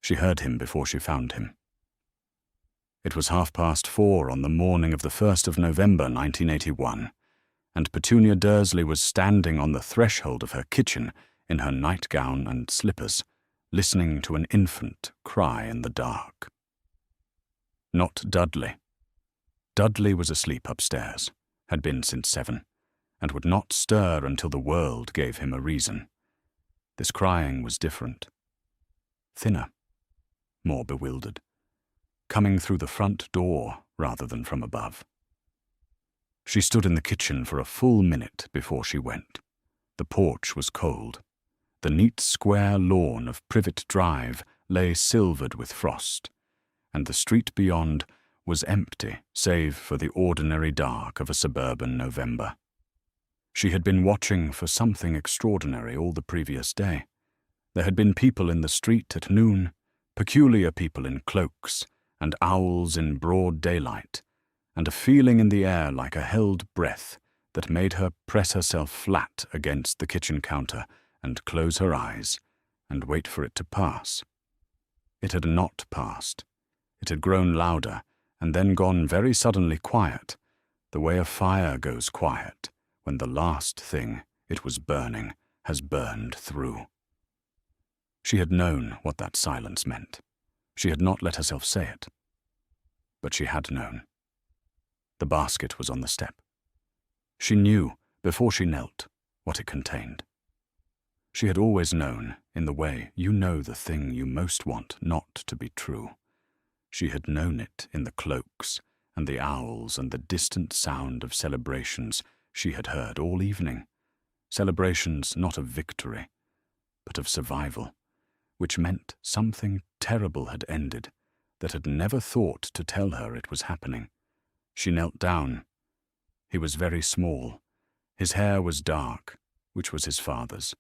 She heard him before she found him. It was 4:30 on the morning of the 1st of November 1981, and Petunia Dursley was standing on the threshold of her kitchen in her nightgown and slippers, listening to an infant cry in the dark. Not Dudley. Dudley was asleep upstairs, had been since 7, and would not stir until the world gave him a reason. This crying was different. Thinner, more bewildered, coming through the front door rather than from above. She stood in the kitchen for a full minute before she went. The porch was cold. The neat square lawn of Privet Drive lay silvered with frost, and the street beyond was empty save for the ordinary dark of a suburban November. She had been watching for something extraordinary all the previous day. There had been people in the street at noon, peculiar people in cloaks, and owls in broad daylight, and a feeling in the air like a held breath that made her press herself flat against the kitchen counter and close her eyes and wait for it to pass. It had not passed. It had grown louder and then gone very suddenly quiet, the way a fire goes quiet when the last thing it was burning has burned through. She had known what that silence meant. She had not let herself say it. But she had known. The basket was on the step. She knew, before she knelt, what it contained. She had always known, in the way you know the thing you most want not to be true. She had known it in the cloaks and the owls and the distant sound of celebrations she had heard all evening. Celebrations not of victory, but of survival, which meant something terrible had ended that had never thought to tell her it was happening. She knelt down. He was very small. His hair was dark, which was his father's.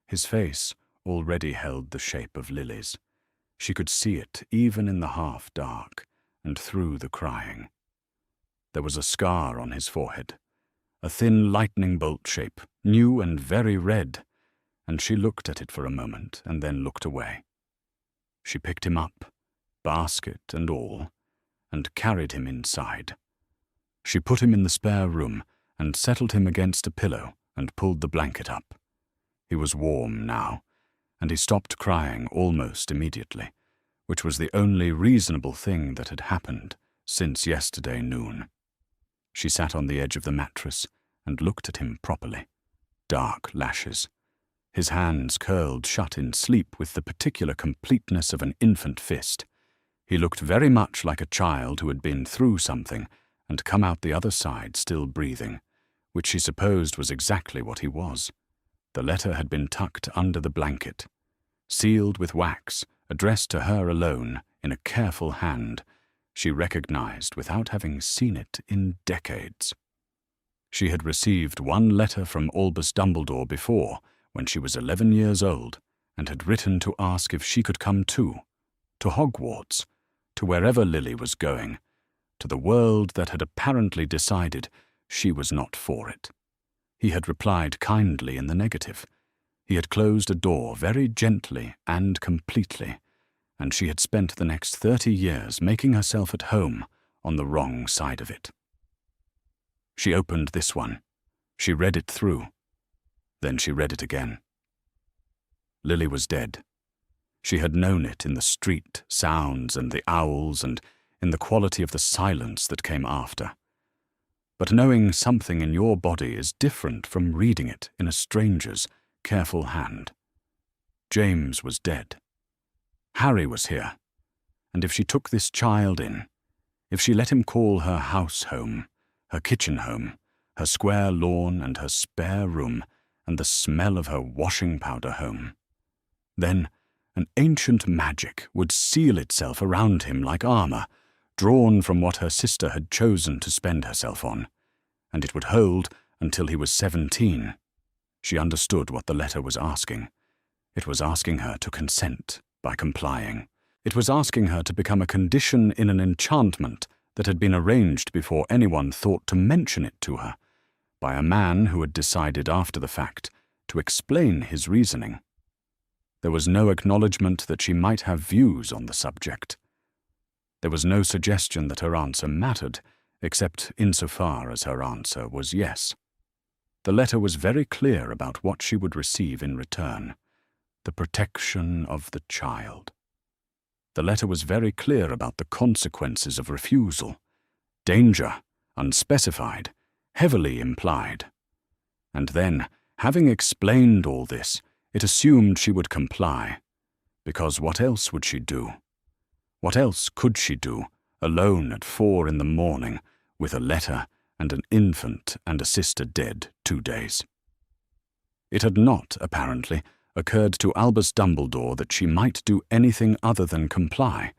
His face already held the shape of lilies. She could see it even in the half-dark and through the crying. There was a scar on his forehead, a thin lightning bolt shape, new and very red, and she looked at it for a moment and then looked away. She picked him up, basket and all, and carried him inside. She put him in the spare room and settled him against a pillow and pulled the blanket up. He was warm now, and he stopped crying almost immediately, which was the only reasonable thing that had happened since yesterday noon. She sat on the edge of the mattress and looked at him properly. Dark lashes. His hands curled shut in sleep with the particular completeness of an infant fist. He looked very much like a child who had been through something and come out the other side still breathing, which she supposed was exactly what he was. The letter had been tucked under the blanket, sealed with wax, addressed to her alone in a careful hand she recognized without having seen it in decades. She had received one letter from Albus Dumbledore before, when she was 11 years old, and had written to ask if she could come too, to Hogwarts, to wherever Lily was going, to the world that had apparently decided she was not for it. He had replied kindly in the negative. He had closed a door very gently and completely, and she had spent the next 30 years making herself at home on the wrong side of it. She opened this one. She read it through. Then she read it again. Lily was dead. She had known it in the street sounds and the owls and in the quality of the silence that came after. But knowing something in your body is different from reading it in a stranger's careful hand. James was dead. Harry was here. And if she took this child in, if she let him call her house home, her kitchen home, her square lawn and her spare room, and the smell of her washing powder home, then an ancient magic would seal itself around him like armor, drawn from what her sister had chosen to spend herself on, and it would hold until he was 17. She understood what the letter was asking. It was asking her to consent by complying. It was asking her to become a condition in an enchantment that had been arranged before anyone thought to mention it to her, by a man who had decided after the fact to explain his reasoning. There was no acknowledgement that she might have views on the subject. There was no suggestion that her answer mattered, except insofar as her answer was yes. The letter was very clear about what she would receive in return: the protection of the child. The letter was very clear about the consequences of refusal: danger, unspecified, heavily implied. And then, having explained all this, it assumed she would comply, because what else would she do? What else could she do, alone at 4 in the morning, with a letter and an infant and a sister dead 2 days? It had not, apparently, occurred to Albus Dumbledore that she might do anything other than comply.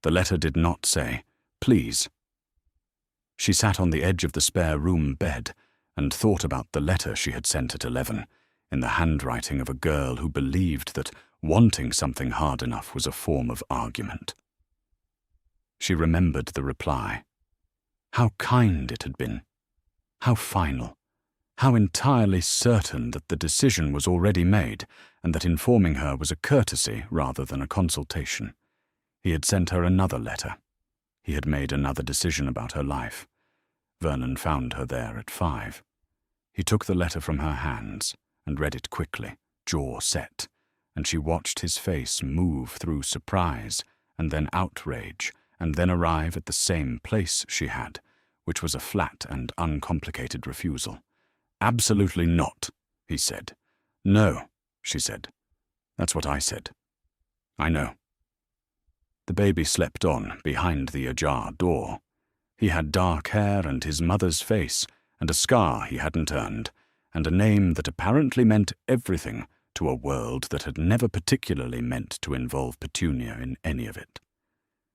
The letter did not say, "Please." She sat on the edge of the spare room bed and thought about the letter she had sent at 11, in the handwriting of a girl who believed that wanting something hard enough was a form of argument. She remembered the reply. How kind it had been. How final. How entirely certain that the decision was already made, and that informing her was a courtesy rather than a consultation. He had sent her another letter. He had made another decision about her life. Vernon found her there at 5. He took the letter from her hands and read it quickly, jaw set, and she watched his face move through surprise and then outrage, and then arrive at the same place she had, which was a flat and uncomplicated refusal. "Absolutely not," he said. "No," she said. "That's what I said." "I know." The baby slept on behind the ajar door. He had dark hair and his mother's face, and a scar he hadn't earned, and a name that apparently meant everything to a world that had never particularly meant to involve Petunia in any of it.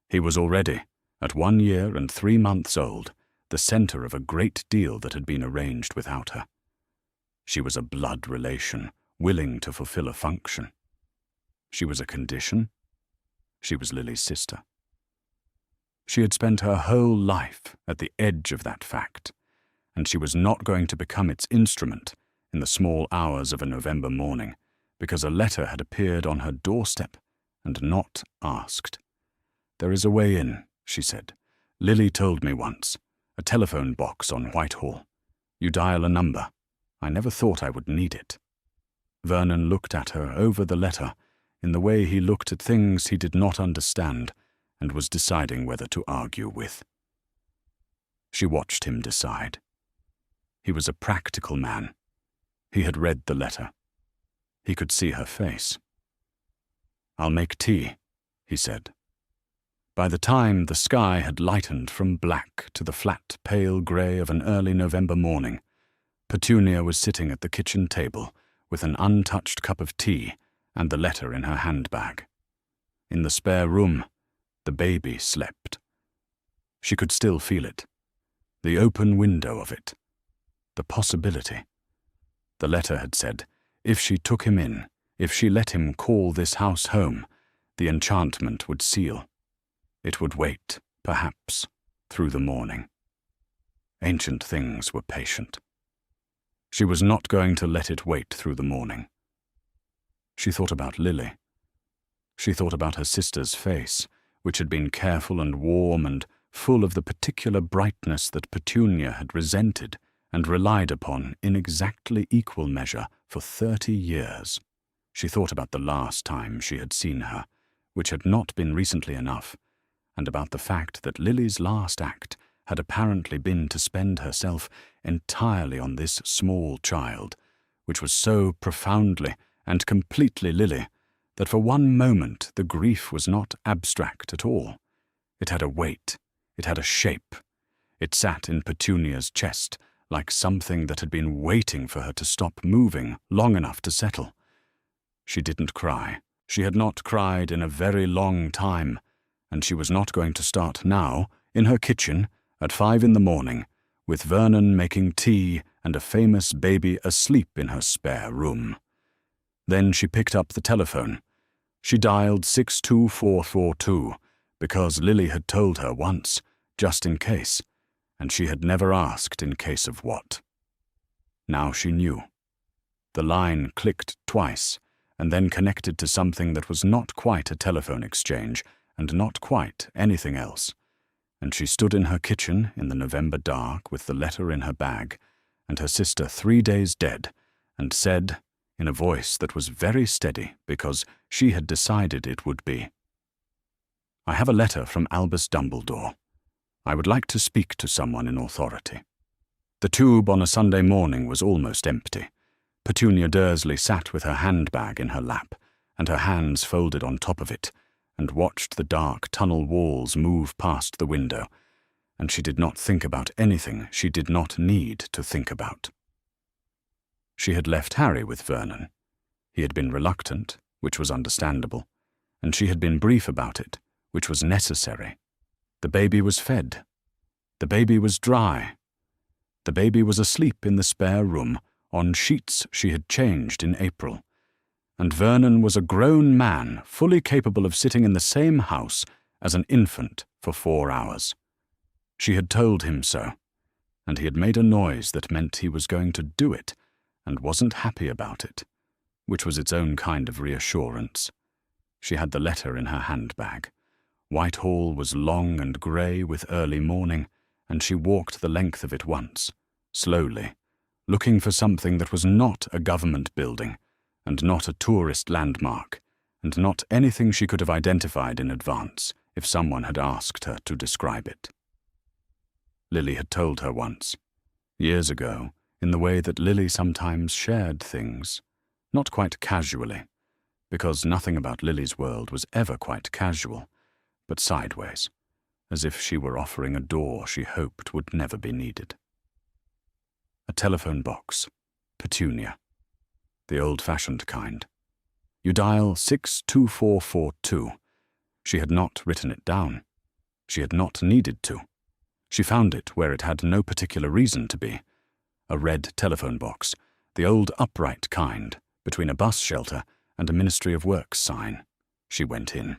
He was already, at 1 year and 3 months old, the center of a great deal that had been arranged without her. She was a blood relation, willing to fulfill a function. She was a condition. She was Lily's sister. She had spent her whole life at the edge of that fact, and she was not going to become its instrument in the small hours of a November morning, because a letter had appeared on her doorstep and not asked. "There is a way in," she said. "Lily told me once. A telephone box on Whitehall. You dial a number. I never thought I would need it." Vernon looked at her over the letter in the way he looked at things he did not understand and was deciding whether to argue with. She watched him decide. He was a practical man. He had read the letter. He could see her face. "I'll make tea," he said. By the time the sky had lightened from black to the flat, pale grey of an early November morning, Petunia was sitting at the kitchen table with an untouched cup of tea and the letter in her handbag. In the spare room, the baby slept. She could still feel it. The open window of it. The possibility. The letter had said, if she took him in, if she let him call this house home, the enchantment would seal. It would wait, perhaps, through the morning. Ancient things were patient. She was not going to let it wait through the morning. She thought about Lily. She thought about her sister's face, which had been careful and warm and full of the particular brightness that Petunia had resented and relied upon in exactly equal measure for 30 years. She thought about the last time she had seen her, which had not been recently enough, and about the fact that Lily's last act had apparently been to spend herself entirely on this small child, which was so profoundly and completely Lily that for one moment the grief was not abstract at all. It had a weight, it had a shape. It sat in Petunia's chest like something that had been waiting for her to stop moving long enough to settle. She didn't cry. She had not cried in a very long time, and she was not going to start now, in her kitchen, at 5 in the morning, with Vernon making tea and a famous baby asleep in her spare room. Then she picked up the telephone. She dialed 62442, because Lily had told her once, just in case, and she had never asked in case of what. Now she knew. The line clicked twice, and then connected to something that was not quite a telephone exchange and not quite anything else. And she stood in her kitchen in the November dark with the letter in her bag, and her sister 3 days dead, and said, in a voice that was very steady because she had decided it would be, "I have a letter from Albus Dumbledore. I would like to speak to someone in authority." The tube on a Sunday morning was almost empty. Petunia Dursley sat with her handbag in her lap, and her hands folded on top of it, and watched the dark tunnel walls move past the window, and she did not think about anything she did not need to think about. She had left Harry with Vernon. He had been reluctant, which was understandable, and she had been brief about it, which was necessary. The baby was fed. The baby was dry. The baby was asleep in the spare room on sheets she had changed in April. And Vernon was a grown man fully capable of sitting in the same house as an infant for 4 hours. She had told him so, and he had made a noise that meant he was going to do it and wasn't happy about it, which was its own kind of reassurance. She had the letter in her handbag. Whitehall was long and grey with early morning, and she walked the length of it once, slowly, looking for something that was not a government building, and not a tourist landmark, and not anything she could have identified in advance if someone had asked her to describe it. Lily had told her once, years ago, in the way that Lily sometimes shared things, not quite casually, because nothing about Lily's world was ever quite casual, but sideways, as if she were offering a door she hoped would never be needed. A telephone box, Petunia, the old-fashioned kind. You dial 62442. She had not written it down. She had not needed to. She found it where it had no particular reason to be. A red telephone box, the old upright kind, between a bus shelter and a Ministry of Works sign. She went in.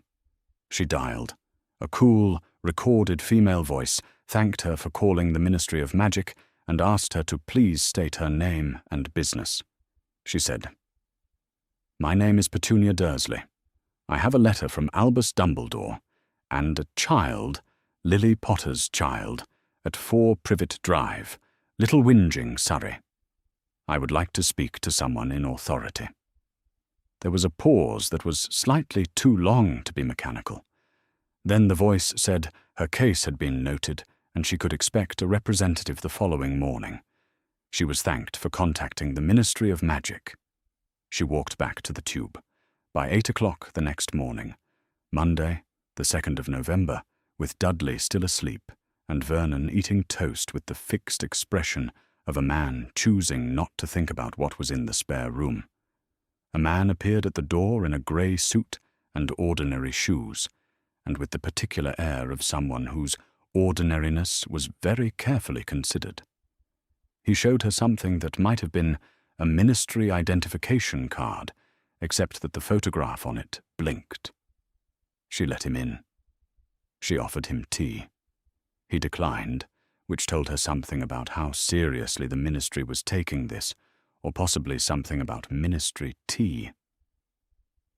She dialed. A cool, recorded female voice thanked her for calling the Ministry of Magic and asked her to please state her name and business. She said, "My name is Petunia Dursley. I have a letter from Albus Dumbledore and a child, Lily Potter's child, at 4 Privet Drive, Little Whinging, Surrey. I would like to speak to someone in authority." There was a pause that was slightly too long to be mechanical. Then the voice said her case had been noted and she could expect a representative the following morning. She was thanked for contacting the Ministry of Magic. She walked back to the tube. By 8 o'clock the next morning, Monday, the 2nd of November, with Dudley still asleep and Vernon eating toast with the fixed expression of a man choosing not to think about what was in the spare room. A man appeared at the door in a grey suit and ordinary shoes, and with the particular air of someone whose ordinariness was very carefully considered. He showed her something that might have been a ministry identification card, except that the photograph on it blinked. She let him in. She offered him tea. He declined, which told her something about how seriously the ministry was taking this, or possibly something about ministry tea.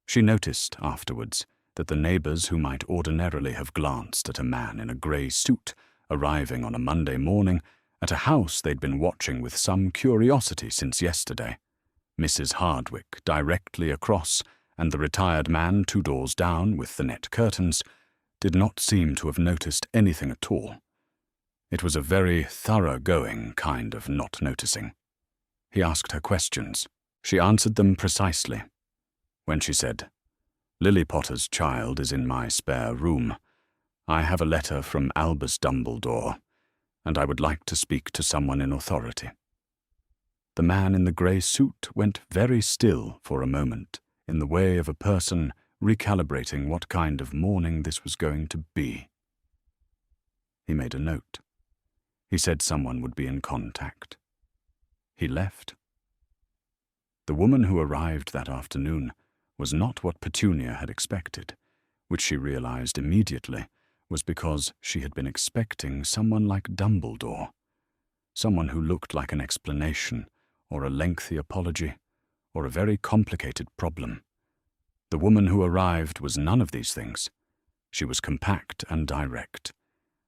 She noticed afterwards that the neighbours who might ordinarily have glanced at a man in a grey suit arriving on a Monday morning at a house they'd been watching with some curiosity since yesterday, Mrs. Hardwick directly across and the retired man 2 doors down with the net curtains, did not seem to have noticed anything at all. It was a very thorough-going kind of not noticing. He asked her questions. She answered them precisely. When she said, "Lily Potter's child is in my spare room. I have a letter from Albus Dumbledore, and I would like to speak to someone in authority." The man in the grey suit went very still for a moment, in the way of a person recalibrating what kind of morning this was going to be. He made a note. He said someone would be in contact. He left. The woman who arrived that afternoon was not what Petunia had expected, which she realized immediately was because she had been expecting someone like Dumbledore, someone who looked like an explanation, or a lengthy apology, or a very complicated problem, The woman who arrived was none of these things. She was compact and direct,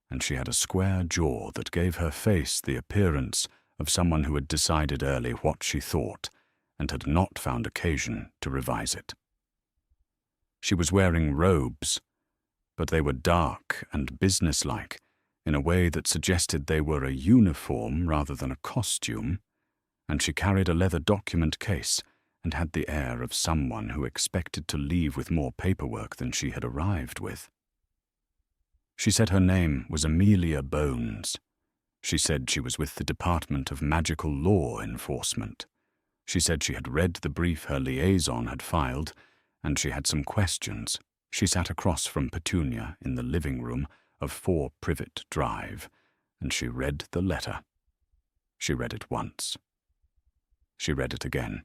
and she had a square jaw that gave her face the appearance of someone who had decided early what she thought and had not found occasion to revise it. She was wearing robes, but they were dark and businesslike in a way that suggested they were a uniform rather than a costume, and she carried a leather document case and had the air of someone who expected to leave with more paperwork than she had arrived with. She said her name was Amelia Bones. She said she was with the Department of Magical Law Enforcement. She said she had read the brief her liaison had filed, and she had some questions. She sat across from Petunia in the living room of 4 Privet Drive, and she read the letter. She read it once. She read it again.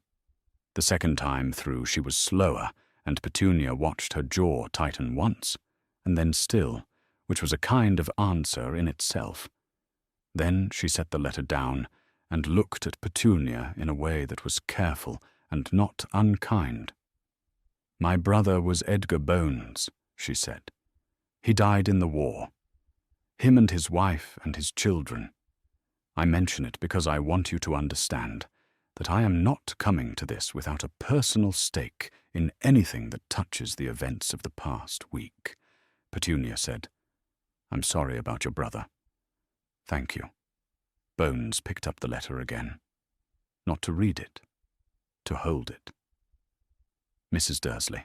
The second time through she was slower, and Petunia watched her jaw tighten once, and then still, which was a kind of answer in itself. Then she set the letter down and looked at Petunia in a way that was careful and not unkind. "My brother was Edgar Bones," she said. "He died in the war. Him and his wife and his children. I mention it because I want you to understand that I am not coming to this without a personal stake in anything that touches the events of the past week." Petunia said, "I'm sorry about your brother." "Thank you." Bones picked up the letter again. Not to read it, to hold it. "Mrs. Dursley,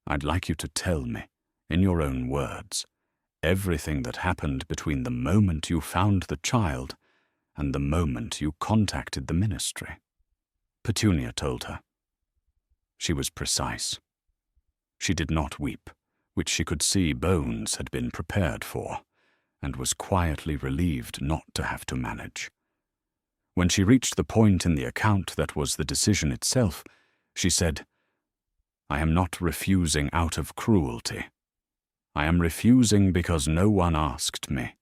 I'd like you to tell me, in your own words, everything that happened between the moment you found the child and the moment you contacted the ministry." Petunia told her. She was precise. She did not weep, which she could see Bones had been prepared for, and was quietly relieved not to have to manage. When she reached the point in the account that was the decision itself, she said, "I am not refusing out of cruelty. I am refusing because no one asked me.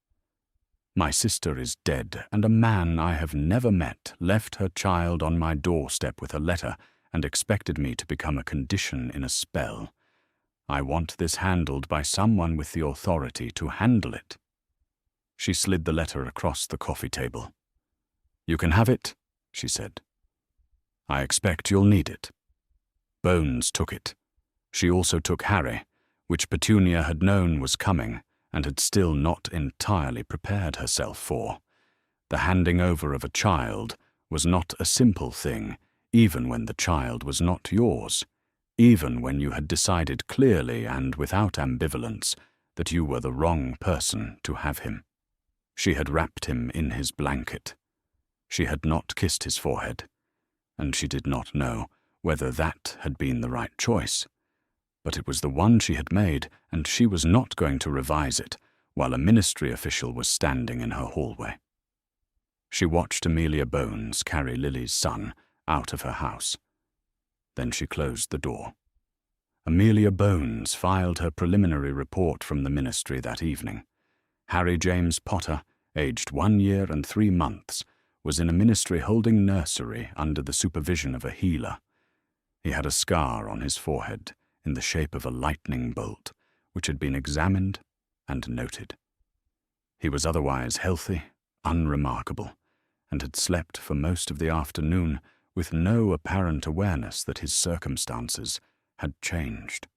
My sister is dead, and a man I have never met left her child on my doorstep with a letter and expected me to become a condition in a spell. I want this handled by someone with the authority to handle it." She slid the letter across the coffee table. "You can have it," she said. "I expect you'll need it." Bones took it. She also took Harry, which Petunia had known was coming and had still not entirely prepared herself for. The handing over of a child was not a simple thing, even when the child was not yours, even when you had decided clearly and without ambivalence that you were the wrong person to have him. She had wrapped him in his blanket. She had not kissed his forehead, and she did not know whether that had been the right choice. But it was the one she had made, and she was not going to revise it while a ministry official was standing in her hallway. She watched Amelia Bones carry Lily's son out of her house. Then she closed the door. Amelia Bones filed her preliminary report from the ministry that evening. Harry James Potter, aged 1 year and 3 months, was in a ministry holding nursery under the supervision of a healer. He had a scar on his forehead in the shape of a lightning bolt, which had been examined and noted. He was otherwise healthy, unremarkable, and had slept for most of the afternoon with no apparent awareness that his circumstances had changed.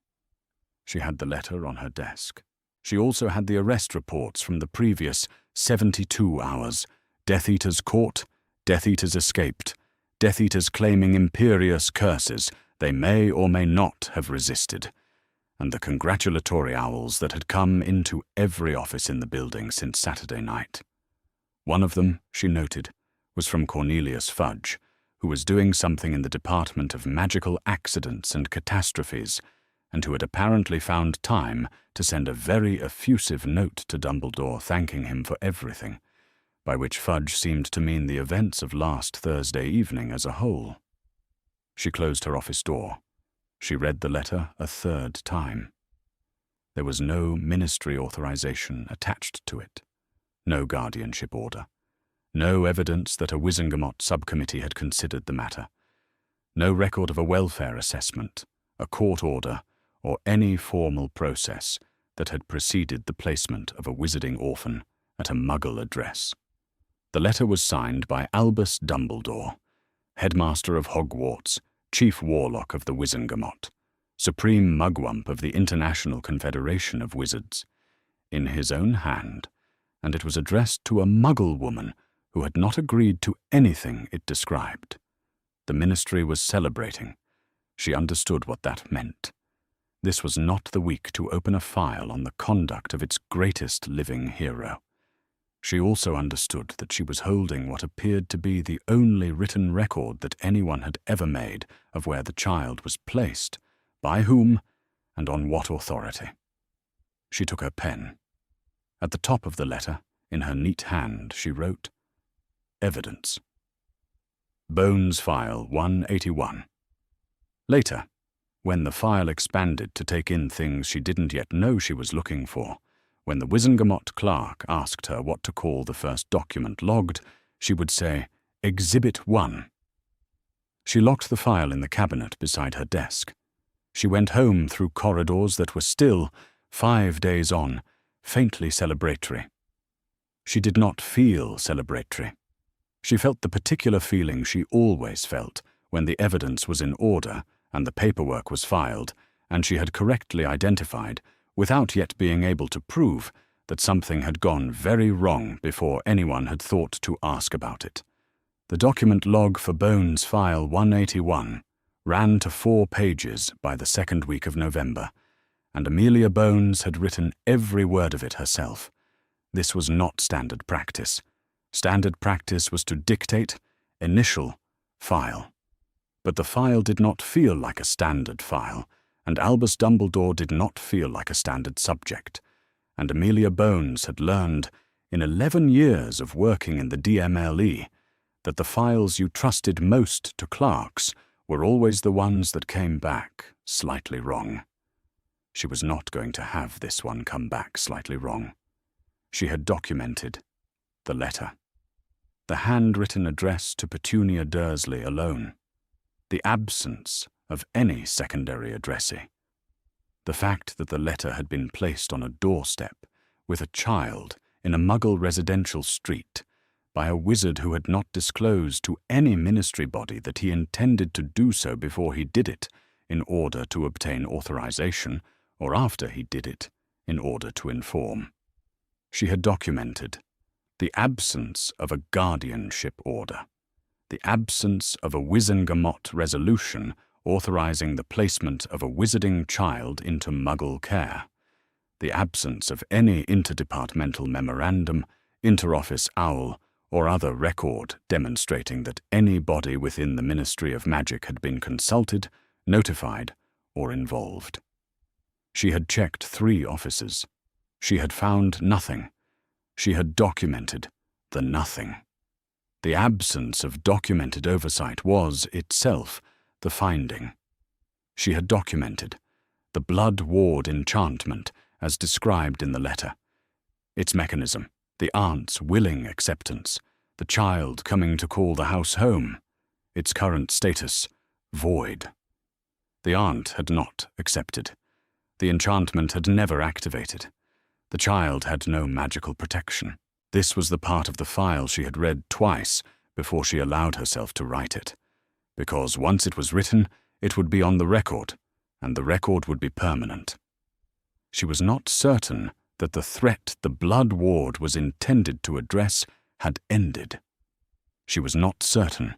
She had the letter on her desk. She also had the arrest reports from the previous 72 hours. Death Eaters caught, Death Eaters escaped, Death Eaters claiming imperious curses they may or may not have resisted, and the congratulatory owls that had come into every office in the building since Saturday night. One of them, she noted, was from Cornelius Fudge, who was doing something in the Department of Magical Accidents and Catastrophes, and who had apparently found time to send a very effusive note to Dumbledore thanking him for everything, by which Fudge seemed to mean the events of last Thursday evening as a whole. She closed her office door. She read the letter a 3rd time. There was no ministry authorization attached to it, no guardianship order, no evidence that a Wizengamot subcommittee had considered the matter, no record of a welfare assessment, a court order, or any formal process that had preceded the placement of a wizarding orphan at a Muggle address. The letter was signed by Albus Dumbledore, headmaster of Hogwarts, chief warlock of the Wizengamot, supreme mugwump of the International Confederation of Wizards, in his own hand, and it was addressed to a Muggle woman who had not agreed to anything it described. The Ministry was celebrating. She understood what that meant. This was not the week to open a file on the conduct of its greatest living hero. She also understood that she was holding what appeared to be the only written record that anyone had ever made of where the child was placed, by whom, and on what authority. She took her pen. At the top of the letter, in her neat hand, she wrote, "Evidence. Bones File 181. Later, when the file expanded to take in things she didn't yet know she was looking for, when the Wizengamot clerk asked her what to call the first document logged, she would say, Exhibit 1. She locked the file in the cabinet beside her desk. She went home through corridors that were still, 5 days on, faintly celebratory. She did not feel celebratory. She felt the particular feeling she always felt when the evidence was in order and the paperwork was filed, and she had correctly identified, without yet being able to prove, that something had gone very wrong before anyone had thought to ask about it. The document log for Bones File 181 ran to 4 pages by the second week of November, and Amelia Bones had written every word of it herself. This was not standard practice. Standard practice was to dictate, initial, file. But the file did not feel like a standard file, and Albus Dumbledore did not feel like a standard subject, and Amelia Bones had learned, in 11 years of working in the DMLE, that the files you trusted most to clerks were always the ones that came back slightly wrong. She was not going to have this one come back slightly wrong. She had documented the letter, the handwritten address to Petunia Dursley alone, the absence of any secondary addressee, the fact that the letter had been placed on a doorstep with a child in a Muggle residential street by a wizard who had not disclosed to any ministry body that he intended to do so before he did it in order to obtain authorization, or after he did it in order to inform. She had documented the absence of a guardianship order, the absence of a Wizengamot resolution authorizing the placement of a wizarding child into Muggle care, the absence of any interdepartmental memorandum, interoffice owl, or other record demonstrating that any body within the Ministry of Magic had been consulted, notified, or involved. She had checked 3 offices. She had found nothing. She had documented the nothing. The absence of documented oversight was, itself, the finding. She had documented the blood ward enchantment as described in the letter, its mechanism, the aunt's willing acceptance, the child coming to call the house home, its current status, void. The aunt had not accepted. The enchantment had never activated. The child had no magical protection. This was the part of the file she had read twice before she allowed herself to write it, because once it was written, it would be on the record, and the record would be permanent. She was not certain that the threat the blood ward was intended to address had ended. She was not certain,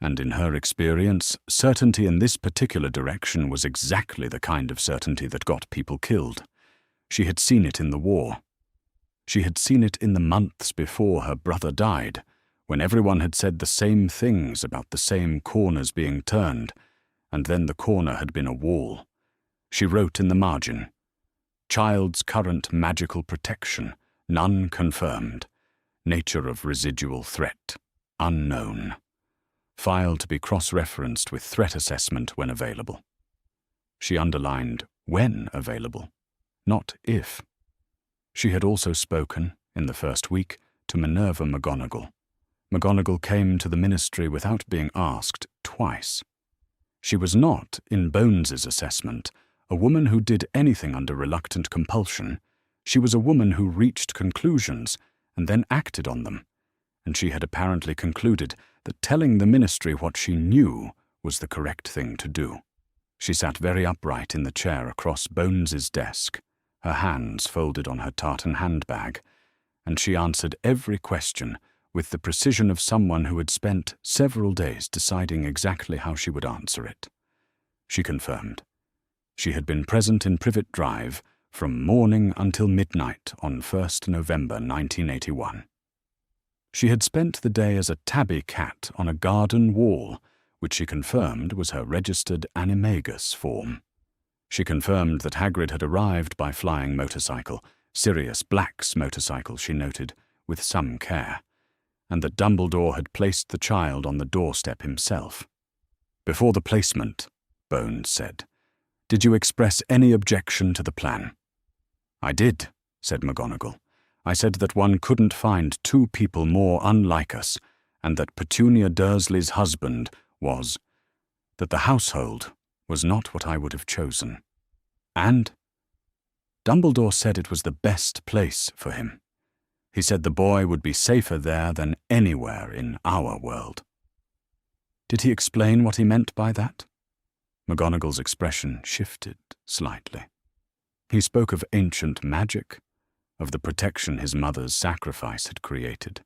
and in her experience, certainty in this particular direction was exactly the kind of certainty that got people killed. She had seen it in the war. She had seen it in the months before her brother died, when everyone had said the same things about the same corners being turned, and then the corner had been a wall. She wrote in the margin, "Child's current magical protection, none confirmed. Nature of residual threat, unknown. File to be cross-referenced with threat assessment when available." She underlined when available, not if. She had also spoken, in the first week, to Minerva McGonagall. McGonagall came to the ministry without being asked twice. She was not, in Bones's assessment, a woman who did anything under reluctant compulsion. She was a woman who reached conclusions and then acted on them, and she had apparently concluded that telling the ministry what she knew was the correct thing to do. She sat very upright in the chair across Bones's desk, her hands folded on her tartan handbag, and she answered every question with the precision of someone who had spent several days deciding exactly how she would answer it. She confirmed. She had been present in Privet Drive from morning until midnight on 1st November 1981. She had spent the day as a tabby cat on a garden wall, which she confirmed was her registered animagus form. She confirmed that Hagrid had arrived by flying motorcycle, Sirius Black's motorcycle, she noted, with some care, and that Dumbledore had placed the child on the doorstep himself. "Before the placement," Bones said, "did you express any objection to the plan?" "I did," said McGonagall. "I said that one couldn't find two people more unlike us, and that Petunia Dursley's husband was, that the household was not what I would have chosen. And Dumbledore said it was the best place for him. He said the boy would be safer there than anywhere in our world." "Did he explain what he meant by that?" McGonagall's expression shifted slightly. "He spoke of ancient magic, of the protection his mother's sacrifice had created.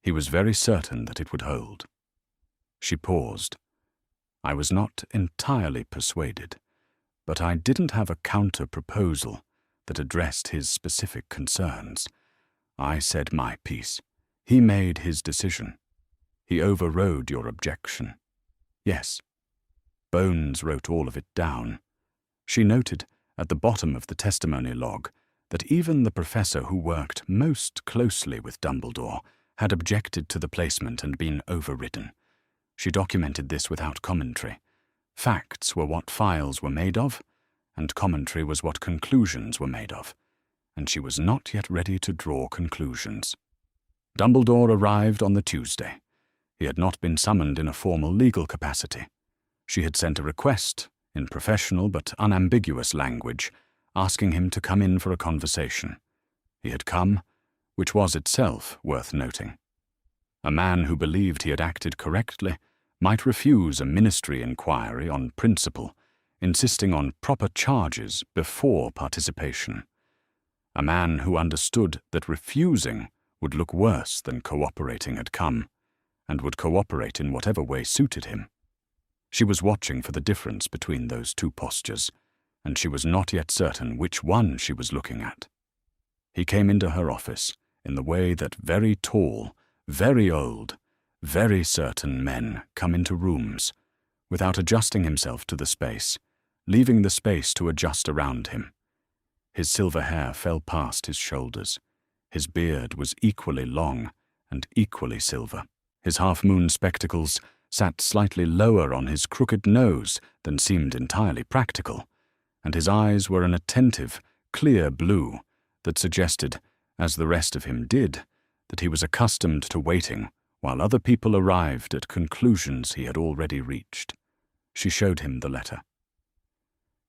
He was very certain that it would hold." She paused. "I was not entirely persuaded, but I didn't have a counter-proposal that addressed his specific concerns. I said my piece. He made his decision. He overrode your objection." "Yes." Bones wrote all of it down. She noted, at the bottom of the testimony log, that even the professor who worked most closely with Dumbledore had objected to the placement and been overridden. She documented this without commentary. Facts were what files were made of, and commentary was what conclusions were made of, and she was not yet ready to draw conclusions. Dumbledore arrived on the Tuesday. He had not been summoned in a formal legal capacity. She had sent a request, in professional but unambiguous language, asking him to come in for a conversation. He had come, which was itself worth noting. A man who believed he had acted correctly might refuse a ministry inquiry on principle, insisting on proper charges before participation. A man who understood that refusing would look worse than cooperating had come, and would cooperate in whatever way suited him. She was watching for the difference between those two postures, and she was not yet certain which one she was looking at. He came into her office in the way that very tall, very old, very certain men come into rooms, without adjusting himself to the space, leaving the space to adjust around him. His silver hair fell past his shoulders. His beard was equally long and equally silver. His half-moon spectacles sat slightly lower on his crooked nose than seemed entirely practical, and his eyes were an attentive, clear blue that suggested, as the rest of him did, that he was accustomed to waiting while other people arrived at conclusions he had already reached. She showed him the letter.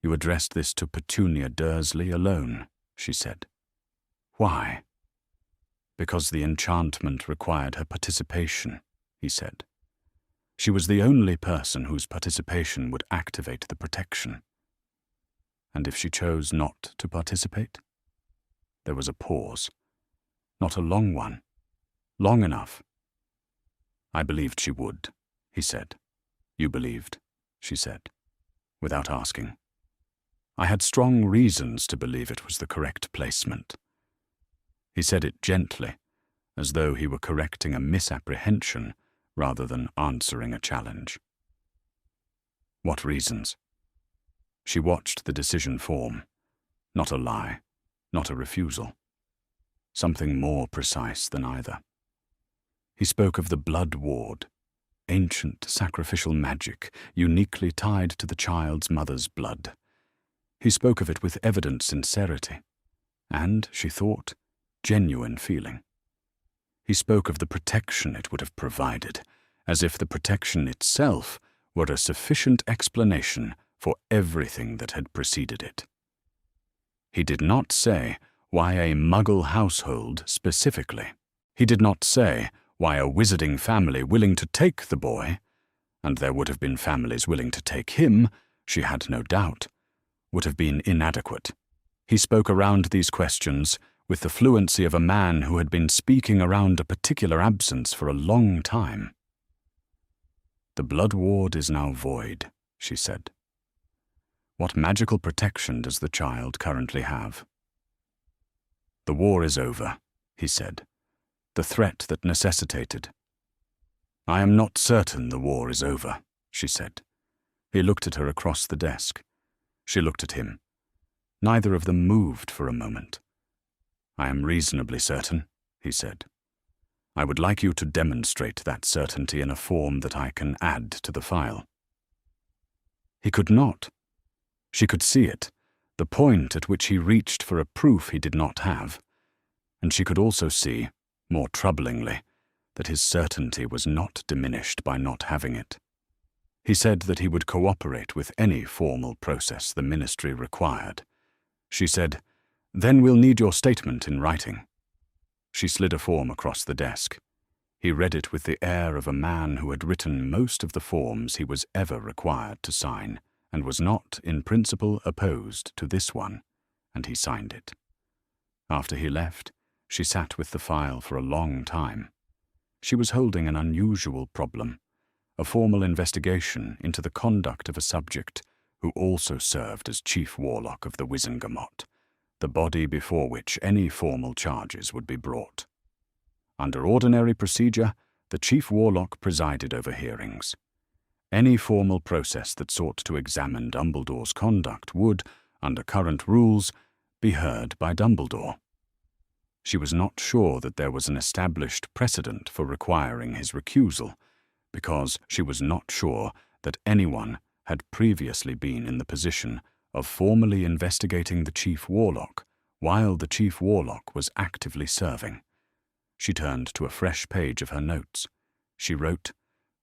"You addressed this to Petunia Dursley alone," she said. "Why?" "Because the enchantment required her participation," he said. "She was the only person whose participation would activate the protection." "And if she chose not to participate?" There was a pause. Not a long one. Long enough. "I believed she would," he said. "You believed," she said, without asking. "I had strong reasons to believe it was the correct placement." He said it gently, as though he were correcting a misapprehension rather than answering a challenge. "What reasons?" She watched the decision form. Not a lie, not a refusal. Something more precise than either. He spoke of the blood ward, ancient sacrificial magic uniquely tied to the child's mother's blood. He spoke of it with evident sincerity, and, she thought, genuine feeling. He spoke of the protection it would have provided, as if the protection itself were a sufficient explanation for everything that had preceded it. He did not say why a Muggle household specifically. He did not say why a wizarding family willing to take the boy, and there would have been families willing to take him, she had no doubt, would have been inadequate. He spoke around these questions with the fluency of a man who had been speaking around a particular absence for a long time. "The blood ward is now void," she said. "What magical protection does the child currently have?" "The war is over," he said. "The threat that necessitated." "I am not certain the war is over," she said. He looked at her across the desk. She looked at him. Neither of them moved for a moment. "I am reasonably certain," he said. "I would like you to demonstrate that certainty in a form that I can add to the file." He could not. She could see it, the point at which he reached for a proof he did not have, and she could also see, more troublingly, that his certainty was not diminished by not having it. He said that he would cooperate with any formal process the ministry required. She said, "Then we'll need your statement in writing." She slid a form across the desk. He read it with the air of a man who had written most of the forms he was ever required to sign, and was not, in principle, opposed to this one, and he signed it. After he left, she sat with the file for a long time. She was holding an unusual problem, a formal investigation into the conduct of a subject who also served as chief warlock of the Wizengamot, the body before which any formal charges would be brought. Under ordinary procedure, the chief warlock presided over hearings. Any formal process that sought to examine Dumbledore's conduct would, under current rules, be heard by Dumbledore. She was not sure that there was an established precedent for requiring his recusal, because she was not sure that anyone had previously been in the position of formally investigating the chief warlock while the chief warlock was actively serving. She turned to a fresh page of her notes. She wrote,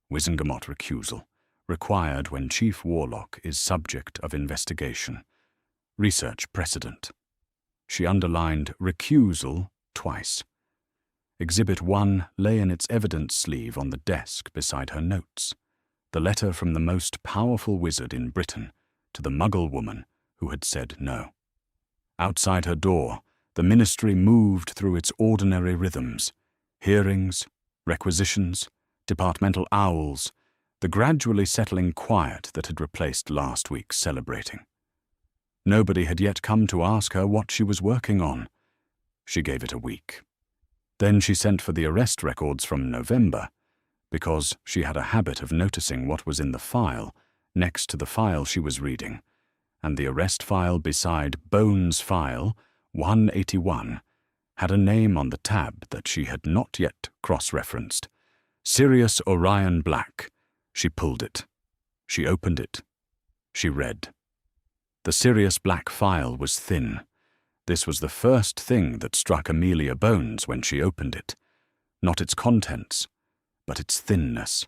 "Wizengamot recusal, required when chief warlock is subject of investigation. Research precedent." She underlined recusal twice. Exhibit 1 lay in its evidence sleeve on the desk beside her notes, the letter from the most powerful wizard in Britain to the Muggle woman who had said no. Outside her door, the ministry moved through its ordinary rhythms: hearings, requisitions, departmental owls, the gradually settling quiet that had replaced last week's celebrating. Nobody had yet come to ask her what she was working on. She gave it a week. Then she sent for the arrest records from November, because she had a habit of noticing what was in the file next to the file she was reading, and the arrest file beside Bones File 181 had a name on the tab that she had not yet cross-referenced. Sirius Orion Black. She pulled it. She opened it. She read. The Sirius Black file was thin. This was the first thing that struck Amelia Bones when she opened it. Not its contents, but its thinness.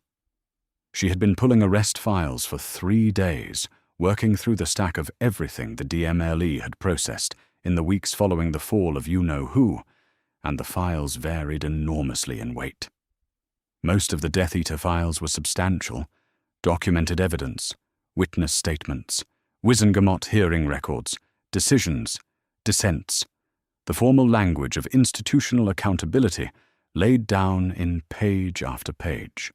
She had been pulling arrest files for 3 days, working through the stack of everything the DMLE had processed in the weeks following the fall of you-know-who, and the files varied enormously in weight. Most of the Death Eater files were substantial: documented evidence, witness statements, Wizengamot hearing records, decisions, dissents, the formal language of institutional accountability laid down in page after page.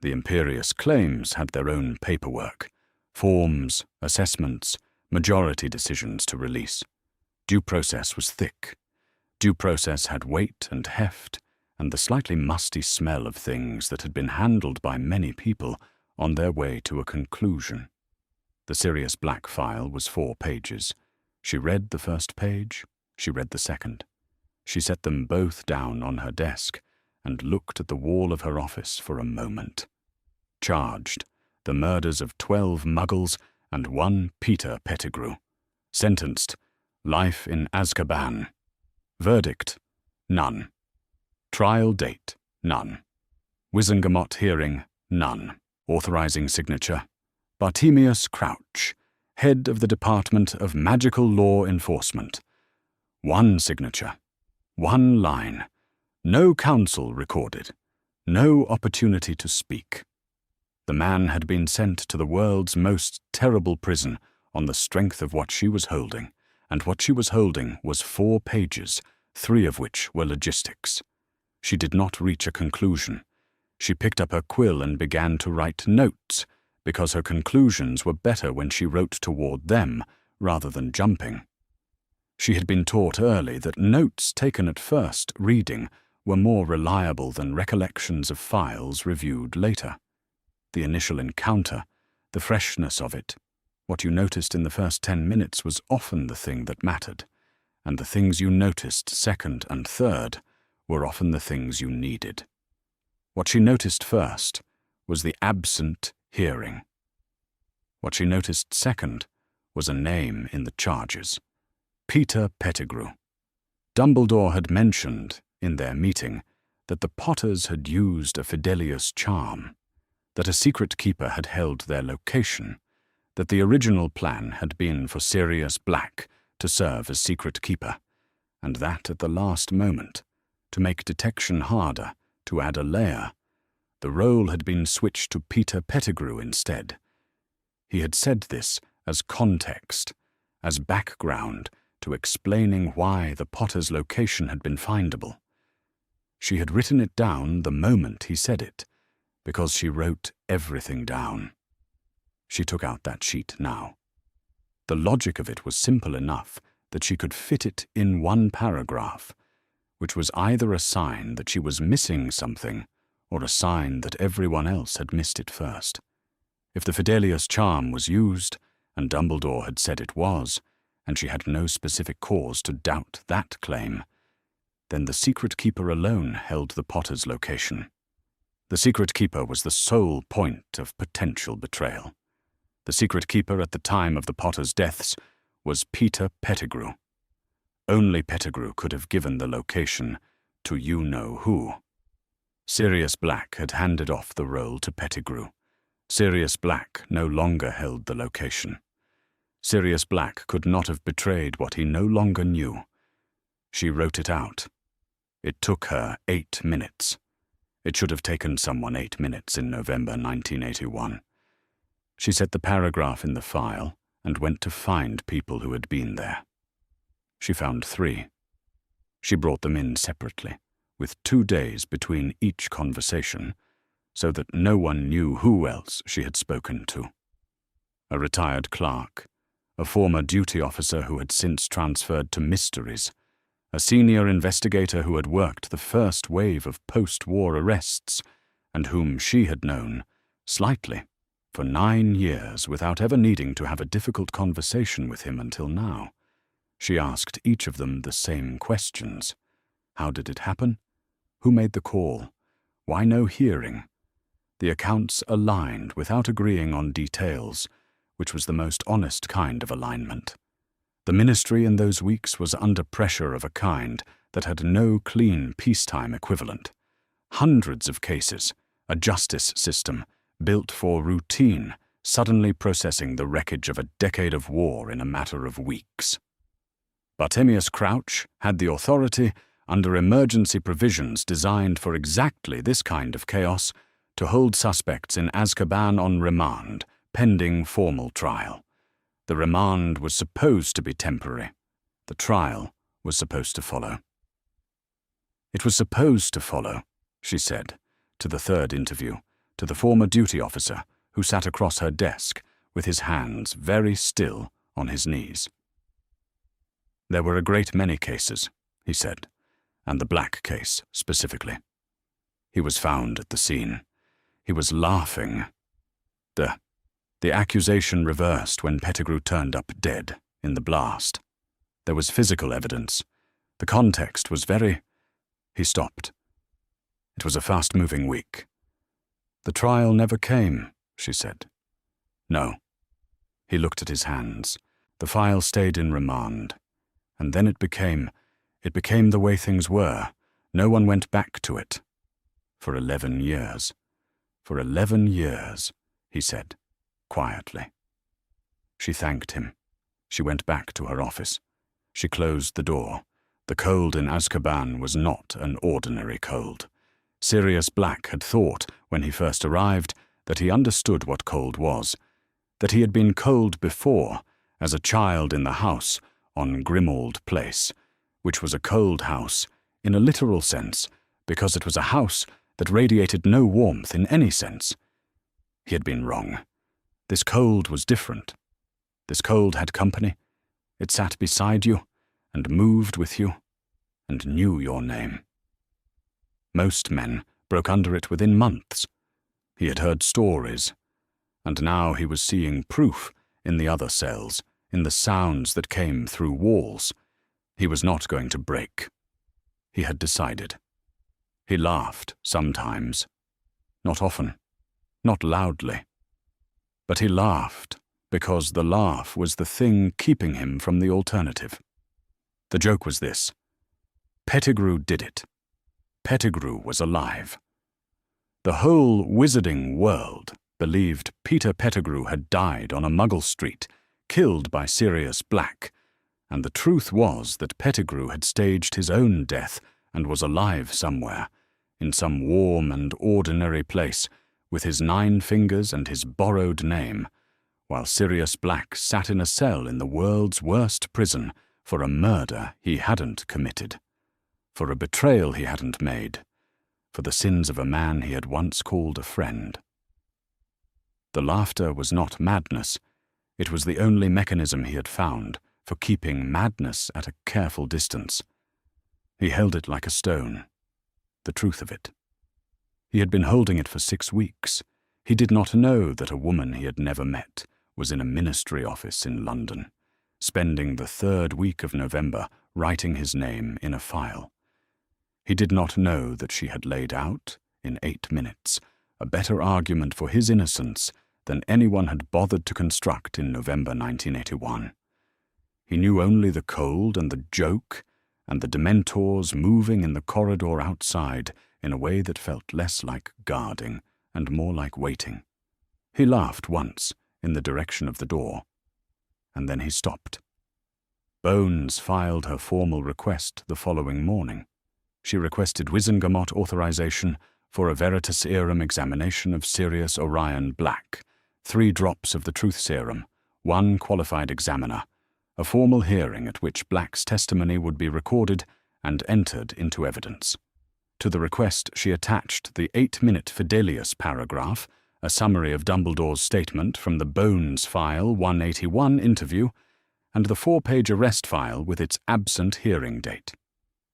The imperious claims had their own paperwork, forms, assessments, majority decisions to release. Due process was thick. Due process had weight and heft, and the slightly musty smell of things that had been handled by many people on their way to a conclusion. The Sirius Black file was 4 pages. She read the first page, she read the second. She set them both down on her desk and looked at the wall of her office for a moment. Charged, the murders of 12 Muggles and 1 Peter Pettigrew. Sentenced, life in Azkaban. Verdict, none. Trial date, none. Wizengamot hearing, none. Authorizing signature, Bartemius Crouch, head of the Department of Magical Law Enforcement. One signature, one line, no counsel recorded, no opportunity to speak. The man had been sent to the world's most terrible prison on the strength of what she was holding, and what she was holding was 4 pages, 3 of which were logistics. She did not reach a conclusion. She picked up her quill and began to write notes, because her conclusions were better when she wrote toward them rather than jumping. She had been taught early that notes taken at first reading were more reliable than recollections of files reviewed later. The initial encounter, the freshness of it, what you noticed in the first 10 minutes was often the thing that mattered, and the things you noticed second and third were often the things you needed. What she noticed first was the absent hearing. What she noticed second was a name in the charges: Peter Pettigrew. Dumbledore had mentioned, in their meeting, that the Potters had used a Fidelius charm, that a secret keeper had held their location, that the original plan had been for Sirius Black to serve as secret keeper, and that at the last moment, to make detection harder, to add a layer, the role had been switched to Peter Pettigrew instead. He had said this as context, as background to explaining why the Potter's location had been findable. She had written it down the moment he said it, because she wrote everything down. She took out that sheet now. The logic of it was simple enough that she could fit it in one paragraph, which was either a sign that she was missing something or a sign that everyone else had missed it first. If the Fidelius charm was used, and Dumbledore had said it was, and she had no specific cause to doubt that claim, then the secret keeper alone held the Potter's location. The secret keeper was the sole point of potential betrayal. The secret keeper at the time of the Potters' deaths was Peter Pettigrew. Only Pettigrew could have given the location to you-know-who. Sirius Black had handed off the role to Pettigrew. Sirius Black no longer held the location. Sirius Black could not have betrayed what he no longer knew. She wrote it out. It took her 8 minutes. It should have taken someone 8 minutes in November 1981. She set the paragraph in the file and went to find people who had been there. She found 3. She brought them in separately, with 2 days between each conversation, so that no one knew who else she had spoken to. A retired clerk, a former duty officer who had since transferred to mysteries, a senior investigator who had worked the first wave of post-war arrests, and whom she had known, slightly, for 9 years without ever needing to have a difficult conversation with him until now. She asked each of them the same questions. How did it happen? Who made the call? Why no hearing? The accounts aligned without agreeing on details, which was the most honest kind of alignment. The ministry in those weeks was under pressure of a kind that had no clean peacetime equivalent. Hundreds of cases, a justice system built for routine, suddenly processing the wreckage of a decade of war in a matter of weeks. Bartemius Crouch had the authority, under emergency provisions designed for exactly this kind of chaos, to hold suspects in Azkaban on remand, pending formal trial. The remand was supposed to be temporary. The trial was supposed to follow. It was supposed to follow, she said, to the third interview, to the former duty officer who sat across her desk with his hands very still on his knees. There were a great many cases, he said, and the Black case specifically. He was found at the scene. He was laughing. The accusation reversed when Pettigrew turned up dead in the blast. There was physical evidence. The context was very... He stopped. It was a fast-moving week. The trial never came, she said. No. He looked at his hands. The file stayed in remand. And then it became the way things were. No one went back to it. For 11 years. For 11 years, he said, quietly. She thanked him. She went back to her office. She closed the door. The cold in Azkaban was not an ordinary cold. Sirius Black had thought, when he first arrived, that he understood what cold was, that he had been cold before, as a child in the house on Grimmauld Place, which was a cold house, in a literal sense, because it was a house that radiated no warmth in any sense. He had been wrong. This cold was different. This cold had company. It sat beside you, and moved with you, and knew your name. Most men broke under it within months. He had heard stories, and now he was seeing proof in the other cells, in the sounds that came through walls. He was not going to break. He had decided. He laughed sometimes. Not often. Not loudly. But he laughed because the laugh was the thing keeping him from the alternative. The joke was this. Pettigrew did it. Pettigrew was alive. The whole wizarding world believed Peter Pettigrew had died on a Muggle street, killed by Sirius Black, and the truth was that Pettigrew had staged his own death and was alive somewhere, in some warm and ordinary place, with his 9 fingers and his borrowed name, while Sirius Black sat in a cell in the world's worst prison for a murder he hadn't committed, for a betrayal he hadn't made, for the sins of a man he had once called a friend. The laughter was not madness. It was the only mechanism he had found for keeping madness at a careful distance. He held it like a stone, the truth of it. He had been holding it for 6 weeks. He did not know that a woman he had never met was in a ministry office in London, spending the 3rd week of November writing his name in a file. He did not know that she had laid out, in 8 minutes, a better argument for his innocence than anyone had bothered to construct in November 1981. He knew only the cold and the joke, and the Dementors moving in the corridor outside in a way that felt less like guarding and more like waiting. He laughed once in the direction of the door, and then he stopped. Bones filed her formal request the following morning. She requested Wizengamot authorization for a Veritaserum examination of Sirius Orion Black, 3 drops of the truth serum, 1 qualified examiner, a formal hearing at which Black's testimony would be recorded and entered into evidence. To the request she attached the 8-minute Fidelius paragraph, a summary of Dumbledore's statement from the Bones File 181 interview, and the 4-page arrest file with its absent hearing date.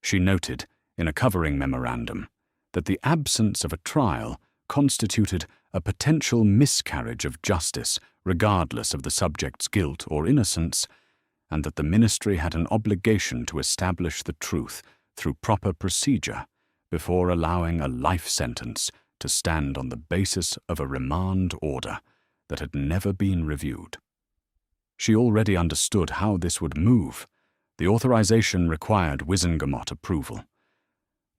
She noted, in a covering memorandum, that the absence of a trial constituted a potential miscarriage of justice regardless of the subject's guilt or innocence, and that the ministry had an obligation to establish the truth through proper procedure before allowing a life sentence to stand on the basis of a remand order that had never been reviewed. She already understood how this would move. The authorization required Wizengamot approval.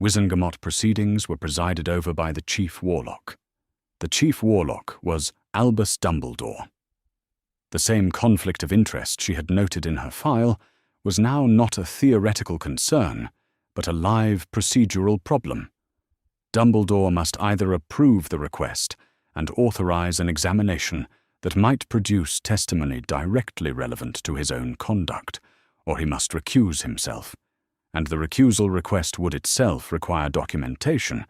Wizengamot proceedings were presided over by the Chief Warlock. The Chief Warlock was Albus Dumbledore. The same conflict of interest she had noted in her file was now not a theoretical concern, but a live procedural problem. Dumbledore must either approve the request and authorize an examination that might produce testimony directly relevant to his own conduct, or he must recuse himself, and the recusal request would itself require documentation,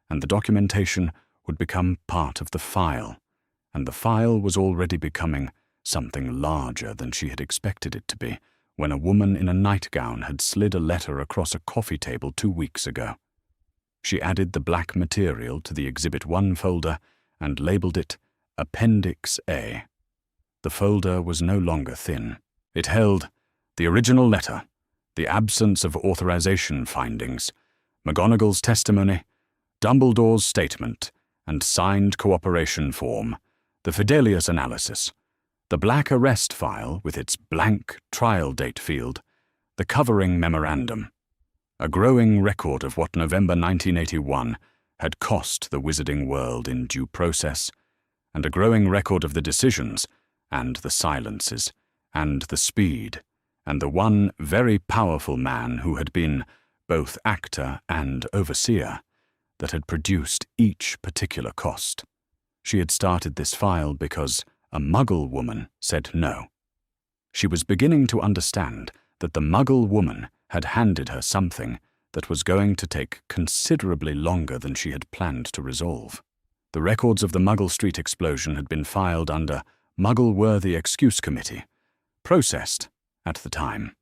and the documentation would become part of the file, and the file was already becoming something larger than she had expected it to be when a woman in a nightgown had slid a letter across a coffee table 2 weeks ago. She added the black material to the Exhibit 1 folder and labeled it Appendix A. The folder was no longer thin. It held the original letter, the absence of authorization findings, McGonagall's testimony, Dumbledore's statement, and signed cooperation form, the Fidelius analysis, the black arrest file with its blank trial date field, the covering memorandum, a growing record of what November 1981 had cost the wizarding world in due process, and a growing record of the decisions, and the silences, and the speed, and the one very powerful man who had been both actor and overseer, that had produced each particular cost. She had started this file because a Muggle woman said no. She was beginning to understand that the Muggle woman had handed her something that was going to take considerably longer than she had planned to resolve. The records of the Muggle Street explosion had been filed under Muggle-worthy excuse committee, processed at the time,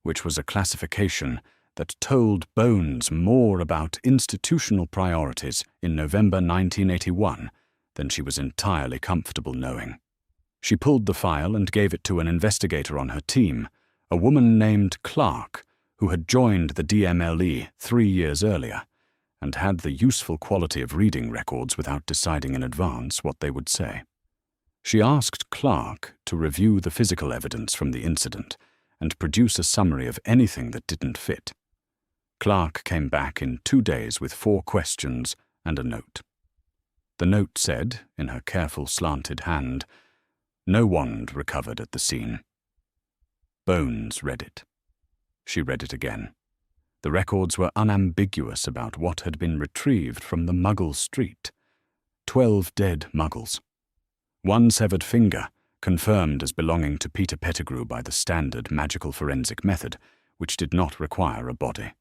which was a classification that told Bones more about institutional priorities in November 1981 than she was entirely comfortable knowing. She pulled the file and gave it to an investigator on her team, a woman named Clark, who had joined the DMLE 3 years earlier, and had the useful quality of reading records without deciding in advance what they would say. She asked Clark to review the physical evidence from the incident and produce a summary of anything that didn't fit. Clark came back in 2 days with 4 questions and a note. The note said, in her careful slanted hand, "No wand recovered at the scene." Bones read it. She read it again. The records were unambiguous about what had been retrieved from the Muggle Street. 12 dead Muggles. 1 severed finger, confirmed as belonging to Peter Pettigrew by the standard magical forensic method, which did not require a body.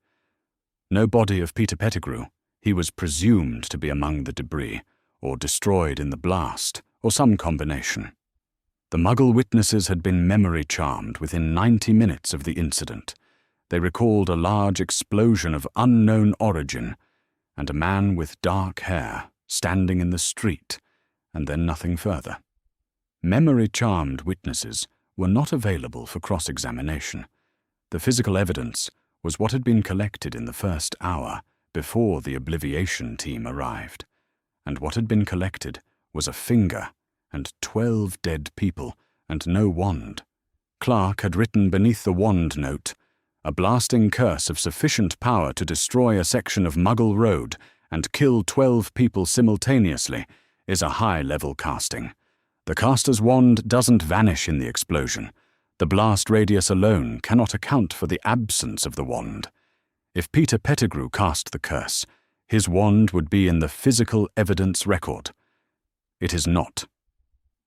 No body of Peter Pettigrew. He was presumed to be among the debris, or destroyed in the blast, or some combination. The Muggle witnesses had been memory-charmed within 90 minutes of the incident. They recalled a large explosion of unknown origin, and a man with dark hair standing in the street, and then nothing further. Memory-charmed witnesses were not available for cross-examination. The physical evidence was what had been collected in the first hour before the Obliviation team arrived, and what had been collected was a finger and 12 dead people and no wand. Clark had written beneath the wand note, "A blasting curse of sufficient power to destroy a section of Muggle Road and kill 12 people simultaneously is a high-level casting. The caster's wand doesn't vanish in the explosion. The blast radius alone cannot account for the absence of the wand. If Peter Pettigrew cast the curse, his wand would be in the physical evidence record. It is not."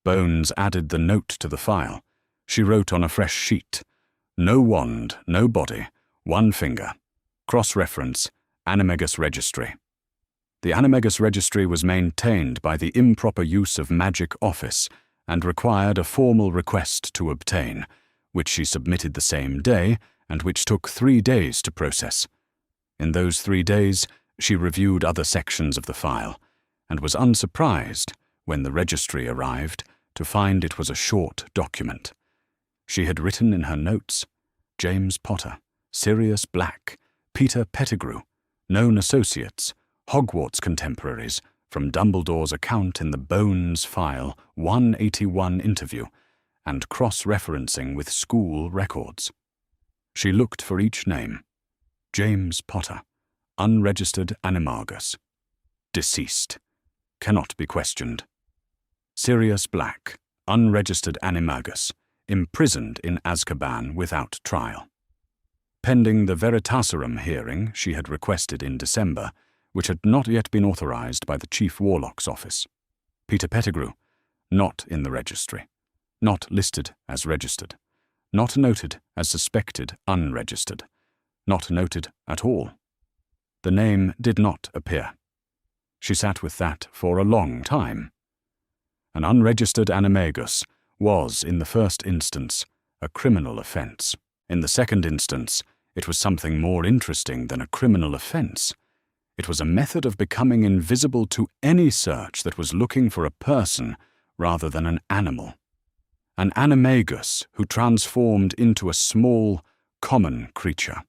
Bones added the note to the file. She wrote on a fresh sheet, "No wand, no body, 1 finger. Cross-reference, Animagus Registry." The Animagus Registry was maintained by the Improper Use of Magic Office and required a formal request to obtain, which she submitted the same day and which took 3 days to process. In those 3 days, she reviewed other sections of the file and was unsurprised, when the registry arrived, to find it was a short document. She had written in her notes, "James Potter, Sirius Black, Peter Pettigrew, known associates, Hogwarts contemporaries, from Dumbledore's account in the Bones file 181 interview, and cross-referencing with school records." She looked for each name. James Potter, unregistered animagus. Deceased. Cannot be questioned. Sirius Black, unregistered animagus, imprisoned in Azkaban without trial. Pending the Veritaserum hearing she had requested in December, which had not yet been authorized by the Chief Warlock's office. Peter Pettigrew, not in the registry, not listed as registered, not noted as suspected unregistered, not noted at all. The name did not appear. She sat with that for a long time. An unregistered animagus was, in the first instance, a criminal offense. In the second instance, it was something more interesting than a criminal offense. It was a method of becoming invisible to any search that was looking for a person rather than an animal. An animagus who transformed into a small, common creature.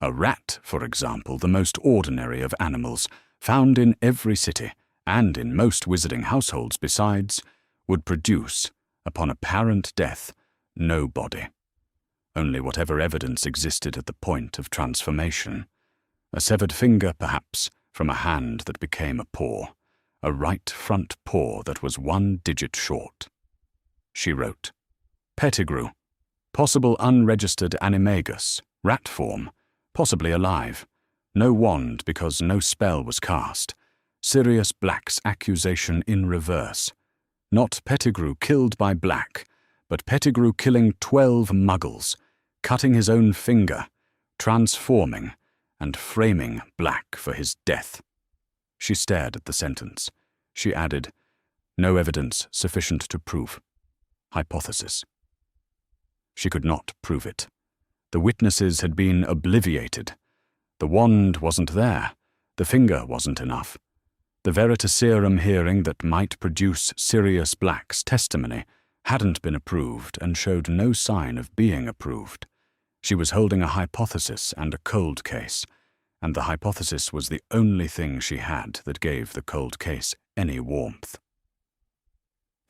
A rat, for example, the most ordinary of animals, found in every city, and in most wizarding households besides, would produce, upon apparent death, no body. Only whatever evidence existed at the point of transformation. A severed finger, perhaps, from a hand that became a paw. a right front paw that was 1 digit short. She wrote, Pettigrew, possible unregistered animagus, rat form, possibly alive. No wand because no spell was cast. Sirius Black's accusation in reverse. Not Pettigrew killed by Black, but Pettigrew killing 12 muggles, cutting his own finger, transforming, and framing Black for his death. She stared at the sentence. She added, no evidence sufficient to prove. Hypothesis. She could not prove it. The witnesses had been obliviated. The wand wasn't there. The finger wasn't enough. The Veritaserum hearing that might produce Sirius Black's testimony hadn't been approved and showed no sign of being approved. She was holding a hypothesis and a cold case, and the hypothesis was the only thing she had that gave the cold case any warmth.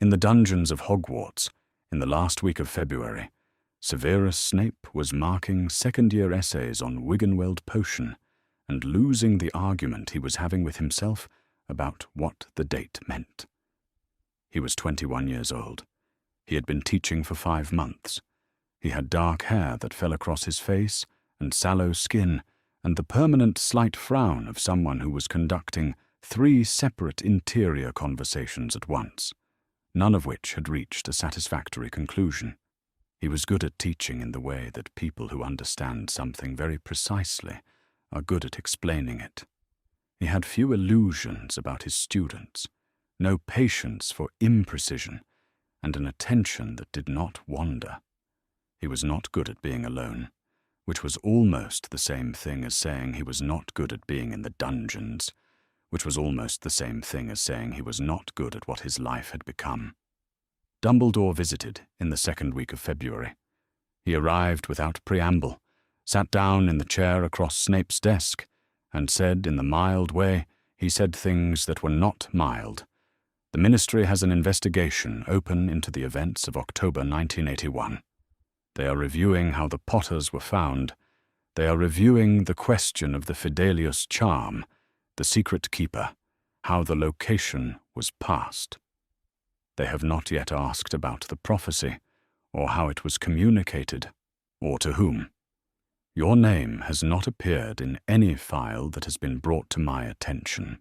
In the dungeons of Hogwarts, in the last week of February, Severus Snape was marking second-year essays on Wiggenweld potion and losing the argument he was having with himself about what the date meant. He was 21 years old. He had been teaching for 5 months. He had dark hair that fell across his face and sallow skin and the permanent slight frown of someone who was conducting 3 separate interior conversations at once, none of which had reached a satisfactory conclusion. He was good at teaching in the way that people who understand something very precisely are good at explaining it. He had few illusions about his students, no patience for imprecision, and an attention that did not wander. He was not good at being alone, which was almost the same thing as saying he was not good at being in the dungeons, which was almost the same thing as saying he was not good at what his life had become. Dumbledore visited in the second week of February. He arrived without preamble, sat down in the chair across Snape's desk, and said in the mild way he said things that were not mild. The Ministry has an investigation open into the events of October 1981. They are reviewing how the Potters were found. They are reviewing the question of the Fidelius charm, the secret keeper, how the location was passed. They have not yet asked about the prophecy, or how it was communicated, or to whom. Your name has not appeared in any file that has been brought to my attention.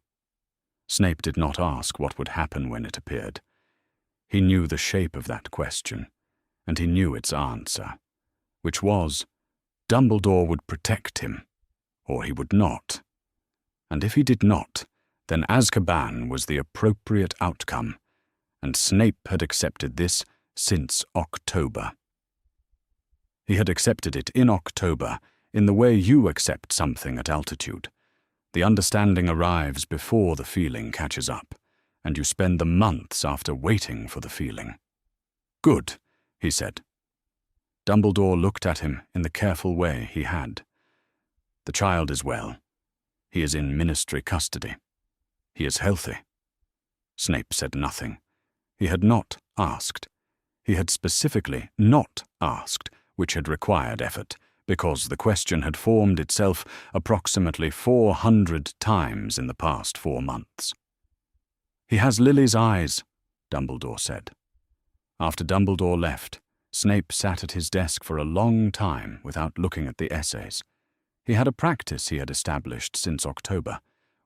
Snape did not ask what would happen when it appeared. He knew the shape of that question, and he knew its answer, which was, Dumbledore would protect him, or he would not. And if he did not, then Azkaban was the appropriate outcome, and Snape had accepted this since October. He had accepted it in October, in the way you accept something at altitude. The understanding arrives before the feeling catches up, and you spend the months after waiting for the feeling. Good, he said. Dumbledore looked at him in the careful way he had. The child is well. He is in Ministry custody. He is healthy. Snape said nothing. He had not asked. He had specifically not asked, which had required effort, because the question had formed itself approximately 400 times in the past 4 months. He has Lily's eyes, Dumbledore said. After Dumbledore left, Snape sat at his desk for a long time without looking at the essays. He had a practice he had established since October,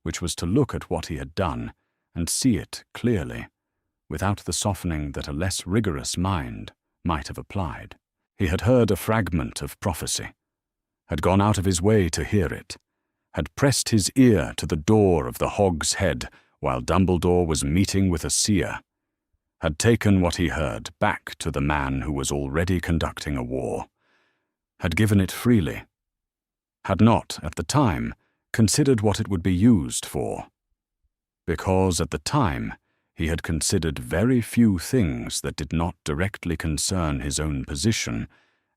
which was to look at what he had done and see it clearly, without the softening that a less rigorous mind might have applied. He had heard a fragment of prophecy, had gone out of his way to hear it, had pressed his ear to the door of the Hog's Head while Dumbledore was meeting with a seer, had taken what he heard back to the man who was already conducting a war, had given it freely, had not, at the time, considered what it would be used for, because at the time he had considered very few things that did not directly concern his own position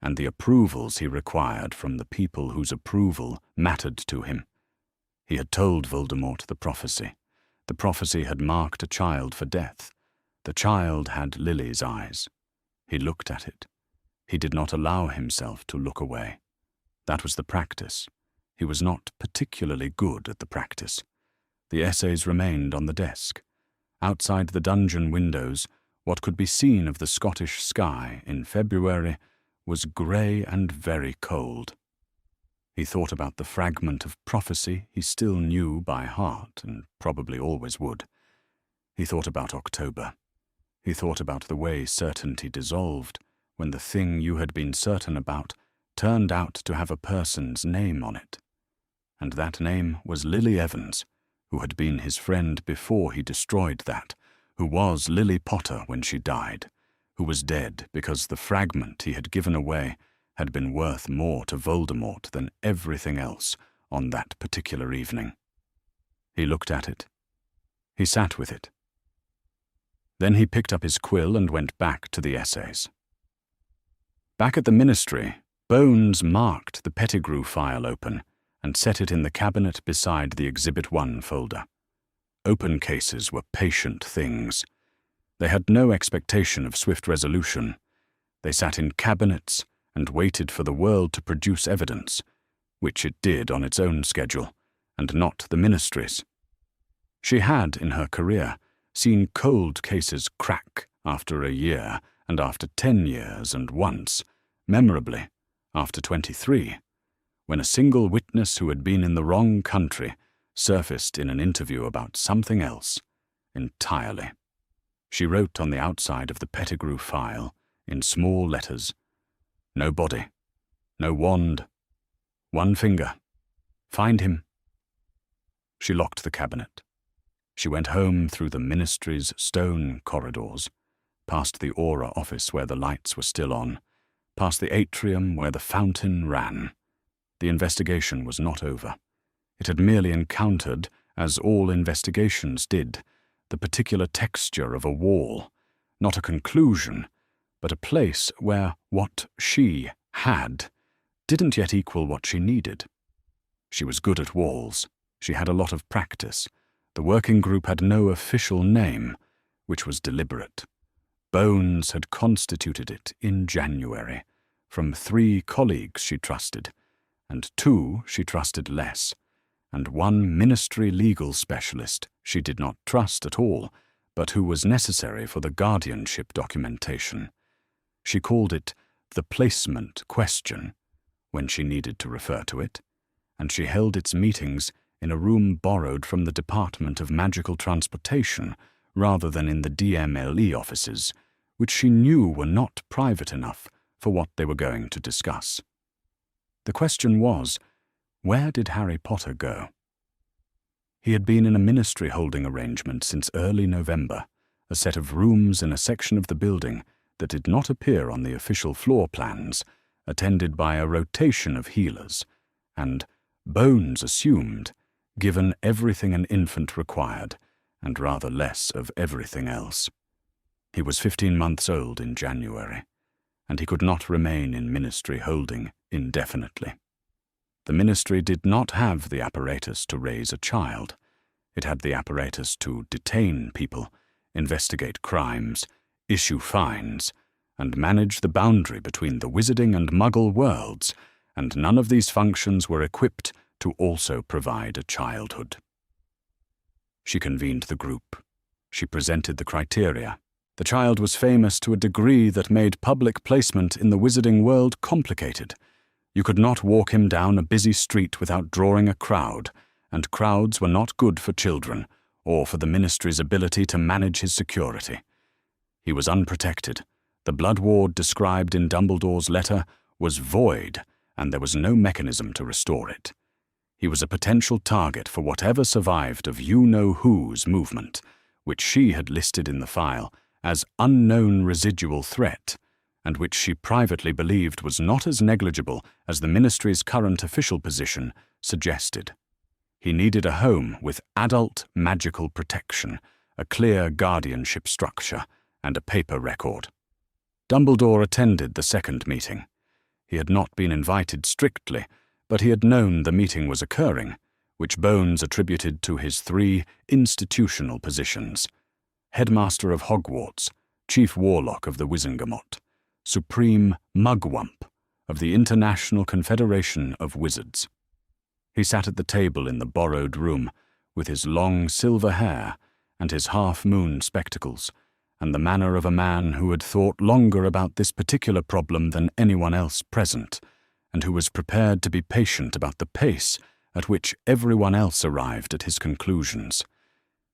and the approvals he required from the people whose approval mattered to him. He had told Voldemort the prophecy. The prophecy had marked a child for death. The child had Lily's eyes. He looked at it. He did not allow himself to look away. That was the practice. He was not particularly good at the practice. The essays remained on the desk. Outside the dungeon windows, what could be seen of the Scottish sky in February was grey and very cold. He thought about the fragment of prophecy he still knew by heart and probably always would. He thought about October. He thought about the way certainty dissolved when the thing you had been certain about turned out to have a person's name on it. And that name was Lily Evans, who had been his friend before he destroyed that, who was Lily Potter when she died, who was dead because the fragment he had given away had been worth more to Voldemort than everything else on that particular evening. He looked at it. He sat with it. Then he picked up his quill and went back to the essays. Back at the Ministry, Bones marked the Pettigrew file open and set it in the cabinet beside the Exhibit 1 folder. Open cases were patient things. They had no expectation of swift resolution. They sat in cabinets and waited for the world to produce evidence, which it did on its own schedule, and not the Ministry's. She had, in her career, seen cold cases crack after a year and after 10 years and once, memorably, after 23, when a single witness who had been in the wrong country surfaced in an interview about something else entirely. She wrote on the outside of the Pettigrew file, in small letters, "No body, no wand, one finger. Find him." She locked the cabinet. She went home through the Ministry's stone corridors, past the Aura office where the lights were still on, past the atrium where the fountain ran. The investigation was not over. It had merely encountered, as all investigations did, the particular texture of a wall, not a conclusion, but a place where what she had didn't yet equal what she needed. She was good at walls. She had a lot of practice. The working group had no official name, which was deliberate. Bones had constituted it in January, from 3 colleagues she trusted, and 2 she trusted less, and 1 Ministry legal specialist she did not trust at all, but who was necessary for the guardianship documentation. She called it the placement question when she needed to refer to it, and she held its meetings in a room borrowed from the Department of Magical Transportation rather than in the DMLE offices, which she knew were not private enough for what they were going to discuss. The question was, where did Harry Potter go? He had been in a Ministry holding arrangement since early November, a set of rooms in a section of the building that did not appear on the official floor plans, attended by a rotation of healers, and, Bones assumed, given everything an infant required, and rather less of everything else. He was 15 months old in January, and he could not remain in Ministry holding indefinitely. The Ministry did not have the apparatus to raise a child. It had the apparatus to detain people, investigate crimes, issue fines, and manage the boundary between the wizarding and muggle worlds, and none of these functions were equipped to also provide a childhood. She convened the group. She presented the criteria. The child was famous to a degree that made public placement in the wizarding world complicated. You could not walk him down a busy street without drawing a crowd, and crowds were not good for children, or for the Ministry's ability to manage his security. He was unprotected. The blood ward described in Dumbledore's letter was void, and there was no mechanism to restore it. He was a potential target for whatever survived of you-know-who's movement, which she had listed in the file as unknown residual threat, and which she privately believed was not as negligible as the Ministry's current official position suggested. He needed a home with adult magical protection, a clear guardianship structure, and a paper record. Dumbledore attended the second meeting. He had not been invited strictly, but he had known the meeting was occurring, which Bones attributed to his 3 institutional positions: Headmaster of Hogwarts, Chief Warlock of the Wizengamot, Supreme Mugwump of the International Confederation of Wizards. He sat at the table in the borrowed room, with his long silver hair and his half-moon spectacles, and the manner of a man who had thought longer about this particular problem than anyone else present, and who was prepared to be patient about the pace at which everyone else arrived at his conclusions.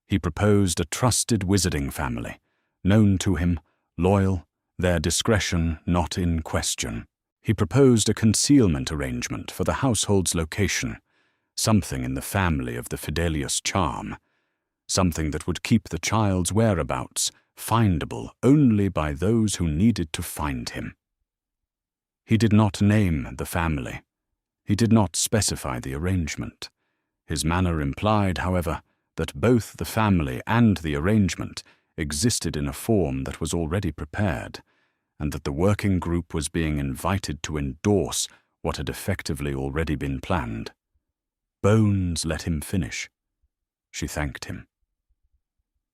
He proposed a trusted wizarding family, known to him, loyal, their discretion not in question. He proposed a concealment arrangement for the household's location, something in the family of the Fidelius charm, something that would keep the child's whereabouts findable only by those who needed to find him. He did not name the family. He did not specify the arrangement. His manner implied, however, that both the family and the arrangement existed in a form that was already prepared, and that the working group was being invited to endorse what had effectively already been planned. Bones let him finish. She thanked him.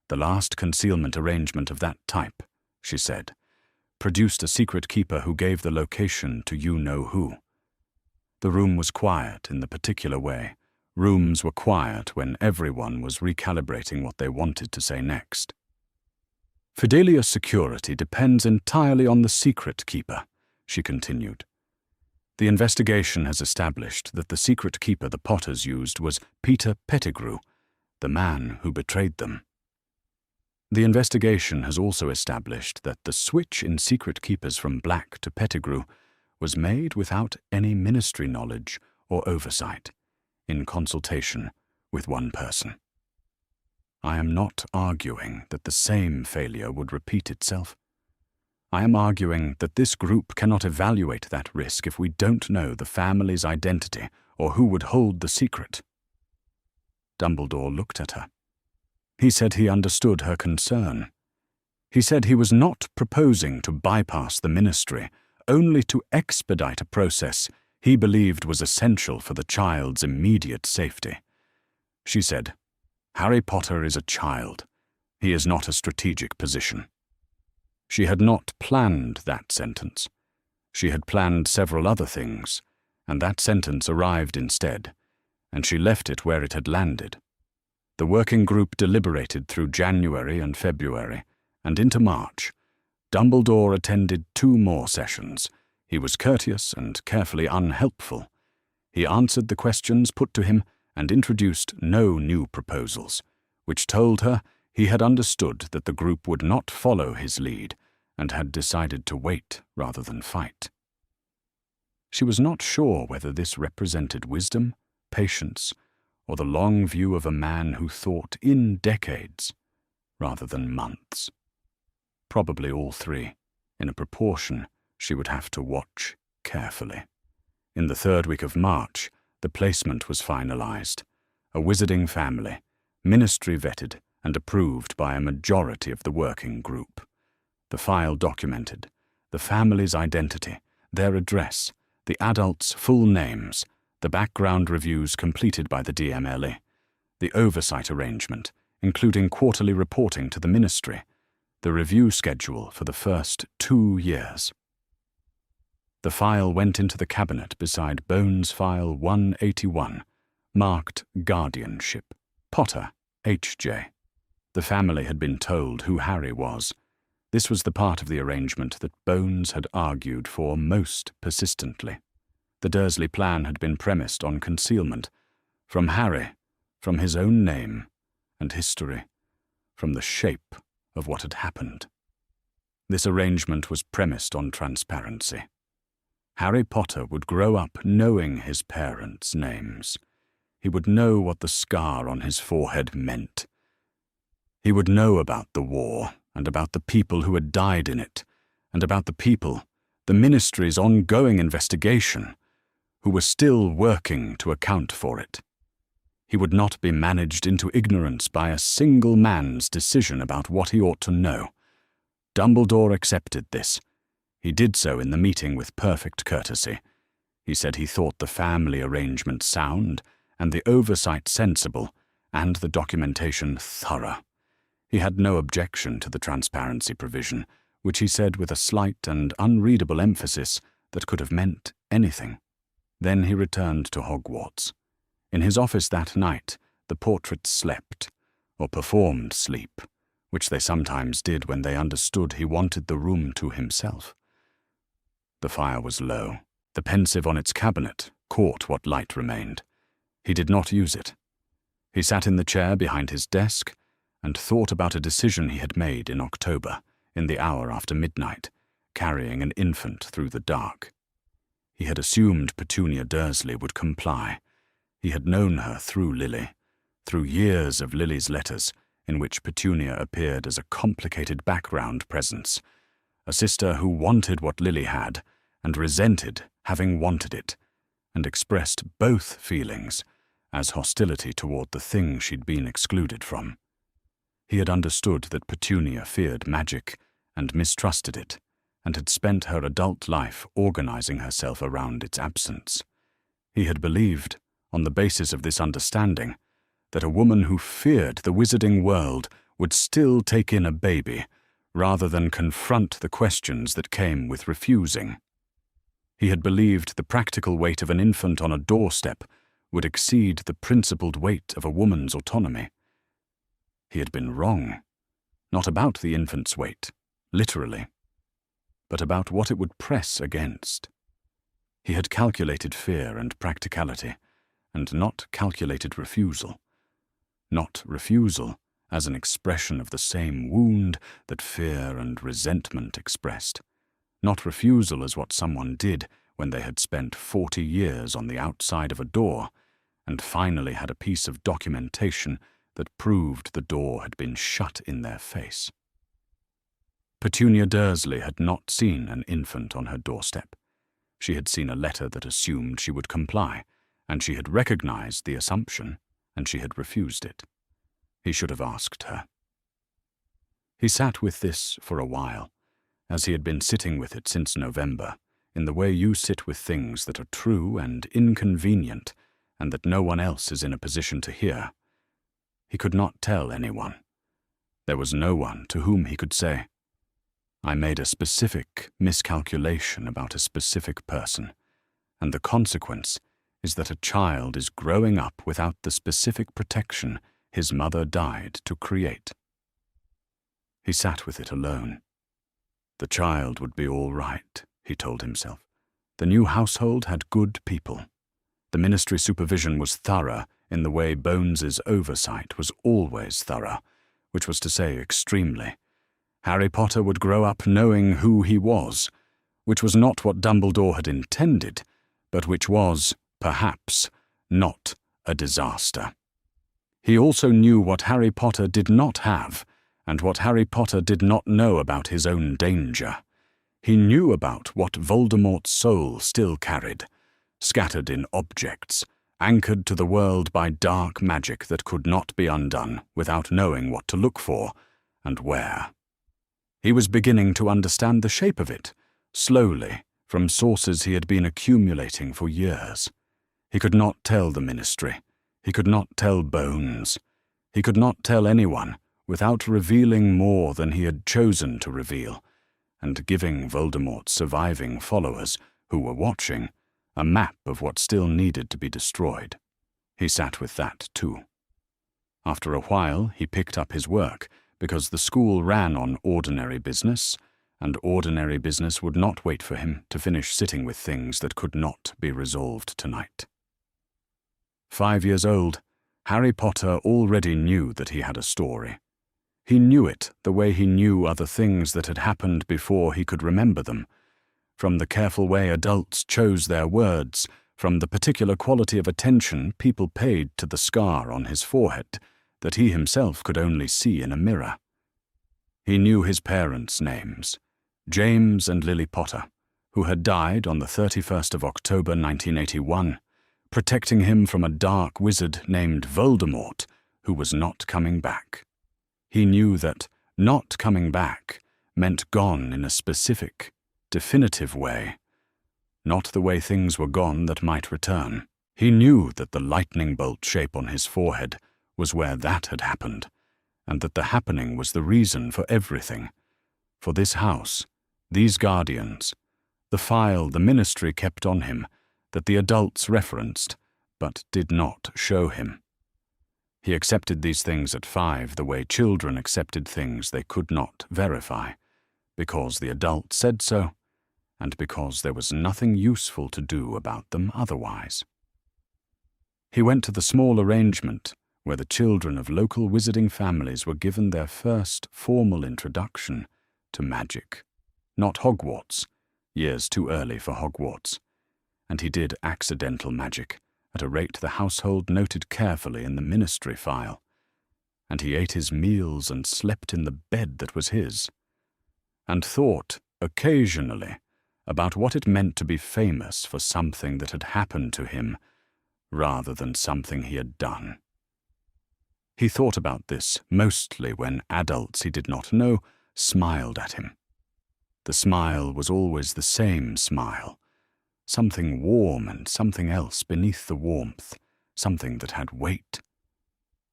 The last concealment arrangement of that type, she said, produced a secret keeper who gave the location to you-know-who. The room was quiet in the particular way. Rooms were quiet when everyone was recalibrating what they wanted to say next. Fidelius security depends entirely on the secret keeper, she continued. The investigation has established that the secret keeper the Potters used was Peter Pettigrew, the man who betrayed them. The investigation has also established that the switch in secret keepers from Black to Pettigrew was made without any ministry knowledge or oversight, in consultation with one person. I am not arguing that the same failure would repeat itself. I am arguing that this group cannot evaluate that risk if we don't know the family's identity or who would hold the secret. Dumbledore looked at her. He said he understood her concern. He said he was not proposing to bypass the ministry, only to expedite a process he believed was essential for the child's immediate safety. She said, "Harry Potter is a child. He is not a strategic position." She had not planned that sentence. She had planned several other things, and that sentence arrived instead, and she left it where it had landed. The working group deliberated through January and February, and into March. Dumbledore attended 2 more sessions. He was courteous and carefully unhelpful. He answered the questions put to him and introduced no new proposals, which told her he had understood that the group would not follow his lead and had decided to wait rather than fight. She was not sure whether this represented wisdom, patience, or the long view of a man who thought in decades rather than months. Probably all 3, in a proportion she would have to watch carefully. In the 3rd week of March, the placement was finalized. A wizarding family, ministry vetted and approved by a majority of the working group. The file documented the family's identity, their address, the adults' full names, the background reviews completed by the DMLE, the oversight arrangement, including quarterly reporting to the ministry, the review schedule for the first 2 years. The file went into the cabinet beside Bones File 181, marked Guardianship, Potter, H.J. The family had been told who Harry was. This was the part of the arrangement that Bones had argued for most persistently. The Dursley plan had been premised on concealment, from Harry, from his own name and history, from the shape of what had happened. This arrangement was premised on transparency. Harry Potter would grow up knowing his parents' names. He would know what the scar on his forehead meant. He would know about the war and about the people who had died in it, and about the people, the ministry's ongoing investigation, who were still working to account for it. He would not be managed into ignorance by a single man's decision about what he ought to know. Dumbledore accepted this. He did so in the meeting with perfect courtesy. He said he thought the family arrangement sound, and the oversight sensible, and the documentation thorough. He had no objection to the transparency provision, which he said with a slight and unreadable emphasis that could have meant anything. Then he returned to Hogwarts. In his office that night, the portrait slept, or performed sleep, which they sometimes did when they understood he wanted the room to himself. The fire was low. The pensive on its cabinet caught what light remained. He did not use it. He sat in the chair behind his desk and thought about a decision he had made in October, in the hour after midnight, carrying an infant through the dark. He had assumed Petunia Dursley would comply. He had known her through Lily, through years of Lily's letters, in which Petunia appeared as a complicated background presence, a sister who wanted what Lily had and resented having wanted it, and expressed both feelings as hostility toward the thing she'd been excluded from. He had understood that Petunia feared magic and mistrusted it, and had spent her adult life organizing herself around its absence. He had believed, on the basis of this understanding, that a woman who feared the wizarding world would still take in a baby, rather than confront the questions that came with refusing. He had believed the practical weight of an infant on a doorstep would exceed the principled weight of a woman's autonomy. He had been wrong, not about the infant's weight, literally, but about what it would press against. He had calculated fear and practicality, and not calculated refusal. Not refusal as an expression of the same wound that fear and resentment expressed. Not refusal as what someone did when they had spent 40 years on the outside of a door and finally had a piece of documentation that proved the door had been shut in their face. Petunia Dursley had not seen an infant on her doorstep. She had seen a letter that assumed she would comply, and she had recognized the assumption, and she had refused it. He should have asked her. He sat with this for a while, as he had been sitting with it since November, in the way you sit with things that are true and inconvenient, and that no one else is in a position to hear. He could not tell anyone. There was no one to whom he could say, "I made a specific miscalculation about a specific person, and the consequence is that a child is growing up without the specific protection his mother died to create." He sat with it alone. The child would be all right, he told himself. The new household had good people. The ministry supervision was thorough in the way Bones's oversight was always thorough, which was to say extremely. Harry Potter would grow up knowing who he was, which was not what Dumbledore had intended, but which was, perhaps, not a disaster. He also knew what Harry Potter did not have, and what Harry Potter did not know about his own danger. He knew about what Voldemort's soul still carried, scattered in objects, anchored to the world by dark magic that could not be undone without knowing what to look for and where. He was beginning to understand the shape of it, slowly, from sources he had been accumulating for years. He could not tell the ministry. He could not tell Bones. He could not tell anyone without revealing more than he had chosen to reveal, and giving Voldemort's surviving followers, who were watching, a map of what still needed to be destroyed. He sat with that, too. After a while, he picked up his work, because the school ran on ordinary business, and ordinary business would not wait for him to finish sitting with things that could not be resolved tonight. 5 years old, Harry Potter already knew that he had a story. He knew it the way he knew other things that had happened before he could remember them, from the careful way adults chose their words, from the particular quality of attention people paid to the scar on his forehead that he himself could only see in a mirror. He knew his parents' names, James and Lily Potter, who had died on the 31st of October 1981, protecting him from a dark wizard named Voldemort, who was not coming back. He knew that not coming back meant gone in a specific, definitive way, not the way things were gone that might return. He knew that the lightning bolt shape on his forehead was where that had happened, and that the happening was the reason for everything, for this house, these guardians, the file the ministry kept on him, that the adults referenced, but did not show him. He accepted these things at 5 the way children accepted things they could not verify, because the adult said so, and because there was nothing useful to do about them otherwise. He went to the small arrangement where the children of local wizarding families were given their first formal introduction to magic. Not Hogwarts, years too early for Hogwarts, and he did accidental magic at a rate the household noted carefully in the ministry file, and he ate his meals and slept in the bed that was his, and thought, occasionally, about what it meant to be famous for something that had happened to him rather than something he had done. He thought about this mostly when adults he did not know smiled at him. The smile was always the same smile, something warm and something else beneath the warmth, something that had weight.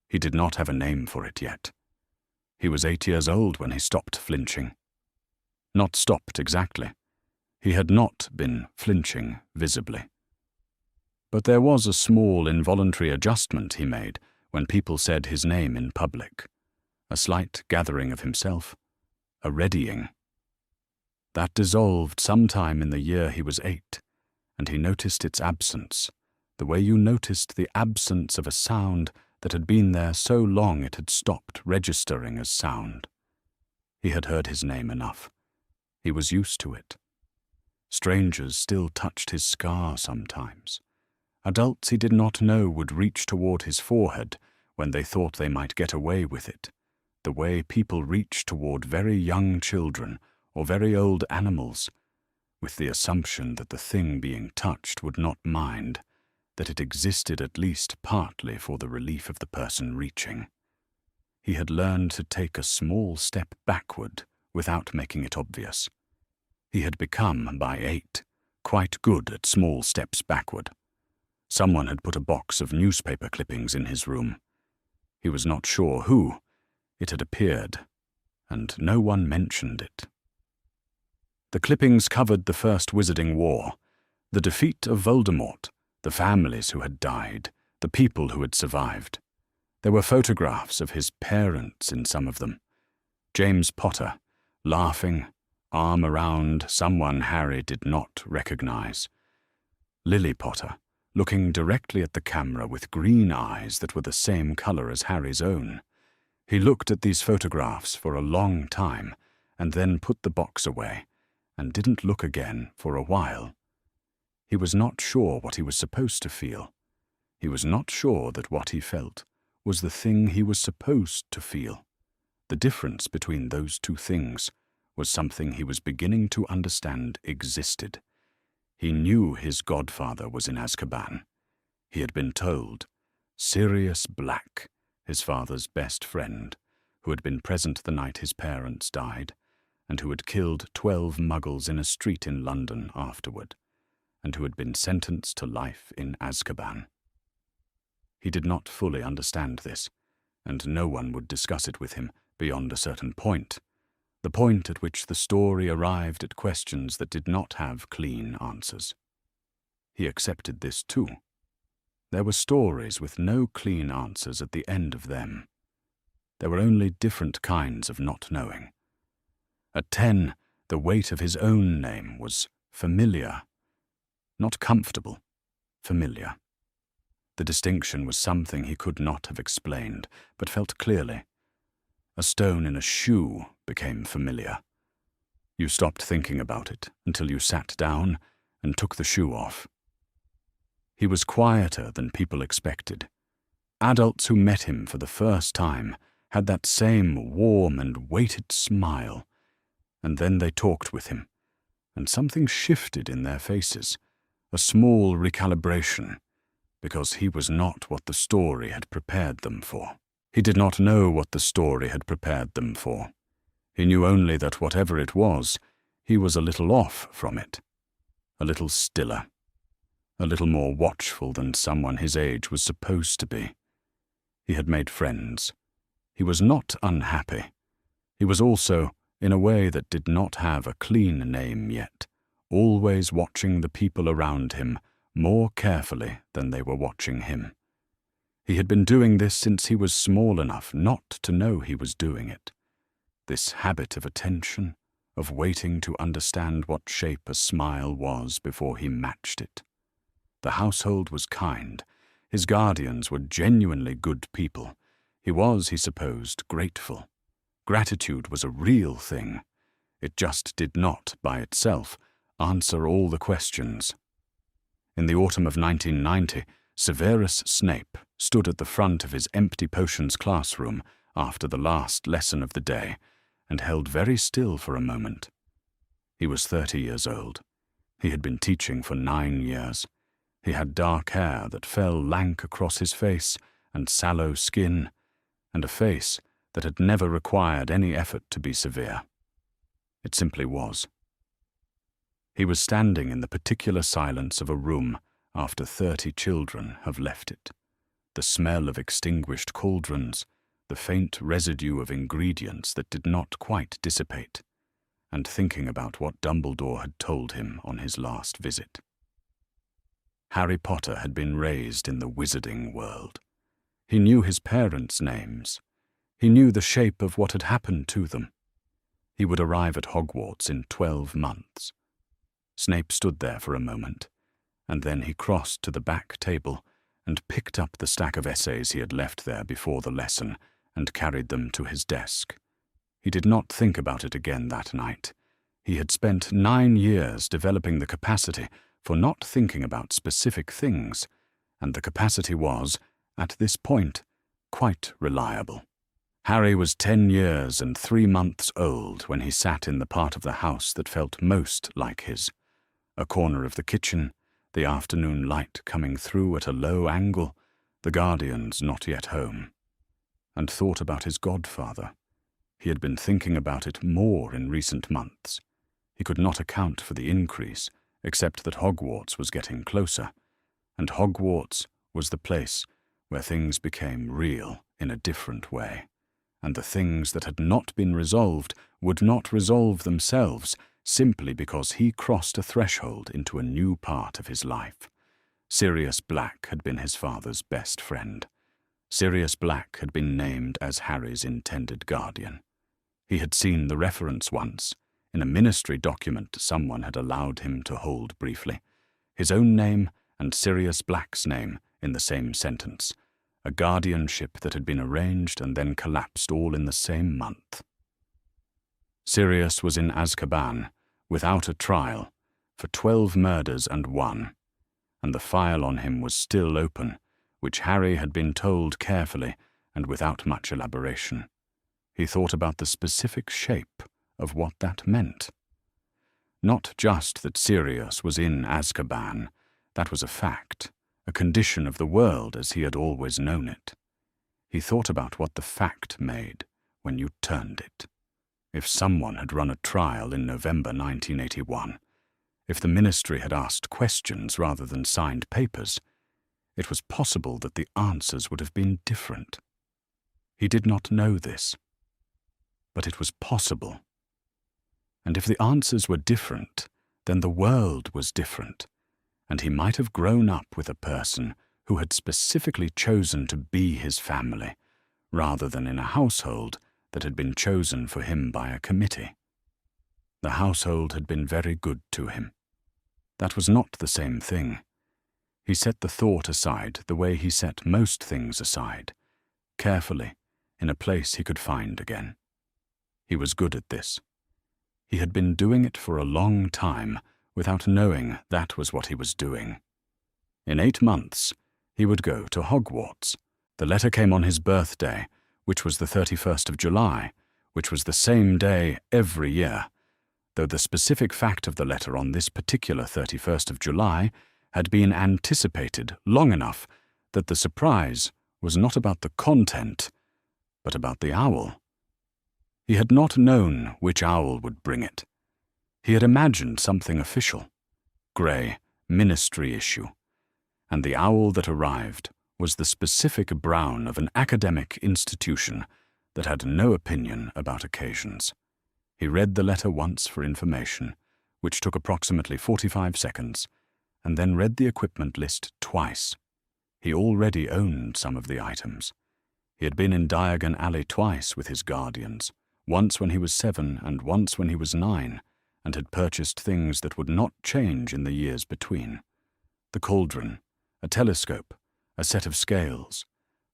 He did not have a name for it yet. He was 8 years old when he stopped flinching. Not stopped exactly. He had not been flinching visibly. But there was a small involuntary adjustment he made when people said his name in public, a slight gathering of himself, a readying. That dissolved sometime in the year he was 8, and he noticed its absence, the way you noticed the absence of a sound that had been there so long it had stopped registering as sound. He had heard his name enough. He was used to it. Strangers still touched his scar sometimes. Adults he did not know would reach toward his forehead when they thought they might get away with it, the way people reach toward very young children or very old animals, with the assumption that the thing being touched would not mind, that it existed at least partly for the relief of the person reaching. He had learned to take a small step backward without making it obvious. He had become, by 8, quite good at small steps backward. Someone had put a box of newspaper clippings in his room. He was not sure who. It had appeared, and no one mentioned it. The clippings covered the First Wizarding War, the defeat of Voldemort, the families who had died, the people who had survived. There were photographs of his parents in some of them. James Potter, laughing, arm around someone Harry did not recognize. Lily Potter, looking directly at the camera with green eyes that were the same color as Harry's own. He looked at these photographs for a long time and then put the box away and didn't look again for a while. He was not sure what he was supposed to feel. He was not sure that what he felt was the thing he was supposed to feel. The difference between those two things was something he was beginning to understand existed. He knew his godfather was in Azkaban. He had been told. Sirius Black, his father's best friend, who had been present the night his parents died, and who had killed 12 muggles in a street in London afterward, and who had been sentenced to life in Azkaban. He did not fully understand this, and no one would discuss it with him beyond a certain point, the point at which the story arrived at questions that did not have clean answers. He accepted this too. There were stories with no clean answers at the end of them. There were only different kinds of not knowing. At 10, the weight of his own name was familiar. Not comfortable, familiar. The distinction was something he could not have explained, but felt clearly. A stone in a shoe became familiar. You stopped thinking about it until you sat down and took the shoe off. He was quieter than people expected. Adults who met him for the first time had that same warm and weighted smile, and then they talked with him, and something shifted in their faces, a small recalibration, because he was not what the story had prepared them for. He did not know what the story had prepared them for. He knew only that whatever it was, he was a little off from it, a little stiller, a little more watchful than someone his age was supposed to be. He had made friends. He was not unhappy. He was also, in a way that did not have a clean name yet, always watching the people around him more carefully than they were watching him. He had been doing this since he was small enough not to know he was doing it. This habit of attention, of waiting to understand what shape a smile was before he matched it. The household was kind. His guardians were genuinely good people. He was, he supposed, grateful. Gratitude was a real thing. It just did not, by itself, answer all the questions. In the autumn of 1990, Severus Snape stood at the front of his empty potions classroom after the last lesson of the day and held very still for a moment. He was 30 years old. He had been teaching for 9 years. He had dark hair that fell lank across his face and sallow skin, and a face that had never required any effort to be severe. It simply was. He was standing in the particular silence of a room after 30 children have left it. The smell of extinguished cauldrons, the faint residue of ingredients that did not quite dissipate, and thinking about what Dumbledore had told him on his last visit. Harry Potter had been raised in the wizarding world. He knew his parents' names. He knew the shape of what had happened to them. He would arrive at Hogwarts in 12 months. Snape stood there for a moment, and then he crossed to the back table and picked up the stack of essays he had left there before the lesson and carried them to his desk. He did not think about it again that night. He had spent 9 years developing the capacity for not thinking about specific things, and the capacity was, at this point, quite reliable. Harry was 10 years and 3 months old when he sat in the part of the house that felt most like his, a corner of the kitchen, the afternoon light coming through at a low angle, the guardians not yet home, and thought about his godfather. He had been thinking about it more in recent months. He could not account for the increase, except that Hogwarts was getting closer, and Hogwarts was the place where things became real in a different way, and the things that had not been resolved would not resolve themselves simply because he crossed a threshold into a new part of his life. Sirius Black had been his father's best friend. Sirius Black had been named as Harry's intended guardian. He had seen the reference once, in a ministry document someone had allowed him to hold briefly. His own name and Sirius Black's name in the same sentence, a guardianship that had been arranged and then collapsed all in the same month. Sirius was in Azkaban, without a trial, for 12 murders and 1, and the file on him was still open, which Harry had been told carefully and without much elaboration. He thought about the specific shape of what that meant. Not just that Sirius was in Azkaban, that was a fact, a condition of the world as he had always known it. He thought about what the fact made when you turned it. If someone had run a trial in November 1981, if the ministry had asked questions rather than signed papers, it was possible that the answers would have been different. He did not know this, but it was possible. And if the answers were different, then the world was different, and he might have grown up with a person who had specifically chosen to be his family, rather than in a household that had been chosen for him by a committee. The household had been very good to him. That was not the same thing. He set the thought aside the way he set most things aside, carefully, in a place he could find again. He was good at this. He had been doing it for a long time without knowing that was what he was doing. In 8 months, he would go to Hogwarts. The letter came on his birthday, which was the 31st of July, which was the same day every year, though the specific fact of the letter on this particular 31st of July had been anticipated long enough that the surprise was not about the content, but about the owl. He had not known which owl would bring it. He had imagined something official, grey, ministry issue, and the owl that arrived was the specific brown of an academic institution that had no opinion about occasions. He read the letter once for information, which took approximately 45 seconds, and then read the equipment list twice. He already owned some of the items. He had been in Diagon Alley twice with his guardians, once when he was 7 and once when he was 9, and had purchased things that would not change in the years between. The cauldron, a telescope, a set of scales,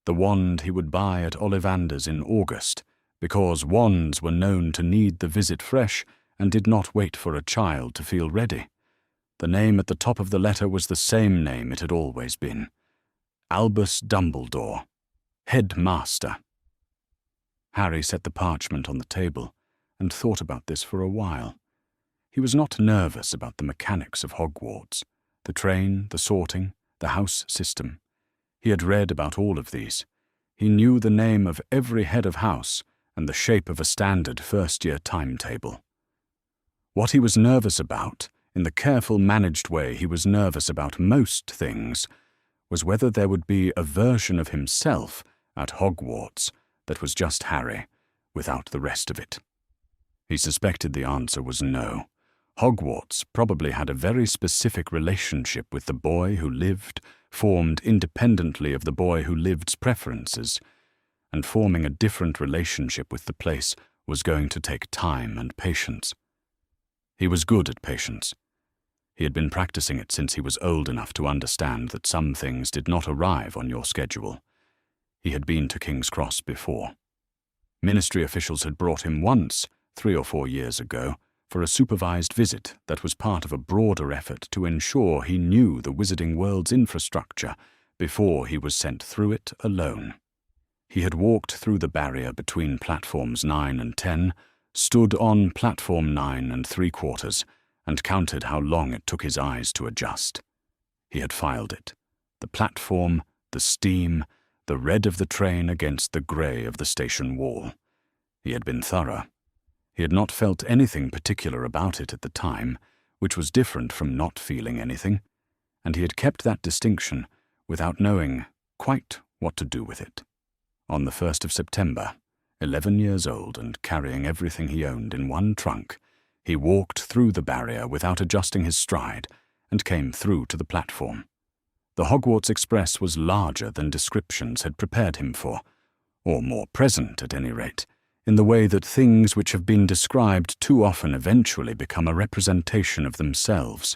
the wand he would buy at Ollivander's in August, because wands were known to need the visit fresh and did not wait for a child to feel ready. The name at the top of the letter was the same name it had always been: Albus Dumbledore, Headmaster. Harry set the parchment on the table and thought about this for a while. He was not nervous about the mechanics of Hogwarts, the train, the sorting, the house system. He had read about all of these. He knew the name of every head of house and the shape of a standard first-year timetable. What he was nervous about, in the careful, managed way he was nervous about most things, was whether there would be a version of himself at Hogwarts that was just Harry, without the rest of it. He suspected the answer was no. Hogwarts probably had a very specific relationship with the boy who lived, formed independently of the boy who lived's preferences, and forming a different relationship with the place was going to take time and patience. He was good at patience. He had been practicing it since he was old enough to understand that some things did not arrive on your schedule. He had been to King's Cross before. Ministry officials had brought him once, 3 or 4 years ago, for a supervised visit that was part of a broader effort to ensure he knew the Wizarding World's infrastructure before he was sent through it alone. He had walked through the barrier between platforms 9 and 10, stood on platform 9 3/4, and counted how long it took his eyes to adjust. He had filed it: the platform, the steam, the red of the train against the grey of the station wall. He had been thorough. He had not felt anything particular about it at the time, which was different from not feeling anything, and he had kept that distinction without knowing quite what to do with it. On the 1st of September, 11 years old and carrying everything he owned in one trunk, he walked through the barrier without adjusting his stride and came through to the platform. The Hogwarts Express was larger than descriptions had prepared him for, or more present at any rate, in the way that things which have been described too often eventually become a representation of themselves,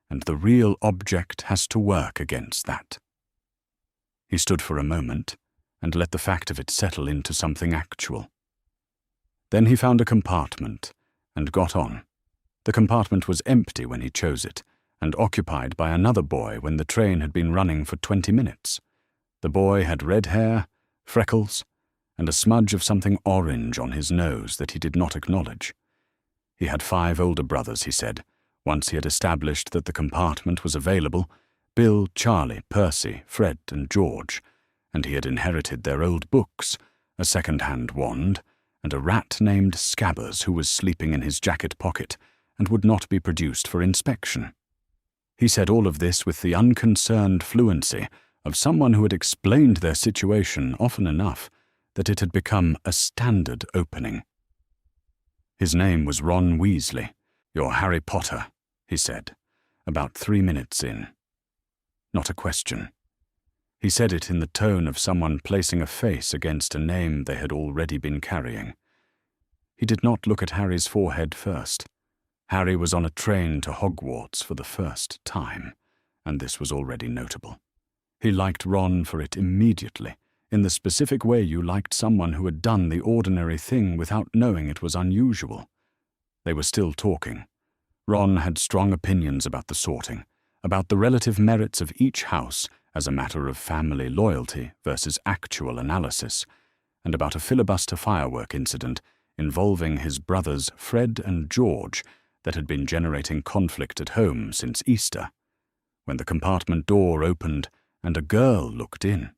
and the real object has to work against that. He stood for a moment and let the fact of it settle into something actual. Then he found a compartment and got on. The compartment was empty when he chose it, and occupied by another boy when the train had been running for 20 minutes. The boy had red hair, freckles, and a smudge of something orange on his nose that he did not acknowledge. He had 5 older brothers, he said, once he had established that the compartment was available: Bill, Charlie, Percy, Fred, and George, and he had inherited their old books, a second-hand wand, and a rat named Scabbers who was sleeping in his jacket pocket and would not be produced for inspection. He said all of this with the unconcerned fluency of someone who had explained their situation often enough that it had become a standard opening. His name was Ron Weasley. "You're Harry Potter," he said, about 3 minutes in. Not a question. He said it in the tone of someone placing a face against a name they had already been carrying. He did not look at Harry's forehead first. Harry was on a train to Hogwarts for the first time, and this was already notable. He liked Ron for it immediately, in the specific way you liked someone who had done the ordinary thing without knowing it was unusual. They were still talking. Ron had strong opinions about the sorting, about the relative merits of each house as a matter of family loyalty versus actual analysis, and about a filibuster firework incident involving his brothers Fred and George that had been generating conflict at home since Easter, when the compartment door opened and a girl looked in.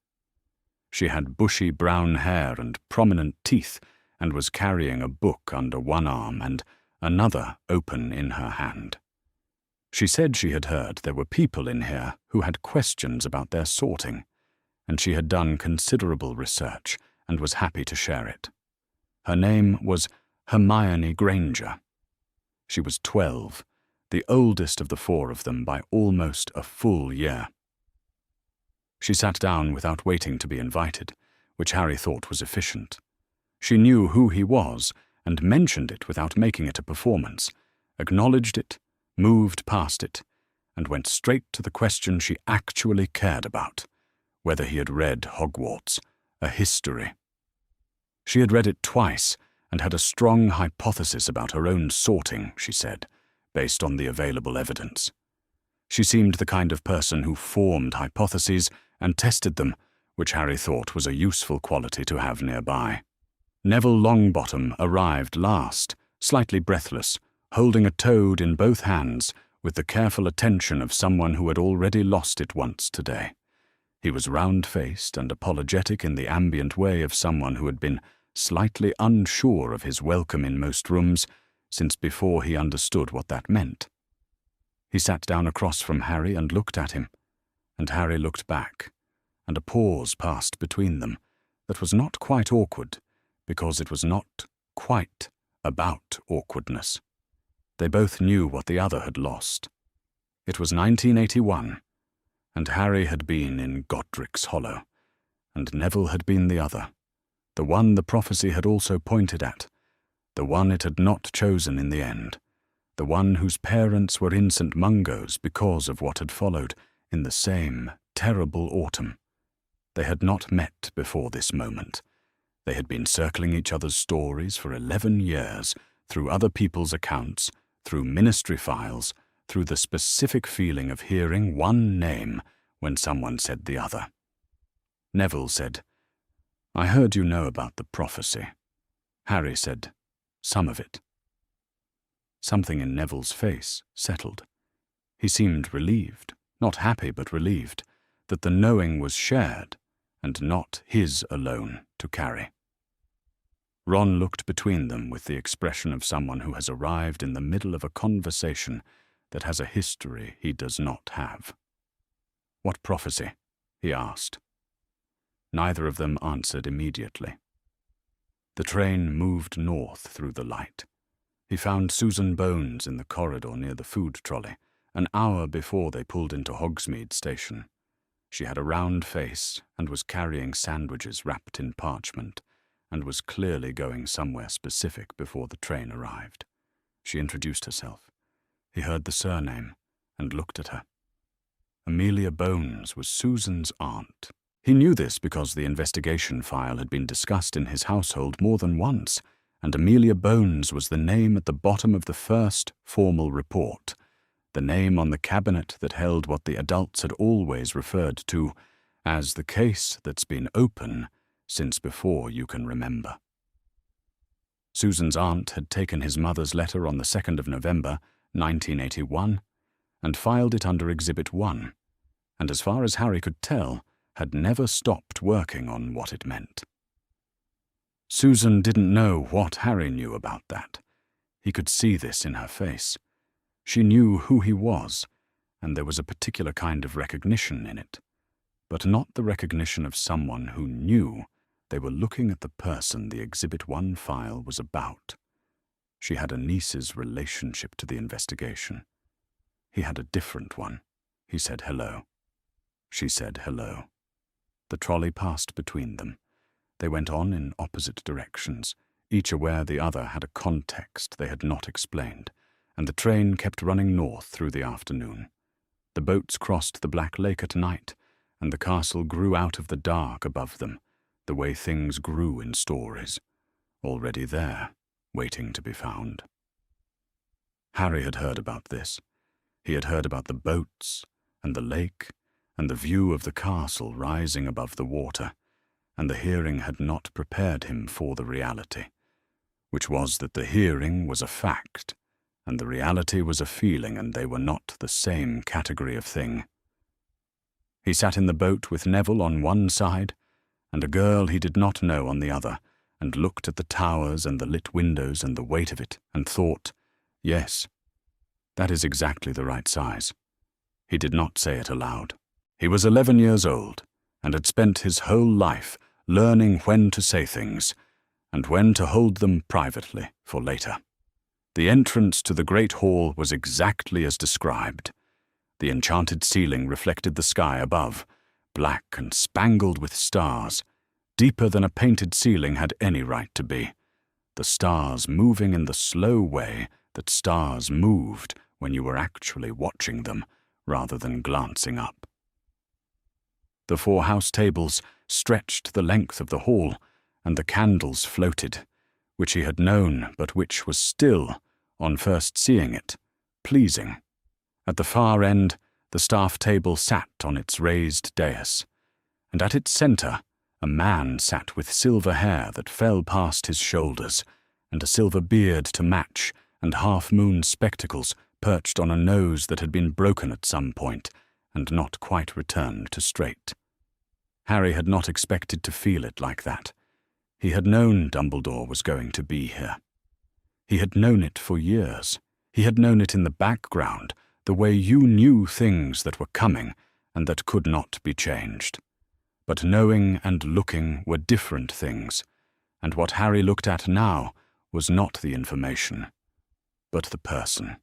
She had bushy brown hair and prominent teeth and was carrying a book under one arm and another open in her hand. She said she had heard there were people in here who had questions about their sorting, and she had done considerable research and was happy to share it. Her name was Hermione Granger. She was 12, the oldest of the 4 of them by almost a full year. She sat down without waiting to be invited, which Harry thought was efficient. She knew who he was and mentioned it without making it a performance, acknowledged it, moved past it, and went straight to the question she actually cared about, whether he had read Hogwarts, a history. She had read it twice and had a strong hypothesis about her own sorting, she said, based on the available evidence. She seemed the kind of person who formed hypotheses and tested them, which Harry thought was a useful quality to have nearby. Neville Longbottom arrived last, slightly breathless, holding a toad in both hands with the careful attention of someone who had already lost it once today. He was round-faced and apologetic in the ambient way of someone who had been slightly unsure of his welcome in most rooms since before he understood what that meant. He sat down across from Harry and looked at him, and Harry looked back, and a pause passed between them that was not quite awkward, because it was not quite about awkwardness. They both knew what the other had lost. It was 1981, and Harry had been in Godric's Hollow, and Neville had been the other, the one the prophecy had also pointed at, the one it had not chosen in the end, the one whose parents were in St. Mungo's because of what had followed in the same terrible autumn. They had not met before this moment. They had been circling each other's stories for 11 years, through other people's accounts, through ministry files, through the specific feeling of hearing one name when someone said the other. Neville said, "I heard you know about the prophecy." Harry said, "Some of it." Something in Neville's face settled. He seemed relieved, not happy but relieved, that the knowing was shared and not his alone to carry. Ron looked between them with the expression of someone who has arrived in the middle of a conversation that has a history he does not have. "What prophecy?" he asked. Neither of them answered immediately. The train moved north through the light. He found Susan Bones in the corridor near the food trolley, an hour before they pulled into Hogsmeade Station. She had a round face and was carrying sandwiches wrapped in parchment, and was clearly going somewhere specific before the train arrived. She introduced herself. He heard the surname and looked at her. Amelia Bones was Susan's aunt. He knew this because the investigation file had been discussed in his household more than once, and Amelia Bones was the name at the bottom of the first formal report, the name on the cabinet that held what the adults had always referred to as the case that's been open since before you can remember. Susan's aunt had taken his mother's letter on the 2nd of November, 1981, and filed it under Exhibit 1, and as far as Harry could tell, had never stopped working on what it meant. Susan didn't know what Harry knew about that. He could see this in her face. She knew who he was, and there was a particular kind of recognition in it, but not the recognition of someone who knew they were looking at the person the Exhibit 1 file was about. She had a niece's relationship to the investigation. He had a different one. He said hello. She said hello. The trolley passed between them. They went on in opposite directions, each aware the other had a context they had not explained, and the train kept running north through the afternoon. The boats crossed the Black Lake at night, and the castle grew out of the dark above them, the way things grew in stories, already there, waiting to be found. Harry had heard about this. He had heard about the boats, and the lake, and the view of the castle rising above the water, and the hearing had not prepared him for the reality, which was that the hearing was a fact, and the reality was a feeling, and they were not the same category of thing. He sat in the boat with Neville on one side, and a girl he did not know on the other, and looked at the towers and the lit windows and the weight of it, and thought, yes, that is exactly the right size. He did not say it aloud. He was 11 years old, and had spent his whole life learning when to say things, and when to hold them privately for later. The entrance to the great hall was exactly as described. The enchanted ceiling reflected the sky above, black and spangled with stars, deeper than a painted ceiling had any right to be. The stars moving in the slow way that stars moved when you were actually watching them, rather than glancing up. The 4 house tables stretched the length of the hall, and the candles floated, which he had known, but which was still, on first seeing it, pleasing. At the far end, the staff table sat on its raised dais, and at its centre, a man sat with silver hair that fell past his shoulders, and a silver beard to match, and half-moon spectacles perched on a nose that had been broken at some point, and not quite returned to straight. Harry had not expected to feel it like that. He had known Dumbledore was going to be here. He had known it for years. He had known it in the background, the way you knew things that were coming and that could not be changed. But knowing and looking were different things, and what Harry looked at now was not the information, but the person.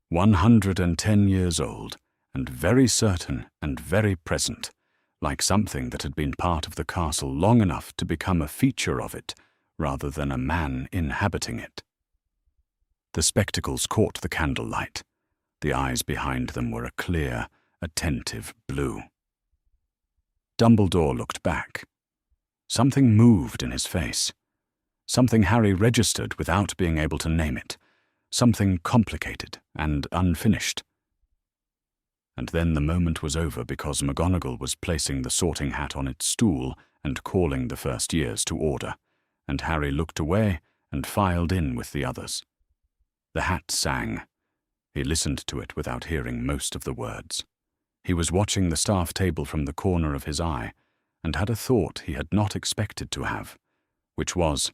110 years old, and very certain and very present, like something that had been part of the castle long enough to become a feature of it, rather than a man inhabiting it. The spectacles caught the candlelight. The eyes behind them were a clear, attentive blue. Dumbledore looked back. Something moved in his face. Something Harry registered without being able to name it. Something complicated and unfinished. And then the moment was over because McGonagall was placing the sorting hat on its stool and calling the first years to order, and Harry looked away and filed in with the others. The hat sang. He listened to it without hearing most of the words. He was watching the staff table from the corner of his eye, and had a thought he had not expected to have, which was,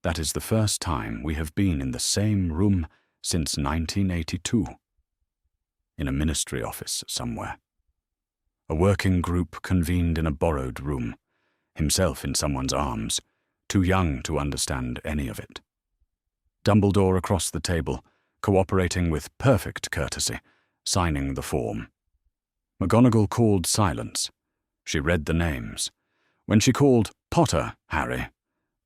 "That is the first time we have been in the same room since 1982. In a ministry office somewhere. A working group convened in a borrowed room, himself in someone's arms, too young to understand any of it. Dumbledore across the table, cooperating with perfect courtesy, signing the form. McGonagall called silence. She read the names. When she called Potter, Harry,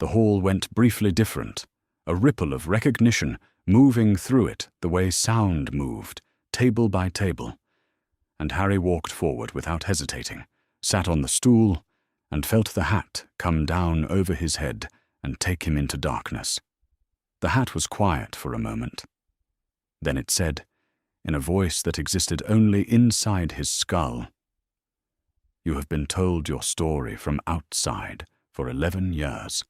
the hall went briefly different, a ripple of recognition moving through it the way sound moved, table by table, and Harry walked forward without hesitating, sat on the stool, and felt the hat come down over his head and take him into darkness. The hat was quiet for a moment. Then it said, in a voice that existed only inside his skull, "You have been told your story from outside for 11 years.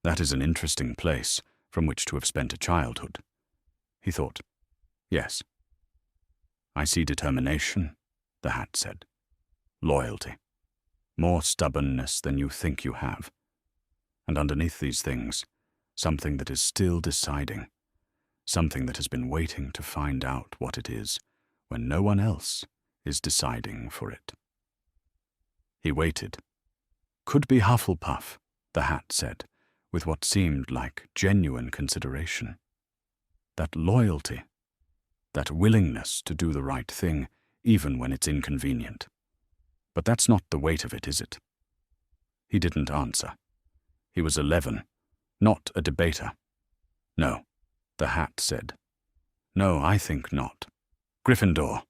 That is an interesting place from which to have spent a childhood." He thought, "Yes." "I see determination," the hat said. "Loyalty. More stubbornness than you think you have. And underneath these things, something that is still deciding. Something that has been waiting to find out what it is when no one else is deciding for it." He waited. "Could be Hufflepuff," the hat said, with what seemed like genuine consideration. That loyalty. That willingness to do the right thing, even when it's inconvenient. But that's not the weight of it, is it? He didn't answer. He was 11, not a debater. "No," the hat said. "No, I think not. Gryffindor."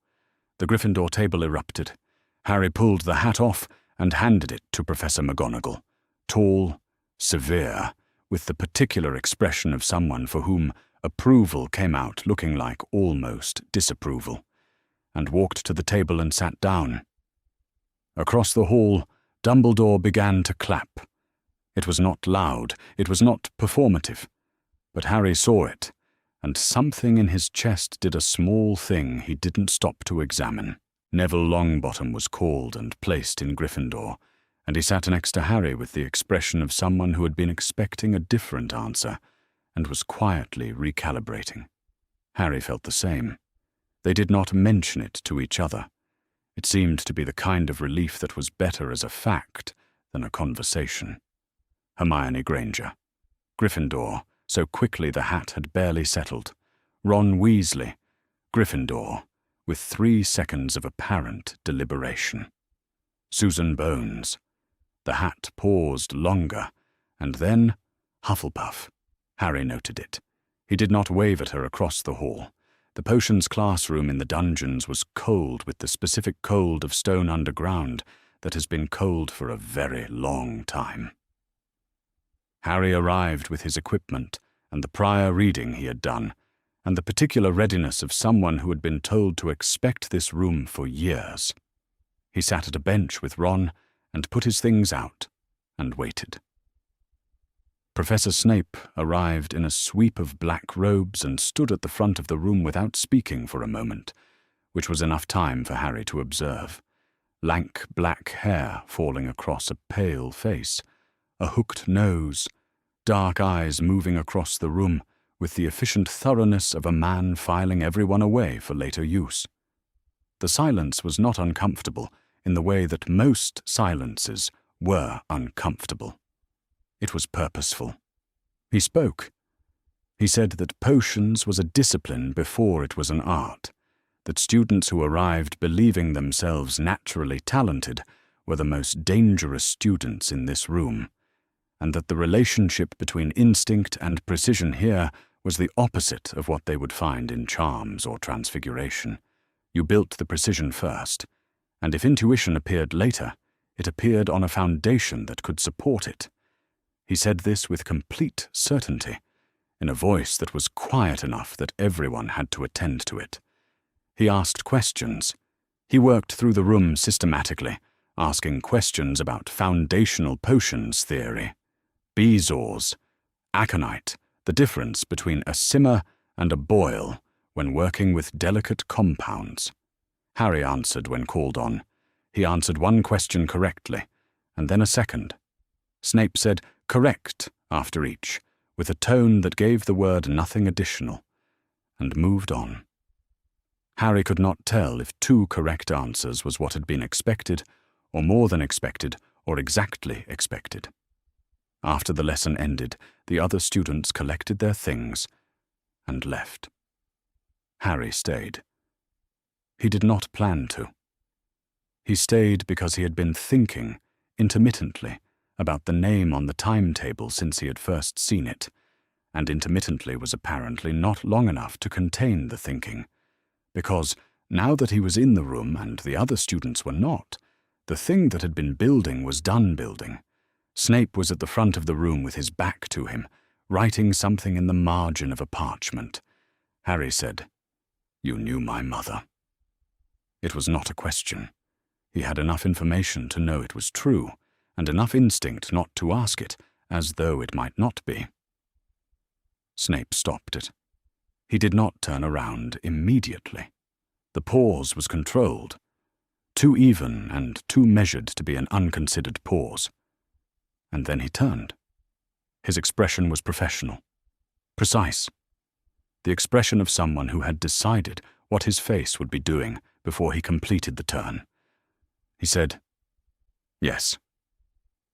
The Gryffindor table erupted. Harry pulled the hat off and handed it to Professor McGonagall, tall, severe, with the particular expression of someone for whom approval came out looking like almost disapproval, and walked to the table and sat down. Across the hall, Dumbledore began to clap. It was not loud, it was not performative, but Harry saw it, and something in his chest did a small thing he didn't stop to examine. Neville Longbottom was called and placed in Gryffindor, and he sat next to Harry with the expression of someone who had been expecting a different answer, and was quietly recalibrating. Harry felt the same. They did not mention it to each other. It seemed to be the kind of relief that was better as a fact than a conversation. Hermione Granger. Gryffindor, so quickly the hat had barely settled. Ron Weasley. Gryffindor, with 3 seconds of apparent deliberation. Susan Bones. The hat paused longer, and then Hufflepuff. Harry noted it. He did not wave at her across the hall. The potions classroom in the dungeons was cold with the specific cold of stone underground that has been cold for a very long time. Harry arrived with his equipment and the prior reading he had done, and the particular readiness of someone who had been told to expect this room for years. He sat at a bench with Ron and put his things out and waited. Professor Snape arrived in a sweep of black robes and stood at the front of the room without speaking for a moment, which was enough time for Harry to observe. Lank black hair falling across a pale face, a hooked nose, dark eyes moving across the room with the efficient thoroughness of a man filing everyone away for later use. The silence was not uncomfortable in the way that most silences were uncomfortable. It was purposeful. He spoke. He said that potions was a discipline before it was an art, that students who arrived believing themselves naturally talented were the most dangerous students in this room, and that the relationship between instinct and precision here was the opposite of what they would find in charms or transfiguration. You built the precision first, and if intuition appeared later, it appeared on a foundation that could support it. He said this with complete certainty, in a voice that was quiet enough that everyone had to attend to it. He asked questions. He worked through the room systematically, asking questions about foundational potions theory, bezoars, aconite, the difference between a simmer and a boil when working with delicate compounds. Harry answered when called on. He answered one question correctly, and then a second. Snape said "correct" after each, with a tone that gave the word nothing additional, and moved on. Harry could not tell if 2 correct answers was what had been expected, or more than expected, or exactly expected. After the lesson ended, the other students collected their things and left. Harry stayed. He did not plan to. He stayed because he had been thinking, intermittently, about the name on the timetable since he had first seen it, and intermittently was apparently not long enough to contain the thinking, because, now that he was in the room and the other students were not, the thing that had been building was done building. Snape was at the front of the room with his back to him, writing something in the margin of a parchment. Harry said, "You knew my mother." It was not a question. He had enough information to know it was true, and enough instinct not to ask it, as though it might not be. Snape stopped it. He did not turn around immediately. The pause was controlled, too even and too measured to be an unconsidered pause. And then he turned. His expression was professional, precise. The expression of someone who had decided what his face would be doing before he completed the turn. He said, "Yes."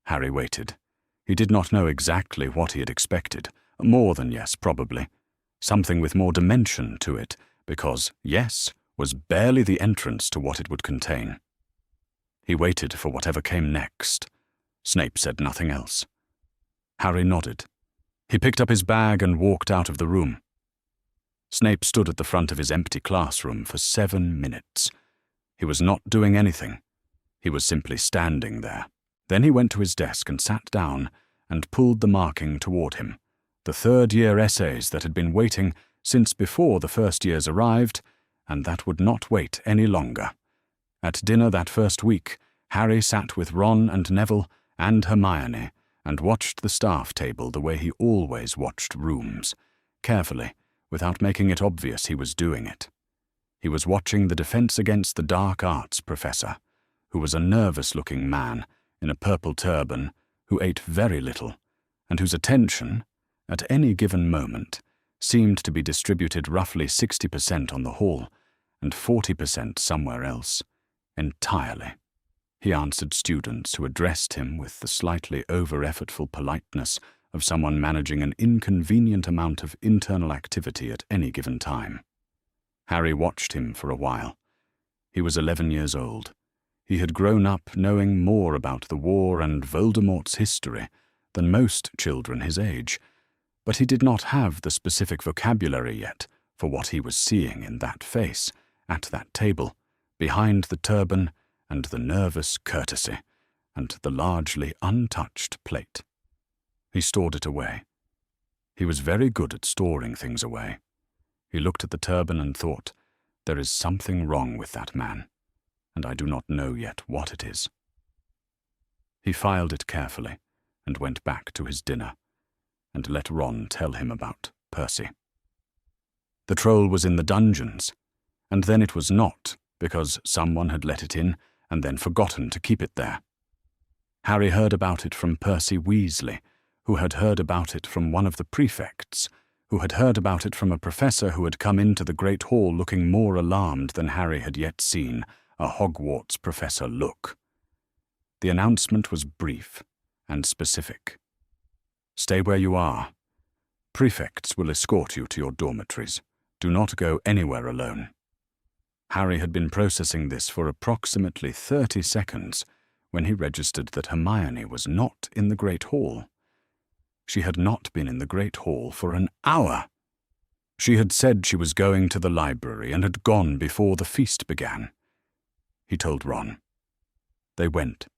Harry waited. He did not know exactly what he had expected. More than yes, probably. Something with more dimension to it, because yes was barely the entrance to what it would contain. He waited for whatever came next. Snape said nothing else. Harry nodded. He picked up his bag and walked out of the room. Snape stood at the front of his empty classroom for 7 minutes. He was not doing anything. He was simply standing there. Then he went to his desk and sat down and pulled the marking toward him, the third-year essays that had been waiting since before the first years arrived, and that would not wait any longer. At dinner that first week, Harry sat with Ron and Neville and Hermione and watched the staff table the way he always watched rooms, carefully, without making it obvious he was doing it. He was watching the Defense Against the Dark Arts professor, who was a nervous-looking man in a purple turban who ate very little, and whose attention, at any given moment, seemed to be distributed roughly 60% on the hall and 40% somewhere else, entirely. He answered students who addressed him with the slightly over-effortful politeness of someone managing an inconvenient amount of internal activity at any given time. Harry watched him for a while, He was 11 years old. He had grown up knowing more about the war and Voldemort's history than most children his age, but he did not have the specific vocabulary yet for what he was seeing in that face, at that table, behind the turban and the nervous courtesy, and the largely untouched plate. He stored it away. He was very good at storing things away. He looked at the turban and thought, "There is something wrong with that man, and I do not know yet what it is." He filed it carefully and went back to his dinner, and let Ron tell him about Percy. The troll was in the dungeons, and then it was not, because someone had let it in and then forgotten to keep it there. Harry heard about it from Percy Weasley, who had heard about it from one of the prefects, who had heard about it from a professor who had come into the Great Hall looking more alarmed than Harry had yet seen a Hogwarts professor look. The announcement was brief and specific. "Stay where you are. Prefects will escort you to your dormitories. Do not go anywhere alone." Harry had been processing this for approximately 30 seconds when he registered that Hermione was not in the Great Hall. She had not been in the Great Hall for an hour. She had said she was going to the library and had gone before the feast began. He told Ron. They went.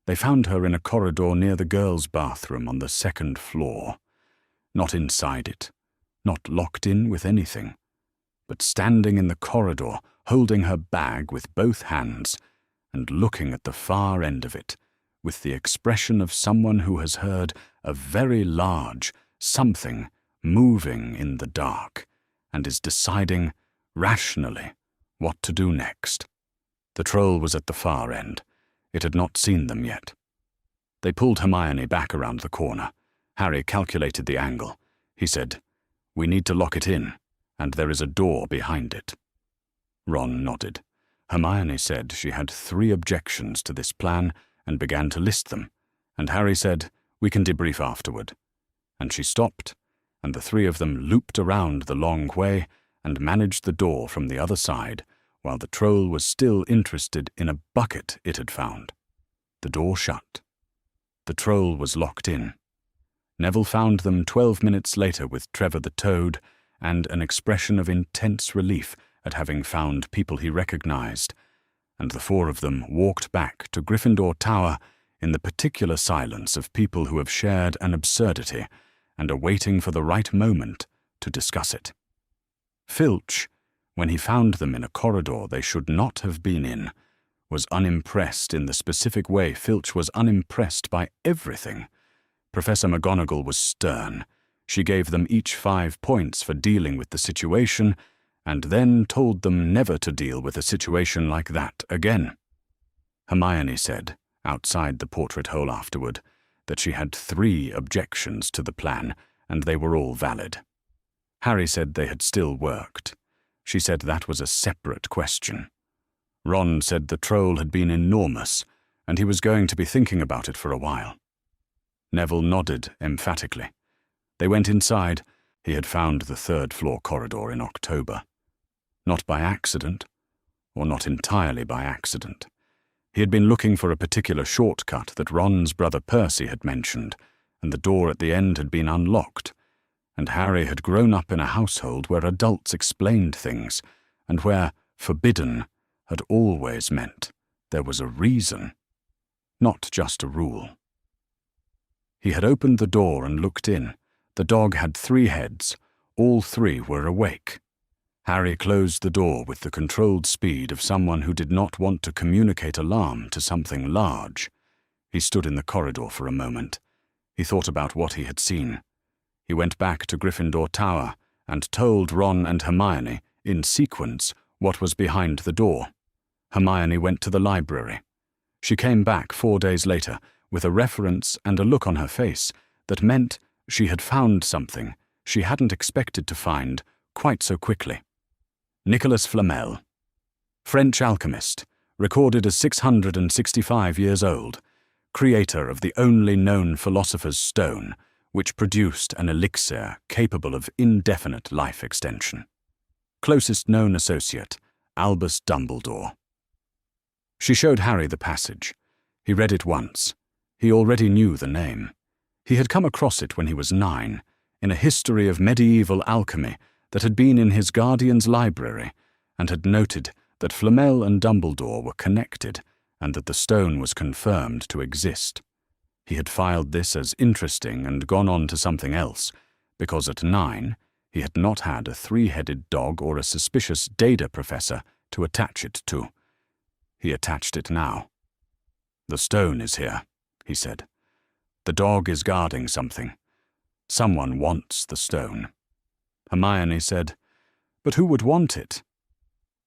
They found her in a corridor near the girls' bathroom on the 2nd floor. Not inside it, not locked in with anything, but standing in the corridor, holding her bag with both hands, and looking at the far end of it, with the expression of someone who has heard a very large something moving in the dark, and is deciding, rationally, what to do next. The troll was at the far end. It had not seen them yet. They pulled Hermione back around the corner. Harry calculated the angle. He said, "We need to lock it in, and there is a door behind it." Ron nodded. Hermione said she had 3 objections to this plan and began to list them, and Harry said, "We can debrief afterward." And she stopped, and the 3 of them looped around the long way and managed the door from the other side, while the troll was still interested in a bucket it had found. The door shut. The troll was locked in. Neville found them 12 minutes later with Trevor the Toad and an expression of intense relief at having found people he recognized, and the 4 of them walked back to Gryffindor Tower in the particular silence of people who have shared an absurdity and are waiting for the right moment to discuss it. Filch, when he found them in a corridor they should not have been in, was unimpressed in the specific way Filch was unimpressed by everything. Professor McGonagall was stern. She gave them each 5 points for dealing with the situation, and then told them never to deal with a situation like that again. Hermione said, outside the portrait hole afterward, that she had 3 objections to the plan, and they were all valid. Harry said they had still worked. She said that was a separate question. Ron said the troll had been enormous, and he was going to be thinking about it for a while. Neville nodded emphatically. They went inside. He had found the 3rd floor corridor in October. Not by accident, or not entirely by accident. He had been looking for a particular shortcut that Ron's brother Percy had mentioned, and the door at the end had been unlocked, and Harry had grown up in a household where adults explained things, and where forbidden had always meant there was a reason, not just a rule. He had opened the door and looked in. The dog had 3 heads. All 3 were awake. Harry closed the door with the controlled speed of someone who did not want to communicate alarm to something large. He stood in the corridor for a moment. He thought about what he had seen. He went back to Gryffindor Tower and told Ron and Hermione, in sequence, what was behind the door. Hermione went to the library. She came back 4 days later with a reference and a look on her face that meant she had found something she hadn't expected to find quite so quickly. Nicholas Flamel, French alchemist, recorded as 665 years old, creator of the only known philosopher's stone, which produced an elixir capable of indefinite life extension. Closest known associate, Albus Dumbledore. She showed Harry the passage. He read it once. He already knew the name. He had come across it when he was 9, in a history of medieval alchemy that had been in his guardian's library, and had noted that Flamel and Dumbledore were connected, and that the stone was confirmed to exist. He had filed this as interesting and gone on to something else, because at 9 he had not had a 3-headed dog or a suspicious data professor to attach it to. He attached it now. "The stone is here," he said. "The dog is guarding something. Someone wants the stone." Hermione said, "But who would want it?"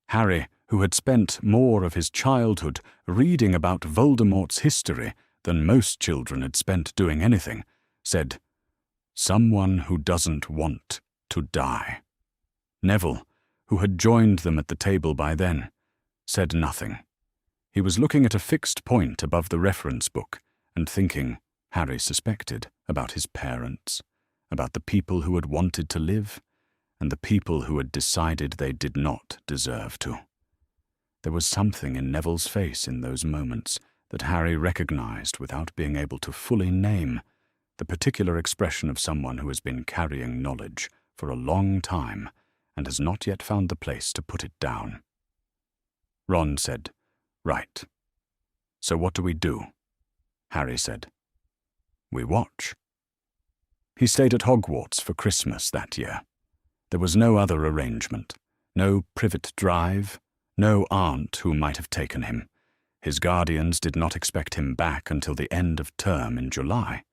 Harry, who had spent more of his childhood reading about Voldemort's history than most children had spent doing anything, said, "Someone who doesn't want to die." Neville, who had joined them at the table by then, said nothing. He was looking at a fixed point above the reference book and thinking, Harry suspected, about his parents, about the people who had wanted to live, and the people who had decided they did not deserve to. There was something in Neville's face in those moments that Harry recognized without being able to fully name, the particular expression of someone who has been carrying knowledge for a long time and has not yet found the place to put it down. Ron said, "Right. So what do we do?" Harry said, "We watch." He stayed at Hogwarts for Christmas that year. There was no other arrangement, no privet drive, no aunt who might have taken him. His guardians did not expect him back until the end of term in July.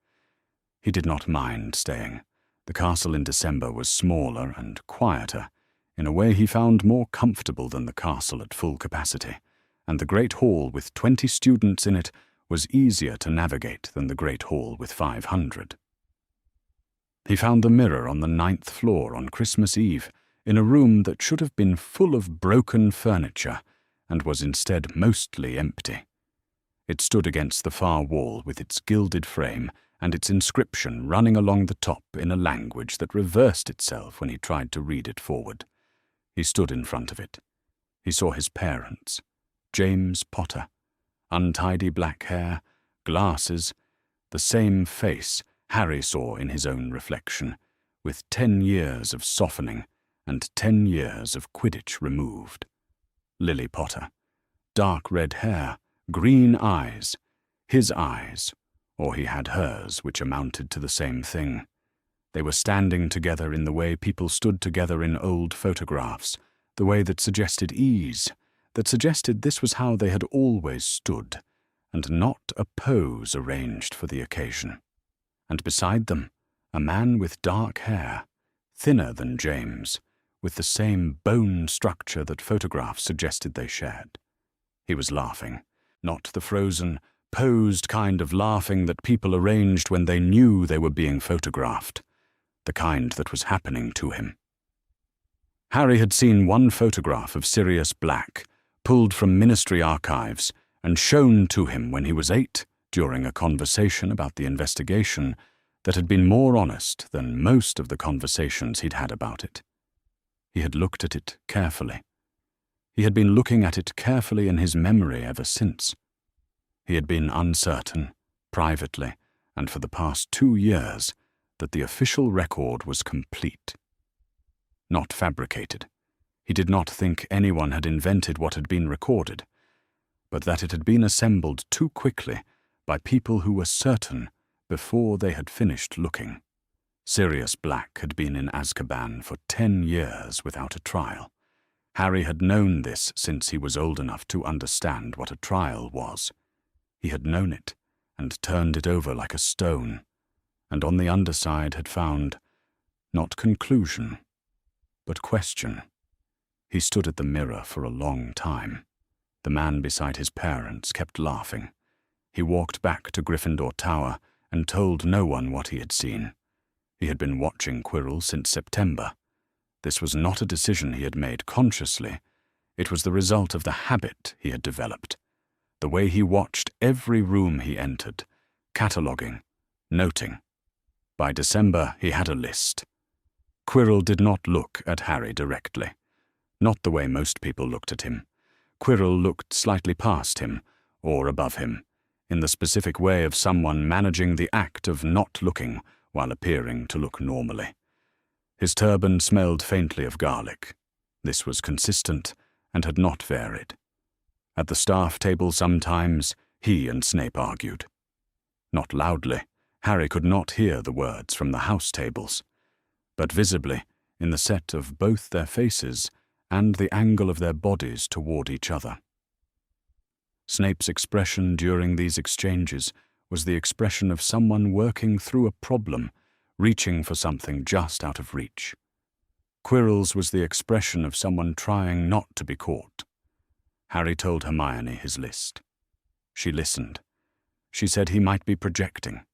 He did not mind staying. The castle in December was smaller and quieter, in a way he found more comfortable than the castle at full capacity, and the Great Hall with 20 students in it was easier to navigate than the Great Hall with 500. He found the mirror on the 9th floor on Christmas Eve, in a room that should have been full of broken furniture, and was instead mostly empty. It stood against the far wall with its gilded frame and its inscription running along the top in a language that reversed itself when he tried to read it forward. He stood in front of it. He saw his parents, James Potter, untidy black hair, glasses, the same face Harry saw in his own reflection, with 10 years of softening and 10 years of Quidditch removed. Lily Potter, dark red hair, green eyes, his eyes, or he had hers, which amounted to the same thing. They were standing together in the way people stood together in old photographs, the way that suggested ease, that suggested this was how they had always stood, and not a pose arranged for the occasion. And beside them, a man with dark hair, thinner than James, with the same bone structure that photographs suggested they shared. He was laughing, not the frozen, posed kind of laughing that people arranged when they knew they were being photographed, the kind that was happening to him. Harry had seen one photograph of Sirius Black, pulled from ministry archives and shown to him when he was 8 during a conversation about the investigation that had been more honest than most of the conversations he'd had about it. He had looked at it carefully. He had been looking at it carefully in his memory ever since. He had been uncertain, privately, and for the past 2 years, that the official record was complete. Not fabricated. He did not think anyone had invented what had been recorded, but that it had been assembled too quickly by people who were certain before they had finished looking. Sirius Black had been in Azkaban for 10 years without a trial. Harry had known this since he was old enough to understand what a trial was. He had known it and turned it over like a stone, and on the underside had found, not conclusion, but question. He stood at the mirror for a long time. The man beside his parents kept laughing. He walked back to Gryffindor Tower and told no one what he had seen. He had been watching Quirrell since September. This was not a decision he had made consciously. It was the result of the habit he had developed, the way he watched every room he entered, cataloguing, noting. By December he had a list. Quirrell did not look at Harry directly. Not the way most people looked at him. Quirrell looked slightly past him, or above him, in the specific way of someone managing the act of not looking while appearing to look normally. His turban smelled faintly of garlic. This was consistent and had not varied. At the staff table sometimes, he and Snape argued. Not loudly. Harry could not hear the words from the house tables, but visibly, in the set of both their faces and the angle of their bodies toward each other. Snape's expression during these exchanges was the expression of someone working through a problem, reaching for something just out of reach. Quirrell's was the expression of someone trying not to be caught. Harry told Hermione his list. She listened. She said he might be projecting,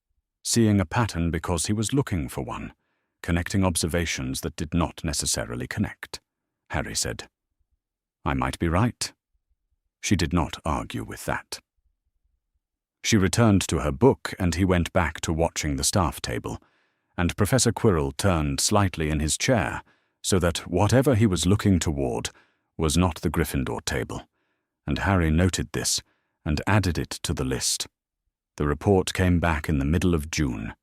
seeing a pattern because he was looking for one, connecting observations that did not necessarily connect. Harry said, "I might be right." She did not argue with that. She returned to her book, and he went back to watching the staff table, and Professor Quirrell turned slightly in his chair so that whatever he was looking toward was not the Gryffindor table, and Harry noted this and added it to the list. The report came back in the middle of June.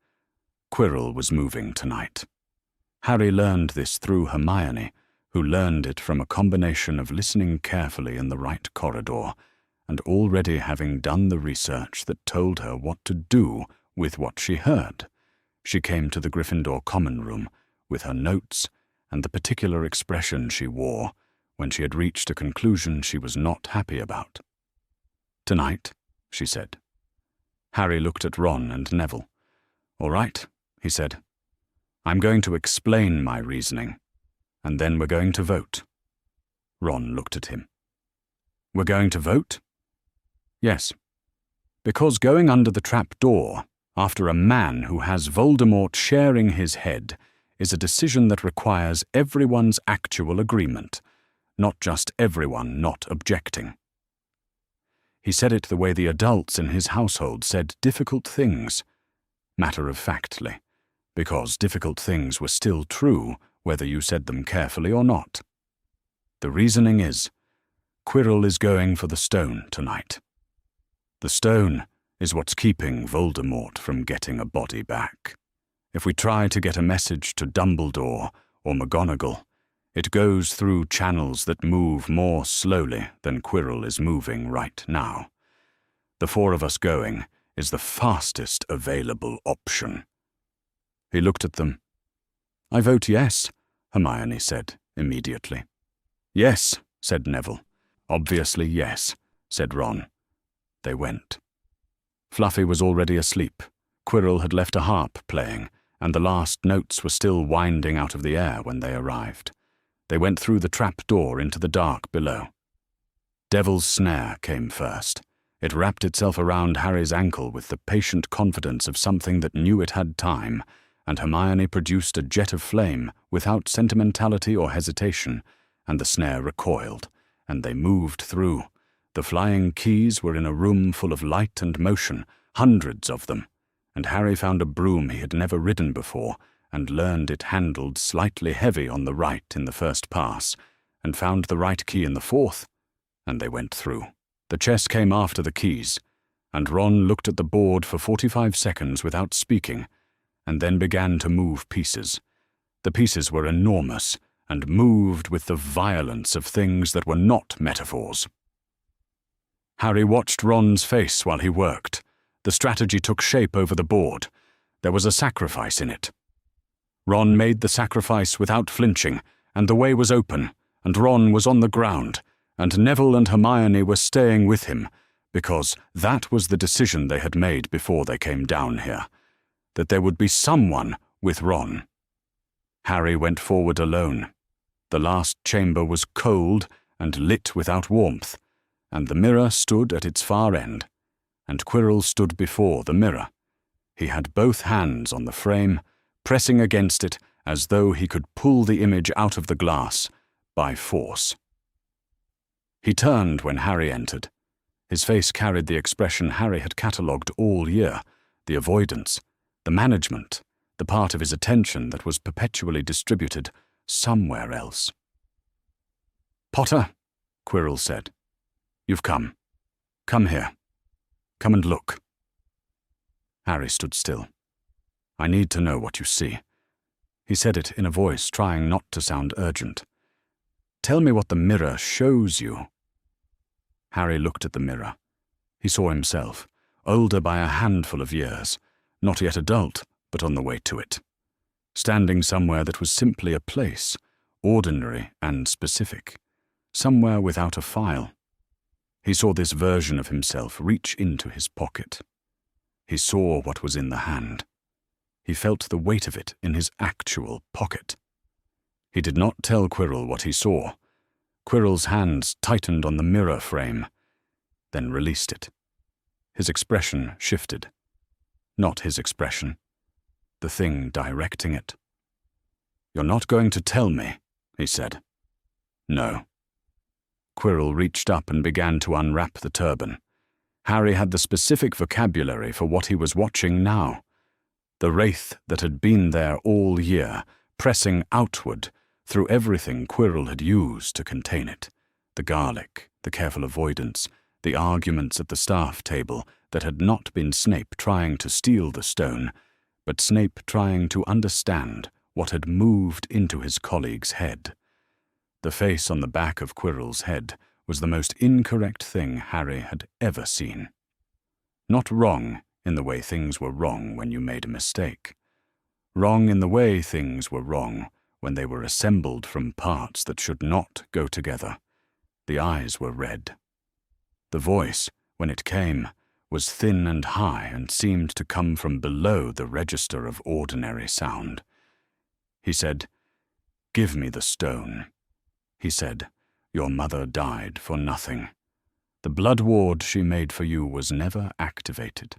Quirrell was moving tonight. Harry learned this through Hermione, who learned it from a combination of listening carefully in the right corridor and already having done the research that told her what to do with what she heard. She came to the Gryffindor common room with her notes and the particular expression she wore when she had reached a conclusion she was not happy about. "Tonight," she said. Harry looked at Ron and Neville. "All right," he said. "I'm going to explain my reasoning, and then we're going to vote." Ron looked at him. "We're going to vote?" "Yes. Because going under the trap door, after a man who has Voldemort sharing his head, is a decision that requires everyone's actual agreement, not just everyone not objecting." He said it the way the adults in his household said difficult things, matter-of-factly, because difficult things were still true whether you said them carefully or not. The reasoning is, Quirrell is going for the stone tonight. The stone is what's keeping Voldemort from getting a body back. If we try to get a message to Dumbledore or McGonagall, it goes through channels that move more slowly than Quirrell is moving right now. The four of us going is the fastest available option. He looked at them. "I vote yes," Hermione said immediately. "Yes," said Neville. "Obviously yes," said Ron. They went. Fluffy was already asleep. Quirrell had left a harp playing, and the last notes were still winding out of the air when they arrived. They went through the trap door into the dark below. Devil's Snare came first. It wrapped itself around Harry's ankle with the patient confidence of something that knew it had time, and Hermione produced a jet of flame without sentimentality or hesitation, and the snare recoiled, and they moved through. The flying keys were in a room full of light and motion, hundreds of them, and Harry found a broom he had never ridden before, and learned it handled slightly heavy on the right in the first pass, and found the right key in the fourth, and they went through. The chess came after the keys, and Ron looked at the board for 45 seconds without speaking, and then began to move pieces. The pieces were enormous, and moved with the violence of things that were not metaphors. Harry watched Ron's face while he worked. The strategy took shape over the board. There was a sacrifice in it. Ron made the sacrifice without flinching, and the way was open, and Ron was on the ground, and Neville and Hermione were staying with him, because that was the decision they had made before they came down here, that there would be someone with Ron. Harry went forward alone. The last chamber was cold and lit without warmth, and the mirror stood at its far end, and Quirrell stood before the mirror. He had both hands on the frame, pressing against it as though he could pull the image out of the glass by force. He turned when Harry entered. His face carried the expression Harry had catalogued all year, the avoidance, the management, the part of his attention that was perpetually distributed somewhere else. "Potter," Quirrell said. "You've come. Come here. Come and look." Harry stood still. "I need to know what you see." He said it in a voice trying not to sound urgent. "Tell me what the mirror shows you." Harry looked at the mirror. He saw himself, older by a handful of years, not yet adult, but on the way to it, standing somewhere that was simply a place, ordinary and specific, somewhere without a file. He saw this version of himself reach into his pocket. He saw what was in the hand. He felt the weight of it in his actual pocket. He did not tell Quirrell what he saw. Quirrell's hands tightened on the mirror frame, then released it. His expression shifted. Not his expression. The thing directing it. "You're not going to tell me," he said. "No." Quirrell reached up and began to unwrap the turban. Harry had the specific vocabulary for what he was watching now. The wraith that had been there all year, pressing outward through everything Quirrell had used to contain it. The garlic, the careful avoidance, the arguments at the staff table that had not been Snape trying to steal the stone, but Snape trying to understand what had moved into his colleague's head. The face on the back of Quirrell's head was the most incorrect thing Harry had ever seen. Not wrong in the way things were wrong when you made a mistake. Wrong in the way things were wrong when they were assembled from parts that should not go together. The eyes were red. The voice, when it came, was thin and high and seemed to come from below the register of ordinary sound. He said, "Give me the stone." He said, "Your mother died for nothing. The blood ward she made for you was never activated.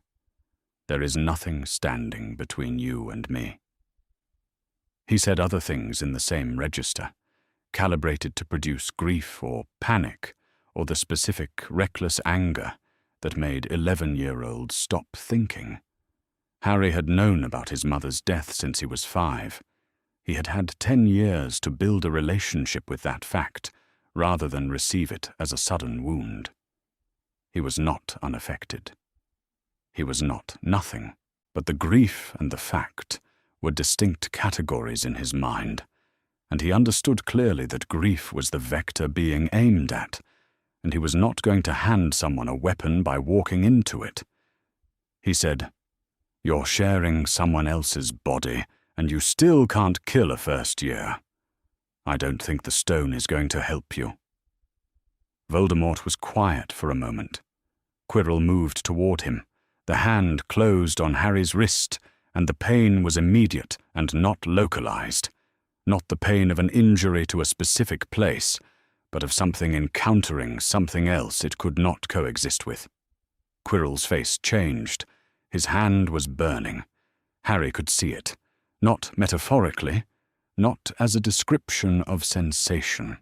There is nothing standing between you and me." He said other things in the same register, calibrated to produce grief or panic, or the specific, reckless anger that made 11-year-olds stop thinking. Harry had known about his mother's death since he was 5. He had had 10 years to build a relationship with that fact, rather than receive it as a sudden wound. He was not unaffected. He was not nothing, but the grief and the fact were distinct categories in his mind, and he understood clearly that grief was the vector being aimed at, and he was not going to hand someone a weapon by walking into it. He said, "You're sharing someone else's body, and you still can't kill a first year. I don't think the stone is going to help you." Voldemort was quiet for a moment. Quirrell moved toward him. The hand closed on Harry's wrist, and the pain was immediate and not localized. Not the pain of an injury to a specific place, but of something encountering something else it could not coexist with. Quirrell's face changed. His hand was burning. Harry could see it, not metaphorically, not as a description of sensation.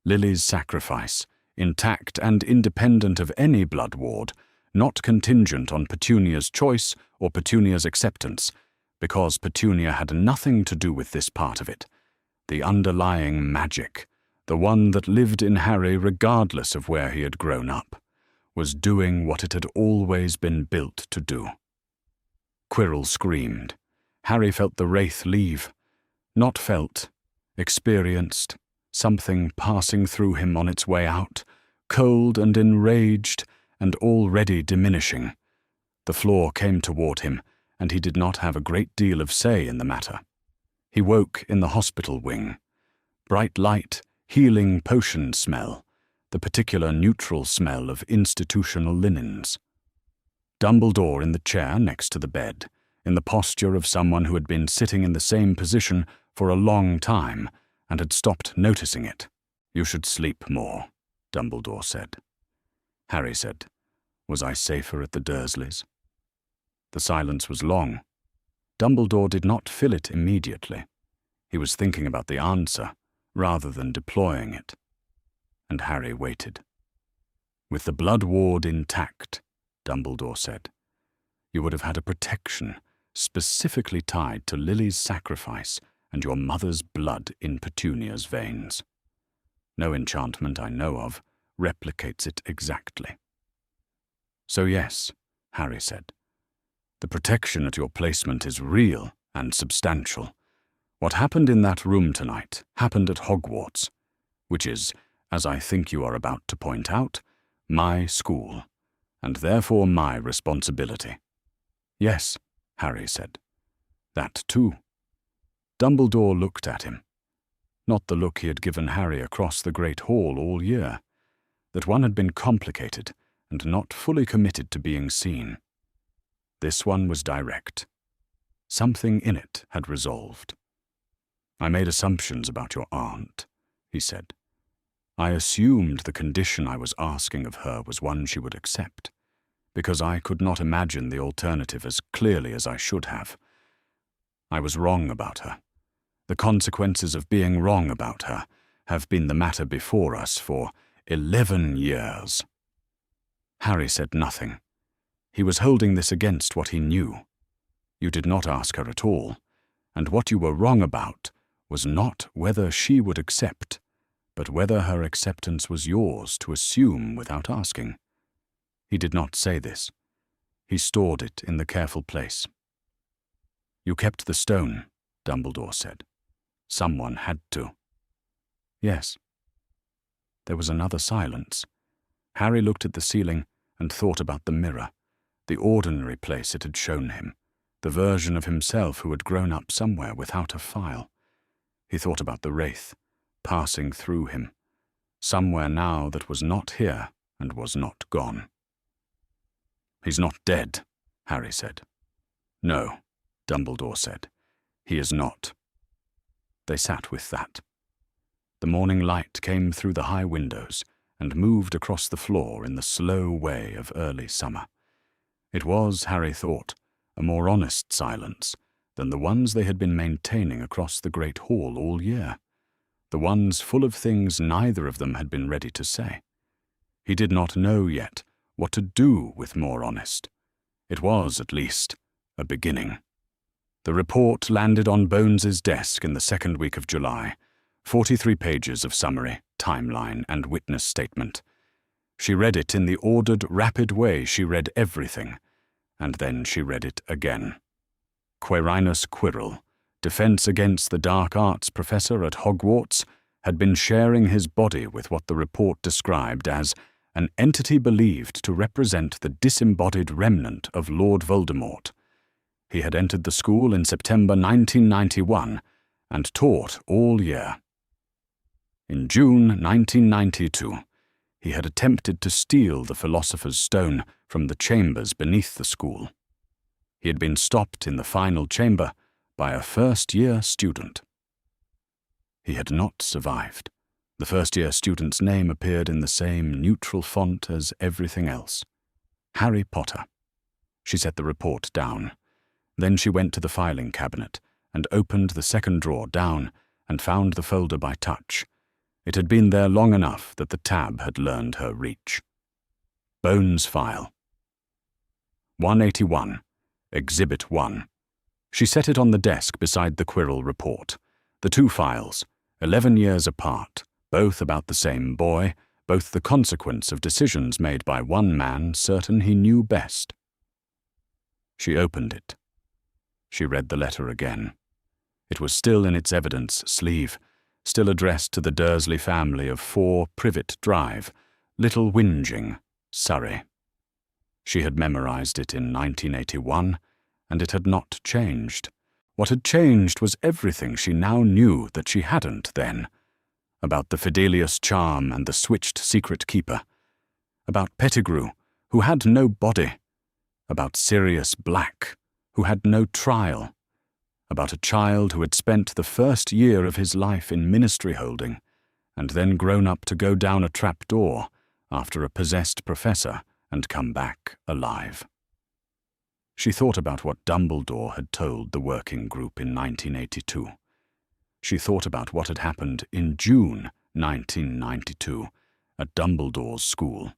Lily's sacrifice, intact and independent of any blood ward, not contingent on Petunia's choice or Petunia's acceptance, because Petunia had nothing to do with this part of it. The underlying magic, the one that lived in Harry regardless of where he had grown up, was doing what it had always been built to do. Quirrell screamed. Harry felt the wraith leave. Not felt, experienced, something passing through him on its way out, cold and enraged and already diminishing. The floor came toward him, and he did not have a great deal of say in the matter. He woke in the hospital wing. Bright light, healing potion smell, the particular neutral smell of institutional linens. Dumbledore in the chair next to the bed, in the posture of someone who had been sitting in the same position for a long time and had stopped noticing it. "You should sleep more," Dumbledore said. Harry said, "Was I safer at the Dursleys?" The silence was long. Dumbledore did not fill it immediately. He was thinking about the answer, rather than deploying it. And Harry waited. "With the blood ward intact," Dumbledore said, "you would have had a protection specifically tied to Lily's sacrifice and your mother's blood in Petunia's veins. No enchantment I know of replicates it exactly. So yes, Harry said, the protection at your placement is real and substantial. What happened in that room tonight happened at Hogwarts, which is, as I think you are about to point out, my school, and therefore my responsibility. Yes, Harry said. That too. Dumbledore looked at him. Not the look he had given Harry across the Great Hall all year. That one had been complicated and not fully committed to being seen. This one was direct. Something in it had resolved. I made assumptions about your aunt, he said. I assumed the condition I was asking of her was one she would accept, because I could not imagine the alternative as clearly as I should have. I was wrong about her. The consequences of being wrong about her have been the matter before us for 11 years. Harry said nothing. He was holding this against what he knew. You did not ask her at all, and what you were wrong about was not whether she would accept, but whether her acceptance was yours to assume without asking. He did not say this. He stored it in the careful place. You kept the stone, Dumbledore said. Someone had to. Yes. There was another silence. Harry looked at the ceiling and thought about the mirror, the ordinary place it had shown him, the version of himself who had grown up somewhere without a file. He thought about the wraith, passing through him, somewhere now that was not here and was not gone. He's not dead, Harry said. No, Dumbledore said. He is not. They sat with that. The morning light came through the high windows and moved across the floor in the slow way of early summer. It was, Harry thought, a more honest silence than the ones they had been maintaining across the Great Hall all year, the ones full of things neither of them had been ready to say. He did not know yet what to do with more honest. It was, at least, a beginning. The report landed on Bones's desk in the second week of July, 43 pages of summary, timeline, and witness statement. She read it in the ordered, rapid way she read everything, and then she read it again. Quirinus Quirrell, defense against the dark arts professor at Hogwarts, had been sharing his body with what the report described as an entity believed to represent the disembodied remnant of Lord Voldemort. He had entered the school in September 1991 and taught all year. In June 1992, he had attempted to steal the Philosopher's Stone from the chambers beneath the school. He had been stopped in the final chamber by a first-year student. He had not survived. The first-year student's name appeared in the same neutral font as everything else. Harry Potter. She set the report down. Then she went to the filing cabinet and opened the second drawer down and found the folder by touch. It had been there long enough that the tab had learned her reach. Bones file. 181. Exhibit 1. She set it on the desk beside the Quirrell report. The two files, 11 years apart, both about the same boy, both the consequence of decisions made by one man certain he knew best. She opened it. She read the letter again. It was still in its evidence sleeve, still addressed to the Dursley family of 4 Privet Drive, Little Whinging, Surrey. She had memorized it in 1981, and it had not changed. What had changed was everything she now knew that she hadn't then. About the Fidelius charm and the switched secret keeper. About Pettigrew, who had no body. About Sirius Black, who had no trial. About a child who had spent the first year of his life in ministry holding, and then grown up to go down a trap door after a possessed professor and come back alive. She thought about what Dumbledore had told the working group in 1982. She thought about what had happened in June 1992 at Dumbledore's school,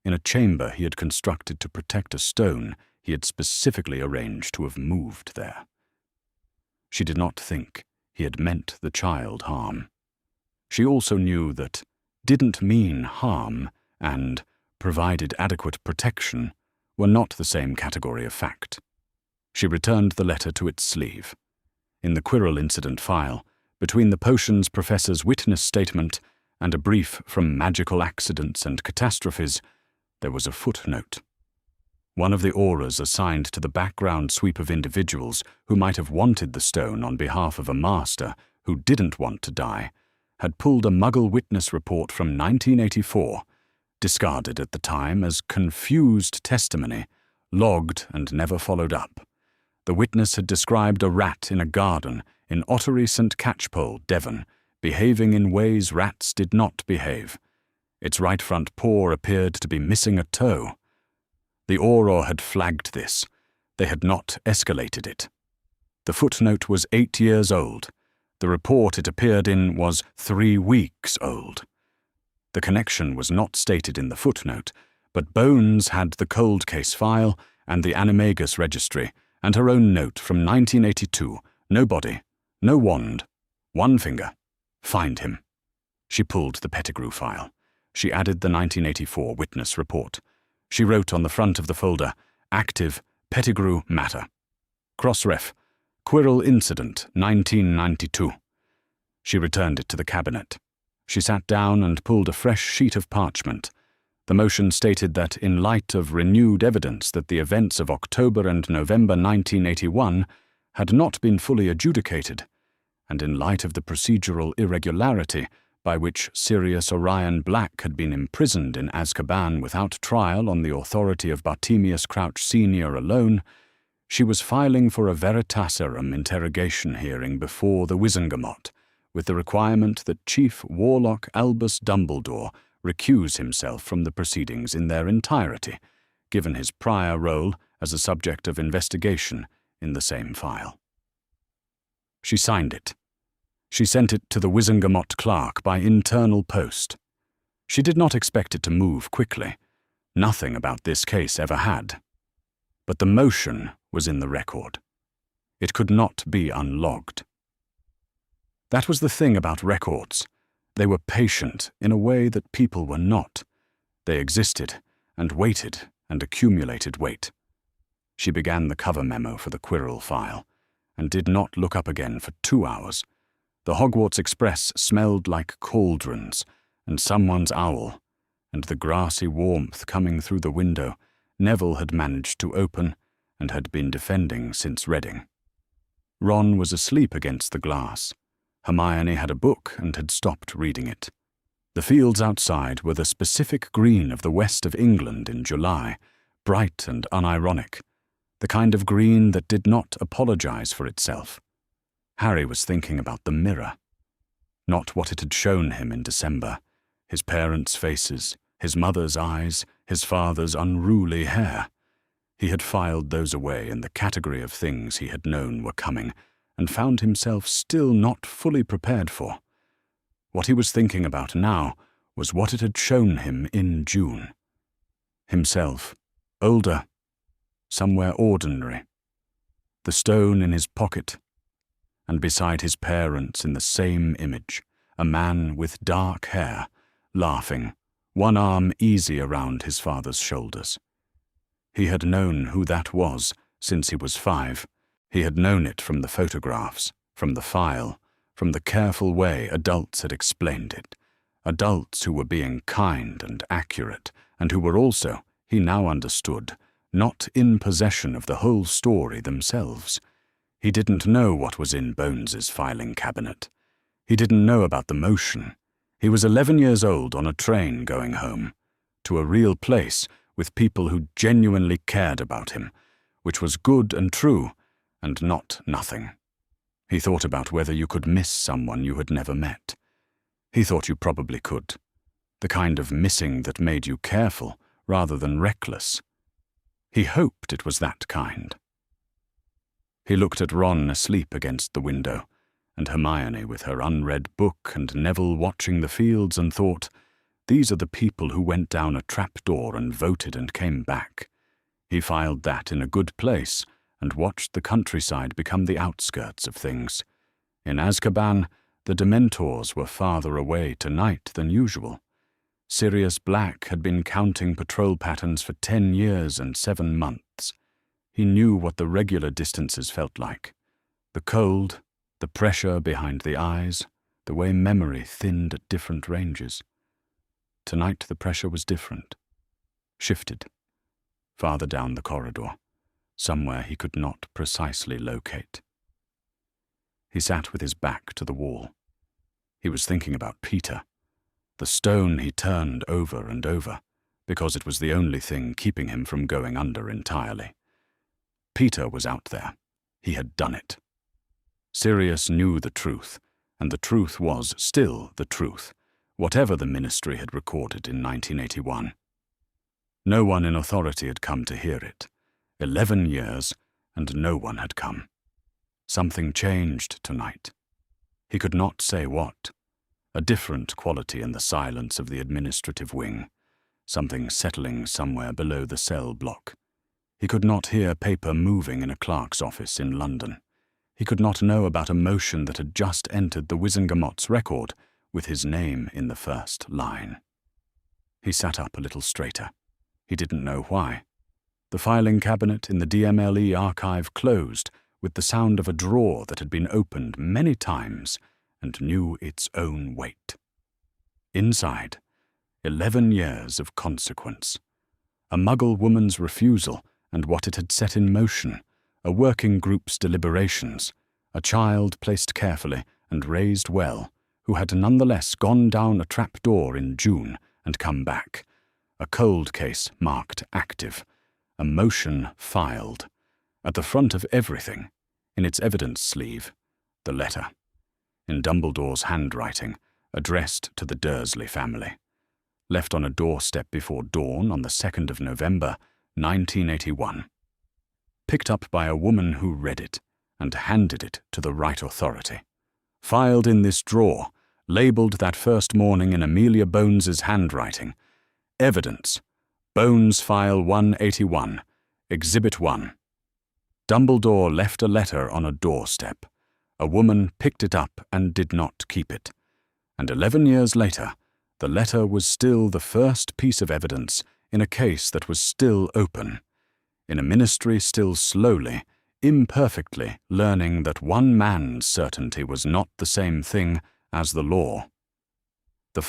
in a chamber he had constructed to protect a stone he had specifically arranged to have moved there. She did not think he had meant the child harm. She also knew that, didn't mean harm and provided adequate protection were not the same category of fact. She returned the letter to its sleeve. In the Quirrell incident file, between the potions professor's witness statement and a brief from Magical Accidents and Catastrophes, there was a footnote. One of the auras assigned to the background sweep of individuals who might have wanted the stone on behalf of a master who didn't want to die had pulled a Muggle witness report from 1984, discarded at the time as confused testimony, logged and never followed up. The witness had described a rat in a garden in Ottery St. Catchpole, Devon, behaving in ways rats did not behave. Its right front paw appeared to be missing a toe. The Auror had flagged this. They had not escalated it. The footnote was 8 years old. The report it appeared in was 3 weeks old. The connection was not stated in the footnote, but Bones had the cold case file and the Animagus registry, and her own note from 1982, no body, no wand, 1 finger. Find him. She pulled the Pettigrew file. She added the 1984 witness report. She wrote on the front of the folder, Active, Pettigrew Matter. Crossref, Quirrell Incident, 1992. She returned it to the cabinet. She sat down and pulled a fresh sheet of parchment. The motion stated that in light of renewed evidence that the events of October and November 1981 had not been fully adjudicated, and in light of the procedural irregularity by which Sirius Orion Black had been imprisoned in Azkaban without trial on the authority of Bartemius Crouch Sr. alone, she was filing for a veritaserum interrogation hearing before the Wizengamot, with the requirement that Chief Warlock Albus Dumbledore recuse himself from the proceedings in their entirety, given his prior role as a subject of investigation in the same file. She signed it. She sent it to the Wizengamot clerk by internal post. She did not expect it to move quickly. Nothing about this case ever had. But the motion was in the record. It could not be unlogged. That was the thing about records. They were patient in a way that people were not. They existed and waited and accumulated weight. She began the cover memo for the Quirrell file and did not look up again for 2 hours. The Hogwarts Express smelled like cauldrons and someone's owl, and the grassy warmth coming through the window Neville had managed to open and had been defending since Reading. Ron was asleep against the glass. Hermione had a book and had stopped reading it. The fields outside were the specific green of the west of England in July, bright and unironic, the kind of green that did not apologize for itself. Harry was thinking about the mirror. Not what it had shown him in December, his parents' faces, his mother's eyes, his father's unruly hair. He had filed those away in the category of things he had known were coming, and found himself still not fully prepared for. What he was thinking about now was what it had shown him in June. Himself, older, somewhere ordinary. The stone in his pocket, and beside his parents in the same image, a man with dark hair, laughing, one arm easy around his father's shoulders. He had known who that was since he was 5. He had known it from the photographs, from the file, from the careful way adults had explained it. Adults who were being kind and accurate, and who were also, he now understood, not in possession of the whole story themselves. He didn't know what was in Bones's filing cabinet. He didn't know about the motion. He was 11 years old on a train going home, to a real place with people who genuinely cared about him, which was good and true, and not nothing. He thought about whether you could miss someone you had never met. He thought you probably could. The kind of missing that made you careful rather than reckless. He hoped it was that kind. He looked at Ron asleep against the window, and Hermione with her unread book and Neville watching the fields, and thought, these are the people who went down a trapdoor and voted and came back. He filed that in a good place and watched the countryside become the outskirts of things. In Azkaban, the Dementors were farther away tonight than usual. Sirius Black had been counting patrol patterns for 10 years and 7 months. He knew what the regular distances felt like. The cold, the pressure behind the eyes, the way memory thinned at different ranges. Tonight the pressure was different. Shifted. Farther down the corridor. Somewhere he could not precisely locate. He sat with his back to the wall. He was thinking about Peter, the stone he turned over and over, because it was the only thing keeping him from going under entirely. Peter was out there. He had done it. Sirius knew the truth, and the truth was still the truth, whatever the ministry had recorded in 1981. No one in authority had come to hear it. 11 years, and no one had come. Something changed tonight. He could not say what. A different quality in the silence of the administrative wing. Something settling somewhere below the cell block. He could not hear paper moving in a clerk's office in London. He could not know about a motion that had just entered the Wizengamot's record with his name in the first line. He sat up a little straighter. He didn't know why. The filing cabinet in the DMLE archive closed with the sound of a drawer that had been opened many times and knew its own weight. Inside, 11 years of consequence. A Muggle woman's refusal and what it had set in motion, a working group's deliberations, a child placed carefully and raised well, who had nonetheless gone down a trapdoor in June and come back, a cold case marked active, a motion filed. At the front of everything, in its evidence sleeve, the letter. In Dumbledore's handwriting, addressed to the Dursley family. Left on a doorstep before dawn on the 2nd of November, 1981. Picked up by a woman who read it and handed it to the right authority. Filed in this drawer, labelled that first morning in Amelia Bones's handwriting. Evidence. Bones File 181, Exhibit 1. Dumbledore left a letter on a doorstep. A woman picked it up and did not keep it. And 11 years later, the letter was still the first piece of evidence in a case that was still open, in a ministry still slowly, imperfectly learning that one man's certainty was not the same thing as the law. The